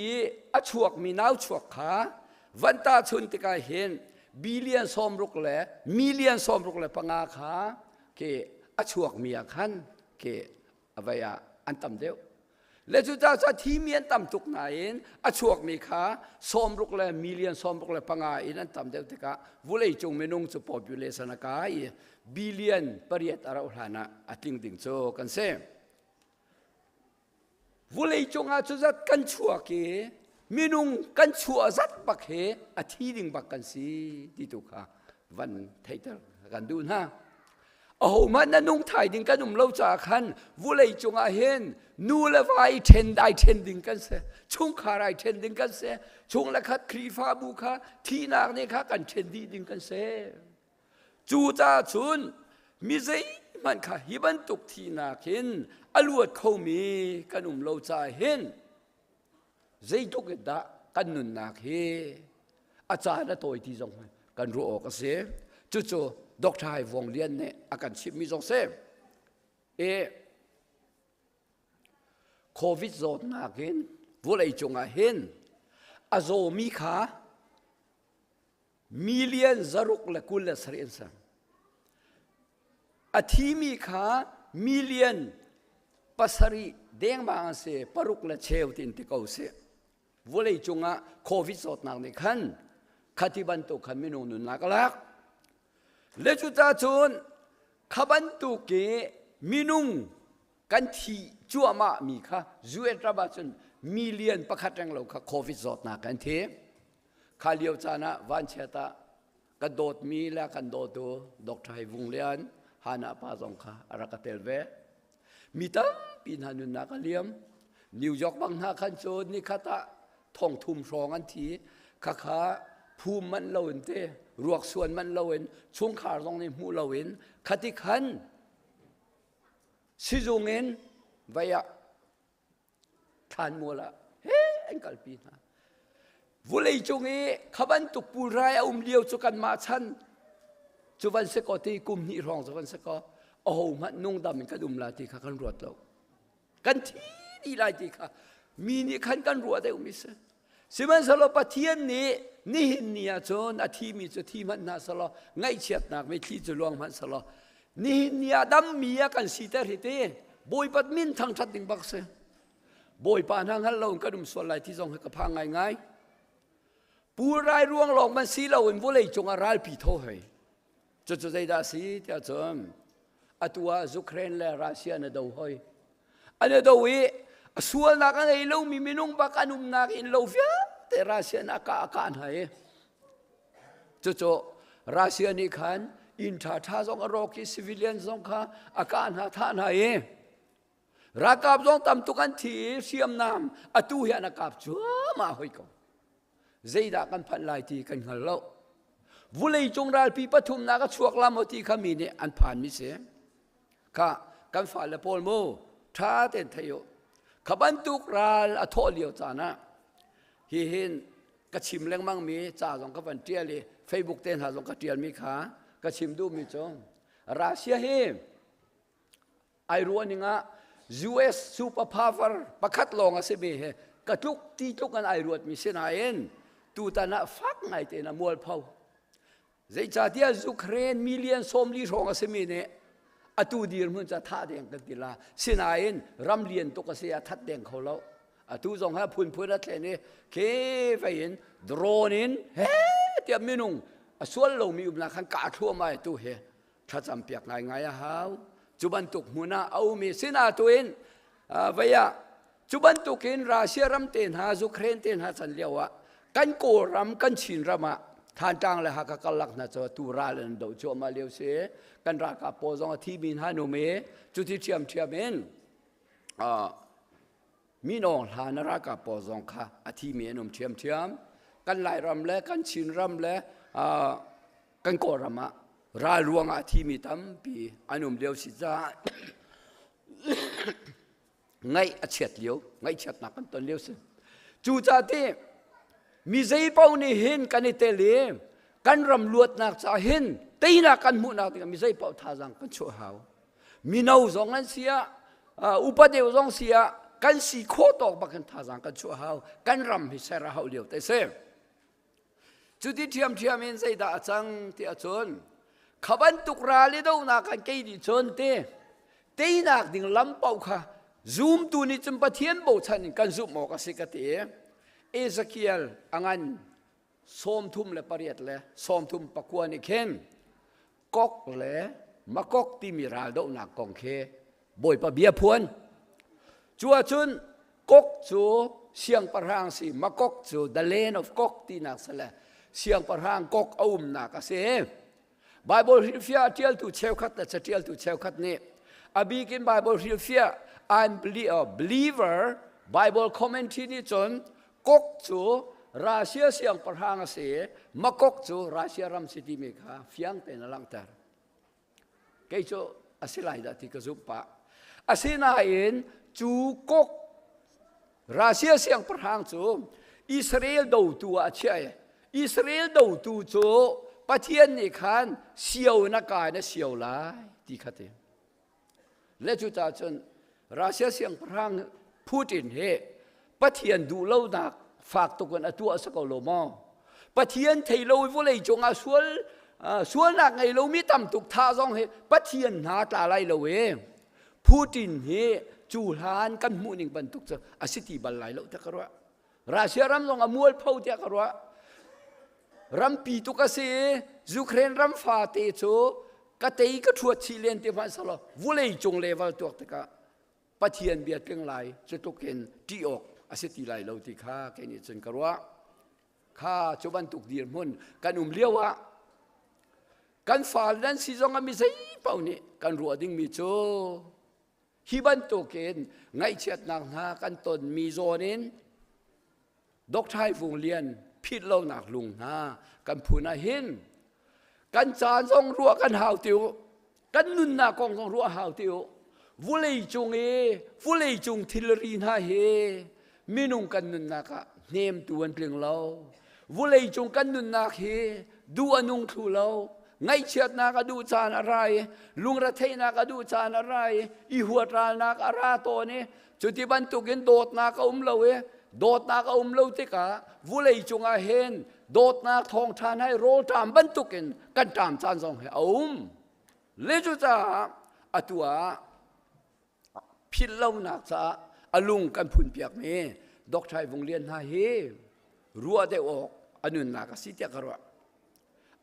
อช่วงมีนาวช่วงขาวันตาชนติกาเห็นบิลเลียนสอมรุกและมิลเลียนสอมรุกและปังอาขาเกอช่วงมีอาคันเกอวัยอันต่ำเดียวและจุดจ้าที่มีอันต่ำตุกไหนอช่วงมีขาสอมรุกและมิลเลียนสอมรุกและปังอาอันต่ำเดียวติกาวุเลยจงไม่นุ่งจะ population นักายบิลเลียนปริยัตอาราอุลานะอติงติงโจกันเซวุเลยจงอาจุดกันชัวเกมินุงกันชัวจัดปักเหอธิดิงปักกันสีที่ตุกาวันไทเตอร์กันดูนะโอ้มันนั่นนุ่งไทยดิงกันนุ่มเล่าจากขันวุเลยจงอาเห็นนูเลวายเทนได้เทนดิงกันเสช่วงขาไรเทนดิงกันเสช่วงละคัดครีฟ้าบุคาที่นักเนี่ยค่ะกันเทนดีดิงกันเสจูจ้าชุนมิเซมันค่ะฮิบันตุกที่นักเห็นอลวดเขามีกันนุ่มเล่าจากเห็นใจทุกข์ด่ากันนุนนักเฮอาจารย์ตัวที่จงกันรู้ออกเสียจู่ๆด็อกเตอร์วงเลียนเนี่ยอาการชิบมีจงเสียโควิดโดนนักเห็นวุเลยจงอาเห็นอาโซมีขามิลเลียนจารุกและกุลและสเรียนสังอาทีมีขามิลเลียนปัสรีเด้งบางเสปรุกและเชวตินติเกาเสวุเลยจงอาโควิดโดนนักในขันขัดบันตุขันมินุนุนักลักเลจุตาชนขับันตุเกมินุงกันที่จัวมามีค่ะจูเอตราบัชนมิลเลียนประคัดแรงเราค่ะโควิดโดนนักกันเทขาเลียวจานะวันเชตากระโดดมีและกันโดดดูดอกไทยวงเลียนฮานาปาจงค่ะอารักเตลเวมีตั้งปีนันุนักเลียมนิวยอร์กบางนาคันโจนนี่ข้าตาท่องทุ่มรองอันทีข้าภูมิมันเล่าเห็นเตะรวกส่วนมันเล่าเห็นช่วงขาตรงนี้มูเล่าเห็นขัดขันสิจงเงินไว้ทานมัวละเฮ้เอ็งกัลปีนะวุเลยจงขบันตุปูรายอุ้มเลี้ยวจุกันมาชันจุวันเสกอตีกุมนี่รองจุวันเสกอโอ้มันนุ่งดำมันกระดุมลาตีข้ากันรวดเรากันที่นี่ลายตีข้ามีนี่ขันกันรวดได้อุ้มมิสสิมันสลบปะเทียนนี่นี่หินนี่จนอาทิมีจุดที่มันน่าสลบไงเฉียดนักไม่ที่จะลวงมันสลบนี่หินนี่ดำมีกันสีเตอร์ฮิตบอยปัดมินทางชัดดิ่งบักเสบอยปานทางฮัลโหลกระดุมส่วนไรที่ทรงให้กระพังง่ายปูรายร่วงหลงมันสีเราเห็นว่าเลยจงอาราลปีโต้ให้จุดใจดาสีเจ้าจอมตัวยูเครนและรัสเซียนั่นดูให้อันนี้ดูส่วนนักอะไรเรามีมินุงบักอนุมนักอินเราเฟียแต่รัสเซียนักอาการให้จุดรัสเซียนี่ขันอินท่าสองอารมณ์ที่ซิวิเลียนสองข้าอาการหาท่านให้รักกับสองตำตุกันที่เสียมน้ำตัวเหี้ยนักกับชัวมาให้ก่อนใจดักกันพันลายที่กันหันเราวุเลยจงราลปีปฐุมนักช่วงลำที่ขามีเนี่ยอันผ่านมิเสข้ากันฝ่ายละโพลโมท้าเต็นทะโยขบันตุกราลอโทเลียวจานะเห็นกระชิมแรงมั่งมีจ่าสองกับวันเทียเลยเฟซบุ๊กเต้นหาสองกับเทียนมีขากระชิมดูมีจงรัสเซียเฮไอรัวนี่งะ US super power ประคัดลงอาเซเบเฮกระทุกที่ทุกกันไอรัวมีเสนาเอ็นตูตานะฟักไงเตนะมัวเผาใจจ่าที่ยูเครนมิลเลียนสมลีรองอาเซเมเนตูดีร์มันจะท่าเดียงกันติลาเสนาเอ็นรำเลียนตุกเสียทัดเดียงเขาแล้วตูจงให้พูนนัดแค่นี้เคฟเห็นโดรนินเฮ้เตียมินุงส่วนเรามีอุปนักขันกาทั่วมาตู้เฮถ้าจำเปียกง่ายฮาวจุบันตุกมุนาเอามีเสนาตัวเอง vậy chú ban tu kiến Russia ram tên ha Ukraine tên ha sanh liao kan ko ram kan chin rama than tang le ha ka kalak na cho tu ra len do cho ma liao se kan ra ka po zong thi bin ha no me chu ti thiam men mi nong ha na ra ka po zong kha a thi me nom thiam kan lai ram le kan chin ram le kan ko rama ra luang a thi mi tam pi anum liao si cha ngay chết liêu ngay chết nạc con tuần liêu sinh chú cha thế mi dây bao ni hin kan ite li kan ram luat nak cha hin tei na kan mu nak mi dây bao tha jang kan chu hao mi nau zong an sia upadeu zong sia kan si kho tok ba kan tha jang kan chu hao kan ram hi sera hao liêu te se chú ti thiam in dây da chang ti a chon khaban tuk ra li do na kan ke di chon te tei nak ding lam pau kha zoom tu ni chum pathian bo chan kan zoom mo ka sikati Ezekiel angan som thum le pariat le som thum pakua ni khen kok le makok ti miral do na kong khe boi pa bia phuan chua chun kok chu siang parhang si makok chu the land of kok ti na sala siang parhang kok aum na ka se Bible hilfia tial tu cheu khat na tial tu cheu khat ni abi kin Bible hilfia believer Bible commentary ni chon kok chu Russia siang parhang se makok chu Russia ram city me kha fiang te na lang tar ke chu asilai da ti ka zupa asina in chu kok Russia siang parhang chu Israel do tu a chai Israel do tu chu pathian ni khan siau na ka na siau lai ti khate le chu ta chon Russia siang parang Putin he pathian du lo nak fak to kan atua sa ko lo mo pathian thei lo vo lei chonga sual nak ngai lo mi tam tuk tha jong he pathian na ta lai lo we Putin he chu han kan mu ning ban tuk cha asiti bal lai lo ta karwa Russia ram long amul phau tia karwa ram pi tu ka se Ukraine ram fa te chu ka tei ka thuat chi len te fa salo vo lei chong level tok ta ka pathian biat keng lai chu to ken ti ok aseti lai lo ti kha ke ni chen karwa kha choban tuk dir mun kan liawa kan fal dan si zong ami sei pau ni kan ru ding mi chu hi ban to ken ngai chet nang ha kan ton mi zonin dok thai vung lian phit lo nak lung ha kan phuna hin kan chan zong ru kan hau tiu kan nun na kong zong ru hau tiu vulei chung thilri na he minung kan nun na ka nem tuan pling lo vulei chung kan nun na he du anung thu lo ngai chet na ka du chan arai lungra thei na ka du chan arai I huat ral na ka ra to ni chuti ban tu gen dot na ka lo e dot na ka lo te ka vulei chung a hen dot na thong than hai rol tam ban tu ken kan tam chan song he le chu cha atuaพิลาวนักษาอลุงกันพุ่นเปียกเมดอกชายวงเลียนหาเฮรัวเดออกอนุนนักสิเตียกรัว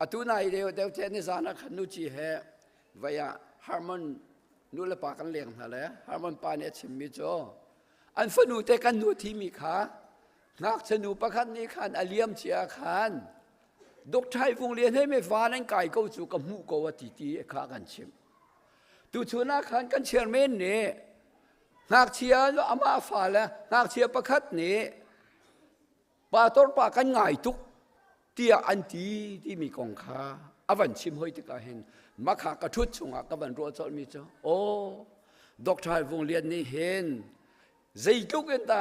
อตุนายเดียวเทนิสานักนุจีเฮวายาฮาร์มอนนูเลปากันเลี้ยงฮะเลยฮาร์มอนปานเอชิมิโจอันฝนูเตกันนูที่มีขานักสนุปคันนี้ขันอเลียมเชียขันดอกชายวงเลียนให้ไม่ฟ้านั้นไก่ก็สู่กับมูกวัติตีขากันชิมตูชูนักขันกันเชียร์เมนเนี่ยนักเชียร์อามาฟ้าแล้วนักเชียร์ประคัดนี้ปาตอร์ปากันง่ายทุกเตียอันที่มีกองค้าอวันชิมห้อยติกาเห็นมาขากระทุดชงกับวันรัวจอมีเจ้าโอ้ดอกชายวงเลียนนี่เห็นใจจุกกันตา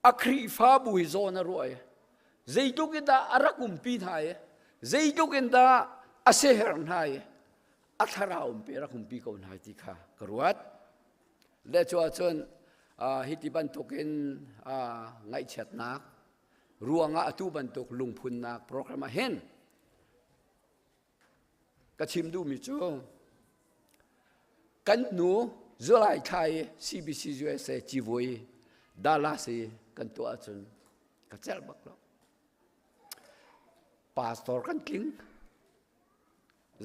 อัครีฟ้าบุยโซนรวยใจจุกกันตาอารักุมปีไทยใจจุกกันตาอาเซฮร์นไทยอัคราอุมปีอารักุมปีกอนไทยติกากรวดและชัวชนฮิติบันทุกินไงเช็ดนักรัวงาตุบันทุกลุงพุนนักโปรแกรมเห็นกระชิมดูมิจูกันหนูจุลัยไทย CBC USA จีวอยดาลาซีกันตัวชนกระเจลบักแล้วปาสตอร์กันทิ้ง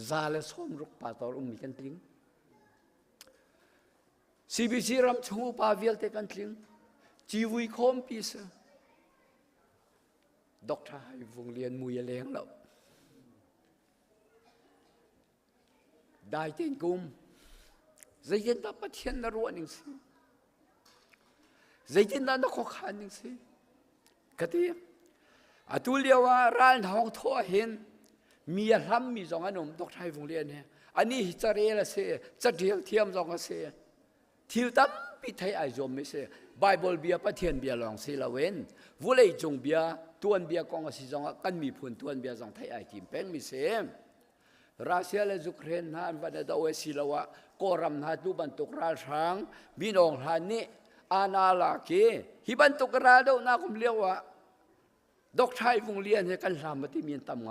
ซาเลสโฮมรุกปาสตอร์มีกันทิ้ง CBC รำชงปาเวลเตกันทิ้งจีวุยคอมปีเสด็อกเตอร์ให้วงเรียนมวยแรงแล้วได้เต็นกุมใจเย็นตาปะเทียนนรวนิงสิใจเย็นตานักขานนิงสิกติอาตุเลียว่าร้านทองทั่วเห็นมีรำมีจงอันนมด็อกเตอร์ให้วงเรียนเนี่ยอันนี้จะเรียนเสียจะเทียมจงเสียทิวตั้มปิดให้ไอจอมไม่เสียไบเบิลเบียปะเทียนเบียลองสิละเว้นวุเลยจงเบียตัวเบียกองสิจงกันมีผลตัวเบียจงไทยไอทีมเป็นมิเสียรัสเซียและยูเครนนั้นวันเดาเวสิละวะก็รำนาดูบันตุกราช้างบินองฮันนี่อาณาลาเกฮิบันตุกราดาวนาคุมเลียววะดอกชายวงเลียนให้กันลามติมีนตำไง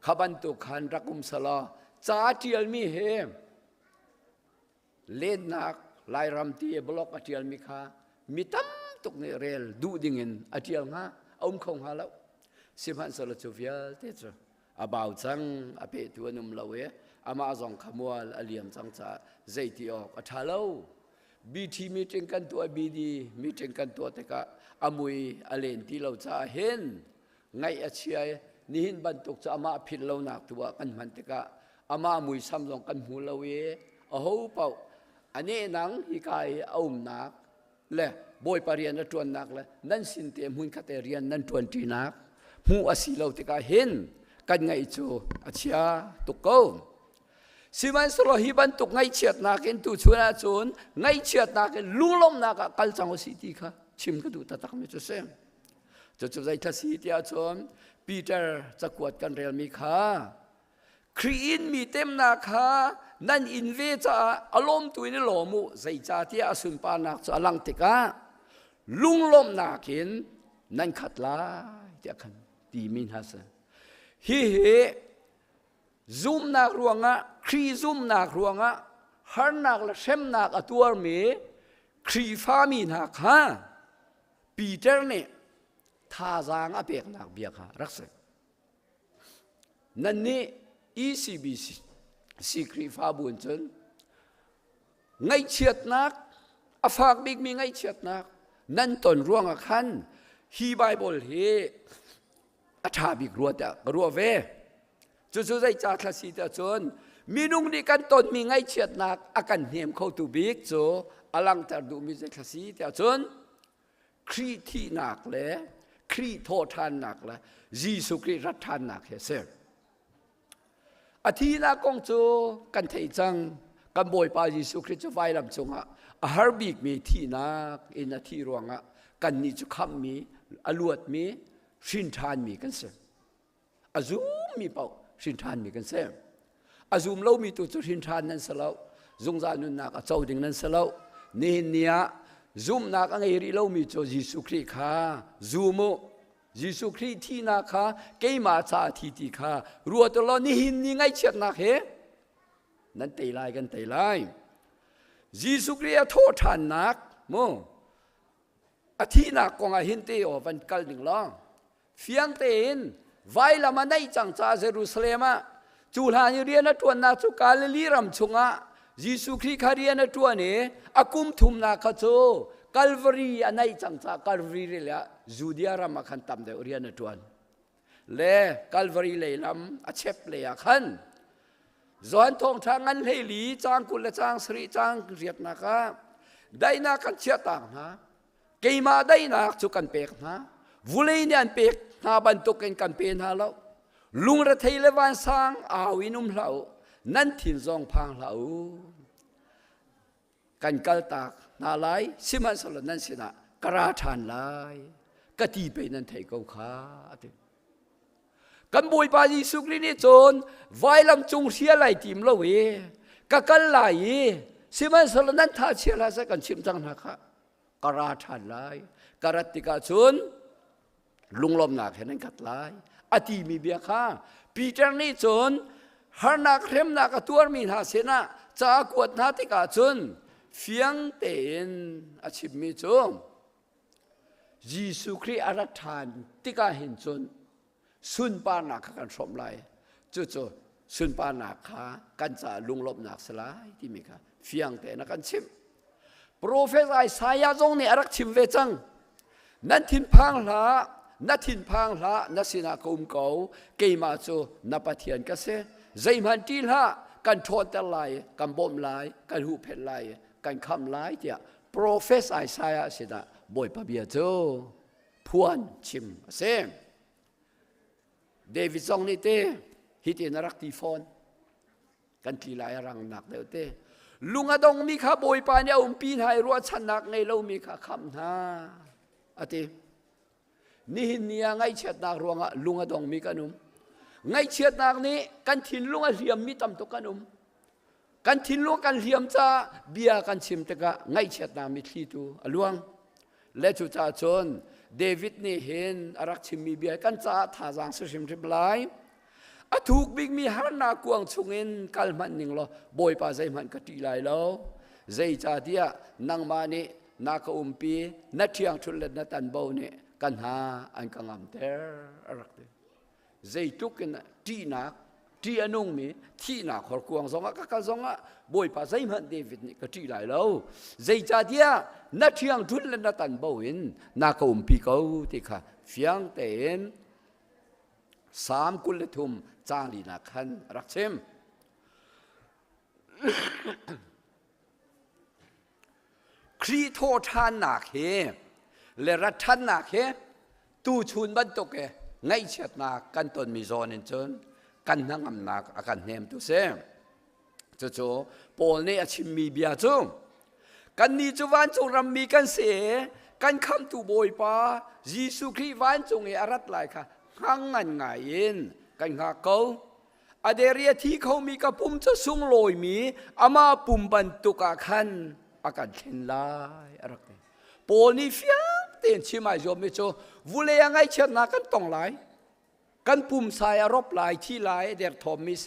ขบันตุขันรักุมสลาจ้าเทียลมีเฮเล่นนักลายรำตีบล็อกอาเทียลมีค่ามีตั้มตุกเนเรลดูดิ่งอาเทียลงาอุ้มคงหาแล้วสิมันสลจูเฟียเตจอาบ่าวจังอาเปตัวนุ่มละเวอามาจงขมวลอาเลียมจังจ่าใจที่ออกอาทาเลวบีทีมีเจงกันตัวบีดีมีเจงกันตัวแต่ก็อามุยอาเลนที่เราจะเห็นไงอาเชียนี่หินบรรทุกจะอามาผิดเราหนักตัวกันมันแต่ก็อามามุยซ้ำลงกันหูละเวโอ้โหเปล่าอันนี้นังฮิกายเอาหนักเลยบอยปารียนนั่นจวนหนักเลยนั่นสินเตมุนคาเตเรียนนั่นจวนจีนักหูอาศิเราแต่ก็เห็นกันไงจูอาเชียตุกโกสิมันสโลฮิบันตุกไงเชียดนักเห็นตุชวนอาจวนไงเชียดนักเห็นลุงล้มนักกัลจังสิทีค่ะชิมก็ดูตัดตักไม่จะเสียจะใจทัศน์ที่อาจวนปีเตอร์จะกวดกันเรียลมีค่าครีนมีเต็มนาคานั่นอินเวจะอารมณ์ตัวนี้หล่อมุใจจ่าที่อาสุนปานักจะลังติกาลุงล้มนาเห็นนั่นขัดลาเดียกันดีมินฮัสฮิเฮซุมนักรวงะครีซุมนักรวงะฮาร์นักและเชมนักตัวมีครีฟามีนักฮะปีเตอร์เนี่ยท่าจางอเปกนักเบียค่ะรักษานั่นนี่ECBC สิครีฟาบุญจนไงเฉียดนักอฟากบิ๊กมีไงเฉียดนักนั่นตนร่วงขันฮีไบเบิลเฮอธาบิกรัวแต่รัวเวจู่ๆใจจ่าคลาสีแต่จนมีนุ่งดีกันตนมีไงเฉียดนักอาการเหี่ยมเข้าตูบิกจู่อลังแต่ดูมีใจคลาสีแต่จนครีที่นักเลยครีโทษทานนักเลยยิสุครีรัฐทานนักเฮเซอร์อาทิตย์ละกงจูกันเทจังกันบ่อยปายิสุคริสต์ไฟลำจงอ่ะอาหารบิกมีที่นักอินที่รวงอ่ะกันนิจุคำมีอลวดมีสินทานมีกันเสียอาซูมมีเปล่าสินทานมีกันเสียอาซูมเรามีตัวสินทานนั้นสลาวจงจานุนนักเจ้าดิ่งนั้นสลาวนี่เนี่ยซูมนักอังเอริเรามีตัวยิสุคริสต์ค่ะซูโมยิสุคริสต์ที่นักค่ะเกี่ยมาชาทีที่ค่ะรัวตัวเรานี่หินนี่ไงเชิดนักเหนั่นเตยไล่กันเตยไล่ยิสุคริสต์โทษทานนักโมอาทิตย์นักกงอาหินเตยอวันกัลหนึ่งล้อเฟียงเตนไว้ละมันได้จังจ้าเยรูซาเล็มจูลานิเรียนตัวนักสุกาลลีรำชงะยิสุคริสต์ขาเรียนตัวนี้อากุมทุมนักขโจกัลวารีอันไหนจังจ้ากัลวารีเลยละจูเดียรามาขันตามเดอเรียนตัวนั้นเล่กัลวารีเลยลำอาเชฟเลยขันจวนทองทางนั้นเลยลีจางกุลจางสรีจางเรียดนักได้นักกันเชียต่างนะเกี่ยมาได้นักจุกันเปกนะวุเลยเนี่ยเปกนาบรรทุกกันเป็นฮาแล้วลุงระเทยเลวันสังอาวินุมเหล่านั่นถิ่นจงพังเหล่ากันกัลตากนาไลสิมันสลนั่นสินะกระทานไลกตีไปนั่นไทยกงขากันบุยปายิสุกลินิจนไว้ลำจงเชียไหลทีมละเวกันไหลสิมันสลนั่นท่าเชียละสักกันชิมจังนะคะกระทานไลกระติกาชนลุงลมหนักเห็นนั้นกัดไลอติมีเบียค่ะปีเตอร์นี่จนฮานักเรมนักตัวมีหาเสนาจากวดนาติกาจนเฟียงเต็นอาชีพมีจงยิสุคริอารัฐานติกาเห็นจนสุนปานักกันสมไลจู่ๆสุนปานักขากันจะลุงลบนักสลายที่มีค่ะเฟียงเต็นกันชิม โปรเฟสไอสายาจงนี่อรักชิมเวจังนั่นทินพังละนัดทินพังละนัสินาคุมเกาเกมาจูนับปะเทียนก็เสใจมันทีละกันทนแต่ไหลกันบ่มไหลกันหูเพลไหลกันคำไหลเดียโปรเฟสไอสายาสินะบ่อยปะเบียโจพวนชิมเสเดวิดซองนี่เตฮิตนรักตีฟอนกันทีหลายรังหนักเดียวเตลุงอดงมีข้าบ่อยปานเนี่ยปีนให้รัวชันนักไงเรามีข้าคำนาอตินี่หินเนียไงเช็ดนักรัวงะลุงอดงมีกันนุ่มไงเช็ดนักนี้กันทินลุงอเลียมมีตั้มตุกันนุ่มกันทินลุงกันเลียมจ้าเบียกันชิมตะกะไงเช็ดนักมีที่ตูอลวงและจุดาจนเดวิดนี่เห็นอารักชิมมีเบียกันจ้าท่าจางสุชิมทิบไลอะถูกบิ๊กมีฮาร์นากวงชงเงินกัลมันนิ่งล้อบอยป้าใจมันก็ตีไหลแล้วใจจ่าเดียนังมานี่นักอุมปีนัดเทียงทุเรศนัดตันเบาเนี่ยกันหาอันกังอัมเตอร์อารักเดใจทุกข์กันที่นักที่อนุงมีที่นักขอควงสองก็กสองอ่ะบอยป้าใจมันเดวิดนี่ก็ตีไหลแล้วใจจ่าเดียนัดเทียงทุเรศนัดตันเบาเห็นนักอุมปีเขาที่ข้าเฟียงเต็นสามกุลทุมจางลีนักขันรักเชมครีโททานนักเฮเลรัฐานนักเฮตู้ชุนบันตกเฮไงเช็ดนักกันตนมีโซนเจนกันนั่งอำนักอาการเนมตุเซมจะโจโปลเนอชิมมีเบียจุกันนี้จะวันจงรำมีกันเสกันคำตูโบยปายิสุครีวันจงเอรัตไลค่ะหังงันไงยินกันหาเขาอเดรียที่เขามีกระปุ่มจะสูงลอยมีอามาปุ่มบรรทุกอาคันอาการเช่นไรอะไรกันโปนี่เฟียงเตียนชิมายจอมไม่โจวุเลยยังไงเช่นนักกันต้องไหลกันปุ่มสายรบไหลที่ไหลเดร์ทอมมิส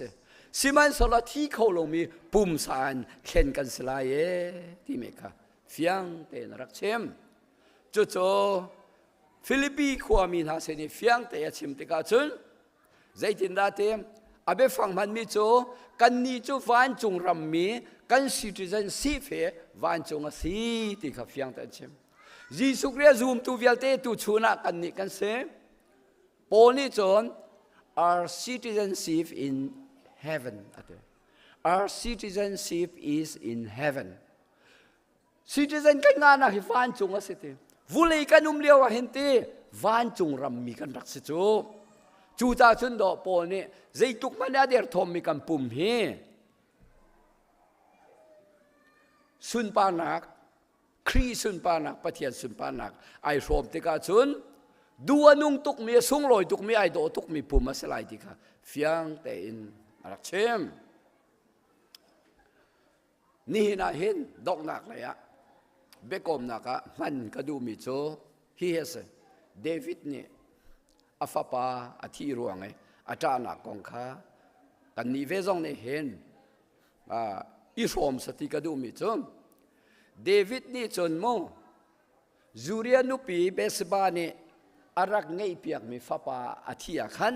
สิมันสละที่เขาลงมีปุ่มสายเช่นกันสลายที่เมกาเฟียงเตียนรักเชมโจฟิลิปปีขวามีนาเซนีเฟียงเตียชิมติกาจุนใจจินดาเตมอาเบฟังมันมีโจกันนี้โจวันจงรำมีกันซิติเซนซีเฟวันจงสีติกาเฟียงเตียชิมยิสุกเรียซูมตูเวลเตตูชูนักกันนี้กันเซโปนี่จน our citizenship in heaven our citizenship is in heaven citizen กันงานนะฮิวันจงสิเตวุเลยกันเลี้ยวเห็นตีวันจงรำมีกันรักสิจูจ่าชนดอกโปนี่ใจตุกมันเดียร์ทอมมีกันปุ่มเฮสุนปานักครีสุนปานักปะเทียนสุนปานักไอโรมติกาชุนดูอนุงตุกมีสุงลอยตุกมีไอโดตุกมีปุ่มมาสลายติกาเฟียงแต่อินรักเชมนี่น่าเห็นดอกนักเลยอะเบกอมนักมันก็ดูมิโซฮีเฮสเดวิดเนี่ยอาฟาปาอาทิรวงไงอาจารย์นักกองข้ากันนิเวศงเนี่ยเห็นอิสรอมสติก็ดูมิโซเดวิดนี่จนโมจูเรียนุปีเบสบาเนี่ยอารักไงเปียกมีฟาปาอาทิอาคัน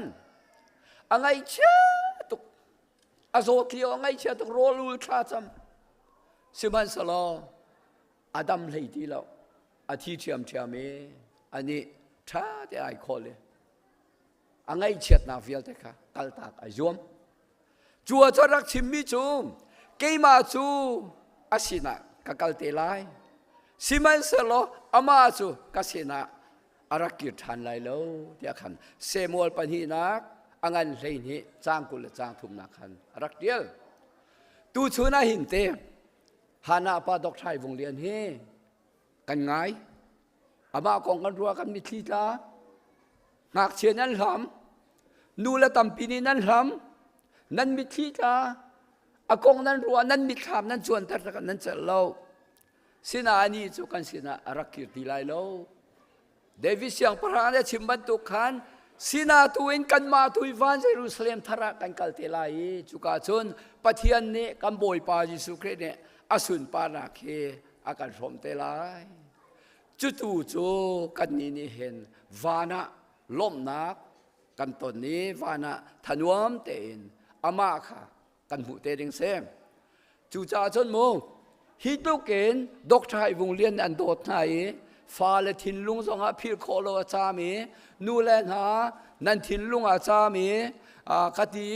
อังไงเชื่อตุกอาโซคิโอไงเชื่อตุกโรลูทราจัมสิมันสโลอาดัมเลยทีแล้วอาทิเทียมเทียมอันนี้ท้าแต่ไอคอเลยอังไงเช็ดนาฟิลเตค่ะกัลตากอายุมจัวจะรักชิมมิจูเกมาจูอาศินะกัลเตไลสิมันสโลอามาจูกัสินะอารักกิทันไลโลเดียขันเซมูลปัญหานักอังอันเลยนี่จางกุลจางทุมนักขันอารักเดียลตูชูน่าหินเตฮานาปาดอกไทยวงเลียนเฮกันไงอามาของกันรัวกันมิตรีตาหากเชียนั้นหำนูละตำปีนี้นั้นหำนั้นมิตรีตาอากงนั้นรัวนั้นมิตรขามนั้นชวนทัศกันนั้นจะเล่าสินาอันนี้จุกันสินาอารักกิรติไลโลเดวิสยังพระเนี่ยชิมบันตุขันสินาตุอินกันมาตุยวันเยรูซาเล็มทาระกันกัลเตไลจุกาชนปะเทียนเนี่ยกันบ่อยปาจิสุเครเนี่ยอสุนปานาเคอาการสมเตลายจุตูจูกันนี้เห็นวานะล้มนักกันตนนี้วานะทนวมเตนอามาค่ะกันหูเตดิงเซมจูจ่าชนโม ฮิตุเกนดอกชายวงเลียนอันโดดไหนฟ้าและทินลุงสองอาพิรโคโลอาจามีนูแลนหานันทินลุงอาจามีคดี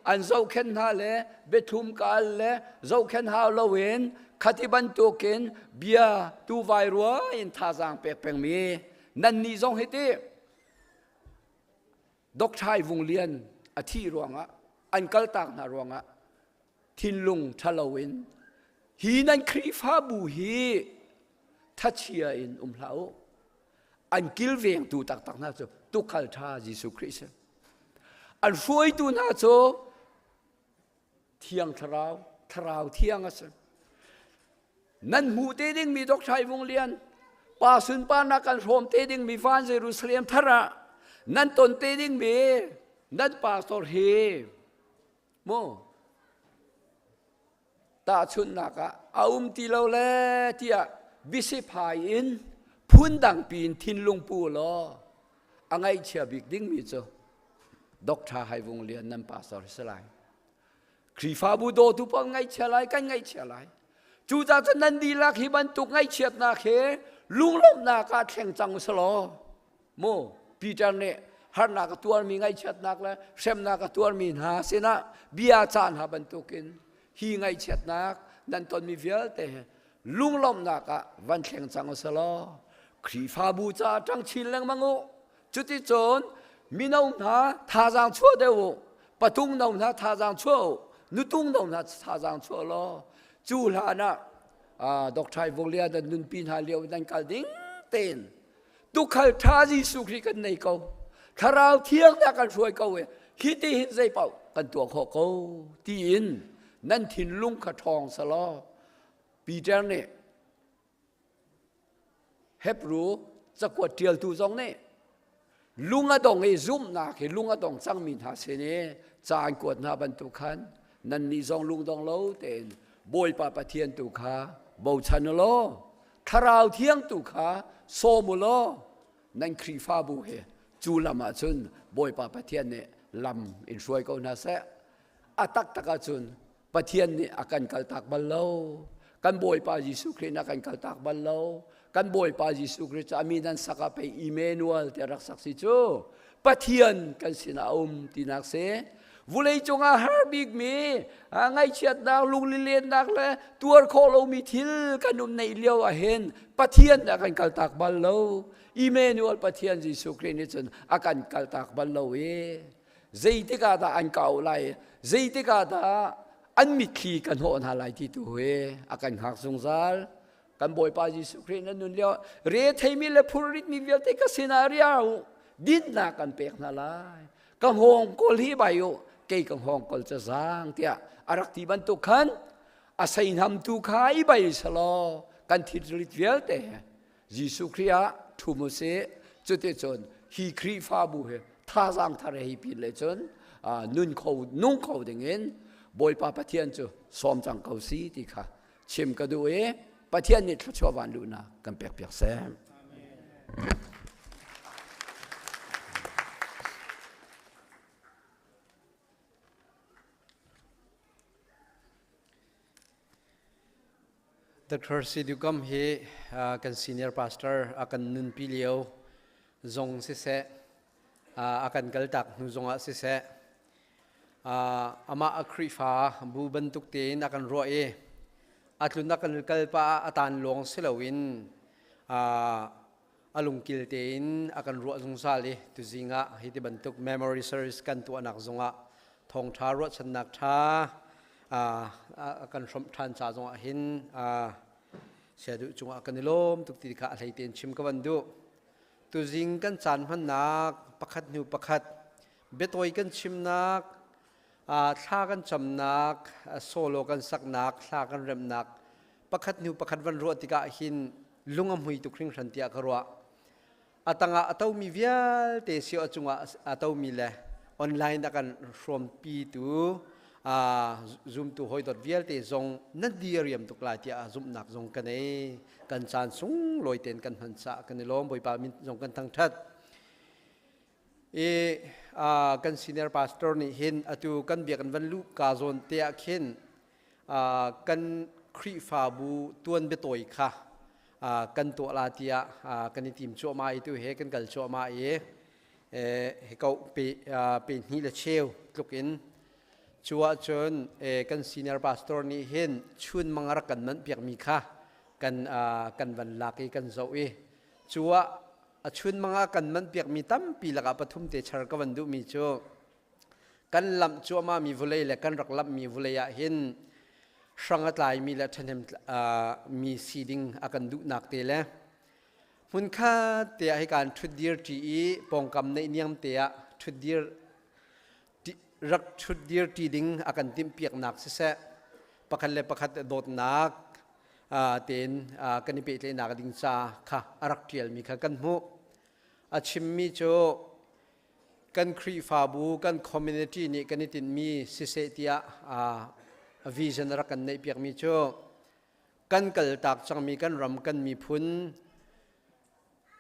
อันเจ้าเข็นหาเลเบทุมกาลเลเจ้าเข็นหาลเวนคดีบันตุเกนเบียตูไวรัวอินท่าจางเปกเปงมีนันนี่จงเหตุดอกชายวงเลียนอธิรวงะอันกัลตักนารวงะทินลุงทะลวินฮีนันครีฟาบูฮีทัชเชียอินเหลาอันกิลเวงตูตักตักน่าจะตุกัลทาเยซูคริสต์อันช่วยตูน่าจะเที่ยงทราวเที่ยงอ่ะนั่นหูเตดิงมีดอกชายวงเลียนป่าสุนปานักันโรมเตดิงมีฟานเยรูซาเล็มทระนั่นตนเตดิงมีนั่นป่าสอร์เฮโมตาชุนนักเอาตีเราเล่ที่วิสิพายอินพุ่นดังปีนทินลงปูล้ออังไงเชียบิกดิ้งมีจ้ะดอกชาให้วงเลียนนั่นป่าสอร์สลายครีฟาบูโดทุปไงเชียไรกันไงเชียไรจูจ่าจะนันดีลักฮิบันตุกไงเชียดนาเคลุงลบนากาแข่งจังสลอโมปีจันเนฮาร์นากตัวมีไงเชียดนักแล้วเชมนากตัวมีหาเสนาเบียจานหาบันตุกินฮีไงเชียดนักนั่นตอนมีเวลแต่ลุงลบนากาวันแข่งจังสลอครีฟาบูจ่าจังชินแรงมังโอจุดที่โจนมีน้องหาท่าจังชั่วเดียวปะตุงน้องหาท่าจังชั่วนุตุงน้องหาท่าจังชั่วล้อจูลานะดอกชายวงเลียนนุนปีนหาเลียวนั่นกัลดิ้งเต้นตุกขัลท่าจีสุคริกันในเขาถ้าเราเที่ยงนักกันช่วยเขาเองคิดที่เห็นใจเปล่ากันตัวเขาที่อินนั่นถิ่นลุงขทองสลอปีเจร์เนี่ยเฮบรูจะกวดเทียลตูจงเนี่ยลุงอดงไอ้ซุ่มนักเห็นลุงอดงจังมีหาเสน่จานกวดหน้าบรรทุกขันนั่นนี่จงลุงดงเล่าเต้นบอยปาปะเทียนตุขาบ่าวชันโลทาราวเทียงตุขาโซมุโลนั่นครีฟาบูเฮจูลามาจุนบอยปาปะเทียนเนี่ยลำอินช่วยก็น่าเสะอาตักตะกาจุนปะเทียนเนี่ยอาการกัลตักบัลโลกันบอยปาเยซูคริสต์อาการกัลตักบัลโลกันบอยปาเยซูคริสต์อามีนันสักไปอิเมนูเอลเตรักสักสิจูปะเทียนกันสินาตินักเสวุเลยจงอาฮาร์บิกมีไงเชียดนักลุงลิเลนนักเลยตัวโคโลมีทิลกันในเลี้ยวเห็นปะเทียนอาการกัลตักบัลโลอิเมนูเอลปะเทียนเยซูคริสต์นี่จนอาการกัลตักบัลโลใจติกาตาอันเก่าไลใจติกาตาอันมิคีกันหัวหาไลที่ตัวอาการหักสงสารกันบ่อยปาเยซูคริสต์นั่นนู่นเลี้ยวเรียทมีเลพูริตมีเวลเตกัสนาริอาดินนักกันเปกนาไลกังหงกอลฮีบายโอเกี่ยกังหงกอลจะจางเตียอารักที่บรรทุกขันอาศัยนำตุขายใบสลอกันทิดริตเวลเตเยซูคริสต์ทุมเสจุดจนฮีครีฟาบูเฮท่าจางทะเลฮีพิเลจนนุ่งเขาดึงเงินบอยปาปะเทียนจูสอมจังเขาสีติค่ะชิมกระดูปะเทียนนี่ชอบวันลูนากันเปียกแซมดร.ซิดุกัมเฮกันซีเนียร์พาสเตอร์อากันนุนพิเลียวจงเสะอากันกัลตักนุจงอาเสะอามาอัครีฟ้าบูบันตุกเตนอากันรัวอัตลุนักกันกัลปะอาตานหลวงเซลวินอาลุงกิลเตนอากันรัวจงซาลีตุจิงะฮิติบันตุก memory service กันตัวนักจงอาทองทารวชนักทากันสมทานจาจงหินเสียดุจงกันนิลมตุกติกะอะไรเตียนชิมกันดูตุจิงกันจานพันนักประคัดนิวประคัดเบตอยกันชิมนักท่ากันจำนักโซโลกันสักนักท่ากันเริ่มนักประคัดนิวประคัดวันรัวติกะหินลุงอมุยตุกริงสันติอาครัวตังอาเต้ามีเวียเตเสียจงอาเต้ามีเลยออนไลน์นักกันรวมปีตูzoom tu hoi dot vial te zong nan diariam tuk la tia zoom nak zong kan ei kan chan sung loi ten kan han sa kan lom boi pa min zong kan thang that kan senior pastor ni hin atu kan bia kan van lu ka zon te a khin kan ครีฟาบูตัวนเบตอยค่ะกันตัวลาเตียกันนิติมชัวมาอีตัวเฮกันกัลชัวมาเเเขาเป็นฮิลเชลลุกอินชัวจนกันซีเนียร์พาสตอร์นี่เห็นชุนมังรักกันมันเปียกมีค่ะกันวันลักกันโซเอชัวชุนมังกันมันเปียกมีตั้มปีละกับปฐุมเตชาร์กวันดูมีชัวกันลำชัวมามีวุเลยและกันรักลำมีวุเลยเห็นสังกัดลายมีและทันมีซีดิ้งอากันดูนักเตะแล้วมุนค่าเตะให้การทุดเดียร์ที่ปองกำในนิยมเตะทุดเดียร์รักทุดเดียร์ที่ดิ้งอากันติมเปียกนักเสียประคันเล็บประคันโดดนักเต็นกันนิเปตเลยนักดิ้งซาค่ะรักเทียลมีค่ะกันหูอาชิมมีโจกันครีฟาบูกันคอมมูนิตี้นี่กันนิตินมีสิเซติยาวิจารณ์รักกันในเปียกมีโจกันกัลตักจังมีกันรำกันมีพุน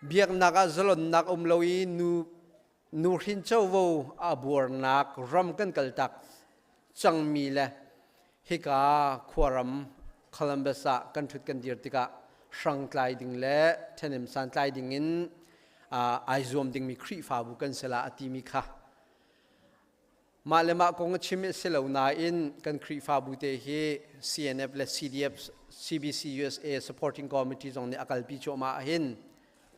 เบียกนักจลนนักลอยนูหินเจ้าวูอาบัวนักรำกันกัลตักจังมีเลยฮิกาขวารำโคลัมเบสกันทุดกันดีร์ติกาสังไกลดิ่งเละเทนิมสังไกลดิ่งอินไอซอมดิ่งมีครีฟาบุกันเสละอติมิค่ะมาเลมาคงชิมิเสลาวนาอินกันครีฟาบุเตฮี CNF และ CDF CBC USA Supporting Committee ตรงนี้อาการพิจารณาหิน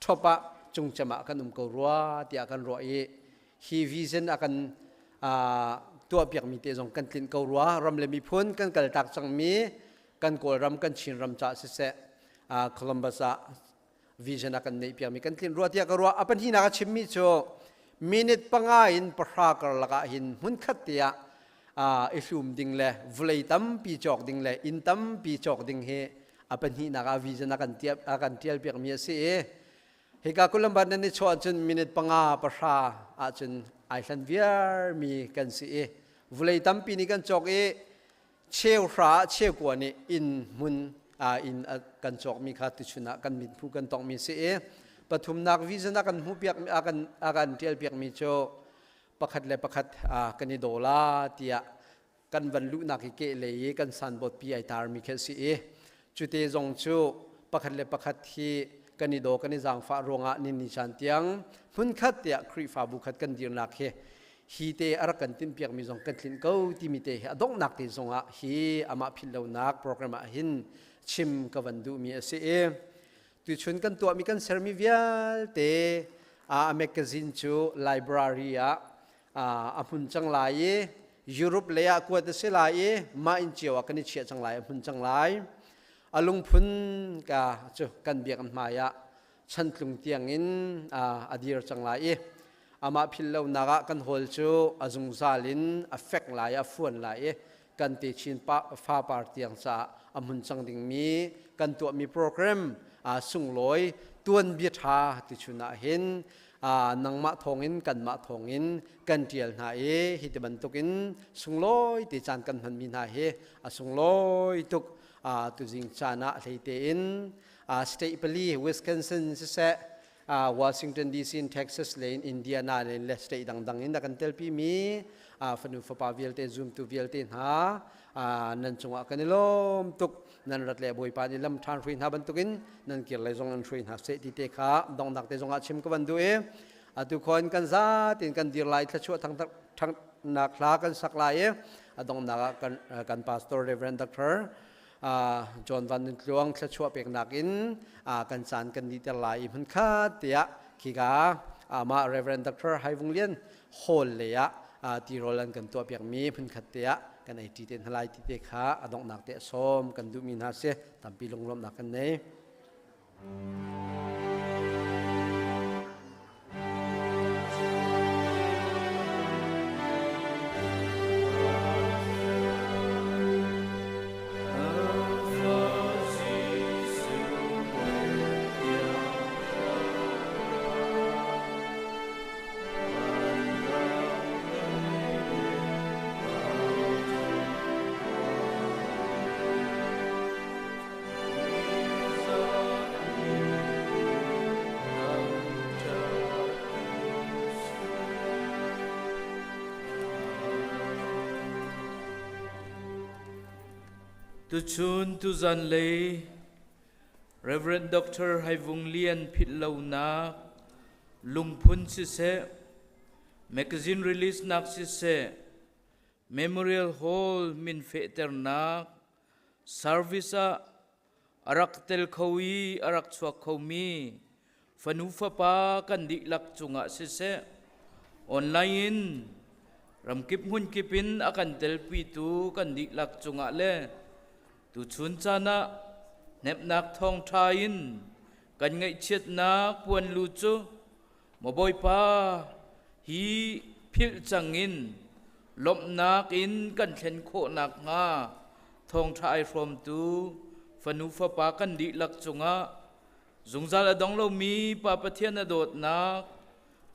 ทบะจงจมากันกรัวที่อาการรอฮีวิเซนอาการตัวเปียกมีเตจงกันตินกรัวรำเลมีพ้นกันกัลตักจังมีกันกอลรำกันชินรำจ่าเสโคลัมบัสวิจารณ์กันในเปียกมีกันตินรัวที่อาการรัวอปันที่นักชิมมิโจมินิตปังอินปรากรลักหินมุนขัดเตียอิสุมดิ่งเล่วลัยตั้มปีจอกดิ่งเล่อินตั้มปีจอกดิ่งเฮอปันที่นักวิจารณ์กันเตียกันเตียเปียกมีเสียเฮกาคุลัมบันนี่ชวนจนมินิตปังปราจนไอซันเวียร์มีกันเสียวลัยตั้มปีนี้กันจอกเชี่ยวราเชี่ยวกว่านี่อินมุนอินกันจอกมีขาติชุนะกันมิดผู้กันต้องมีเสียปฐุมนักวิจารณ์กันหูเปียกอากันเทียลเปียกมีโจประคัดเลยประคัดกันนิโดลาเตียกันวันลุนักเกเลยกันสันบทปีไอตาร์มีแค่สิจุดเตจงโจประคัดเลยประคัดที่กันนิโดกันนิจังฟ้าโรงนินิจันเตียงพุ่นคัดเตียครีฟาบุคัดกันดีนักเฮฮีเตอารักันติมเปียกมีจงกันทิ้งเก้าที่มีเตะดงนักเตจงฮีอามาพิลเลวนักโปรแกรมหินชิมกับวันดูมีเสียตุชนกันตัวมีกันเซอร์มิเวียลเตแมกกาซีนชูไลบรารีอาพุ่นจังไลยุโรปเลยกวดเสลายมาอินเจียวกันนี่เชียจังไลพุ่นจังไลอลุงพุ่นกาจูกันเบียกันมายะฉันลุงเตียงอินอดีรจังไลอามาพิลเลวนักกันฮอลชูอาจุงซาลินอเฟกไลฟวนไลกันติชินฟ้าปาร์ตียงซาอามุนจังดิ่งมีกันตัวมีโปรแกรมสุงลอยตัวนเบียดหาติชุนาเห็นนังมาทองอินกันมาทองอินกันเทียลนาฮิตบันตุกินสุงลอยติจานกันหันมีนาเฮสุงลอยตุกตุจิงจานะเลยเตอินสเตปลีวิสคอนซินเซวอชิงตันดีซีนเท็กซัสเลนอินเดียนาเลนเลสเตดังอินดักันเทลปีมีฟันุฟปาวิลเตซูมตูวิลเตนฮานันจงอากันนิลมตุกนันรัตเลบอยปานิลมทานฟรินฮาบันตุกินนันเกี่ยวเลยจงนันฟรินฮาเซติเตคาดองดักเตจงอาชิมกันดูทุกคนกันซาตินกันดีไลท์ชั่วทั้งนักลากันสักลายดองนักกันพาสตอร์เรเวนด็อกเตอร์จอห์นวันนิลวงชั่วเปียกนักอินกันสานกันดีแต่ลายมันคาเตียขีกามาเรเวนด็อกเตอร์ไฮวงเลียนโฮลเลยตีโรลันกันตัวเปียกมีพันขัดเตะกันไอตีเตนทลายตีเตะขาอดองนักเตะส้มกันดูมีนาเสตามปีลงลมนักกันเน่ Amen. tu chun tu zan lei Reverend Dr. Hai Vung Lian Phit Lo Na Lung Phun si se magazine release nak si se Memorial Hall min fe ter nak service a arak tel khawi arak chuak khomi fanufa pa kan di lak chunga si se online ram kip hun kipin akan tel pi tu kan di lak chunga le tu chun chana nep nak thong thain kan ngai chiat nak puan lu chu moboi pa hi phil changin lom nak in kan thlen kho nak nga thong thai from tu fanufa pa kan di lak chunga zungzal adong lo mi pa pathian adot nak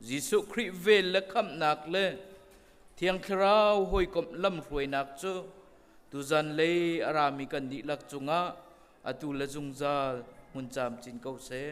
Jisu Christ vel le kham nak le thiang khrau hoi kom lam ruai nak chu tu zan le arami kan di lak chunga atu la zungzal mun cham chin ko se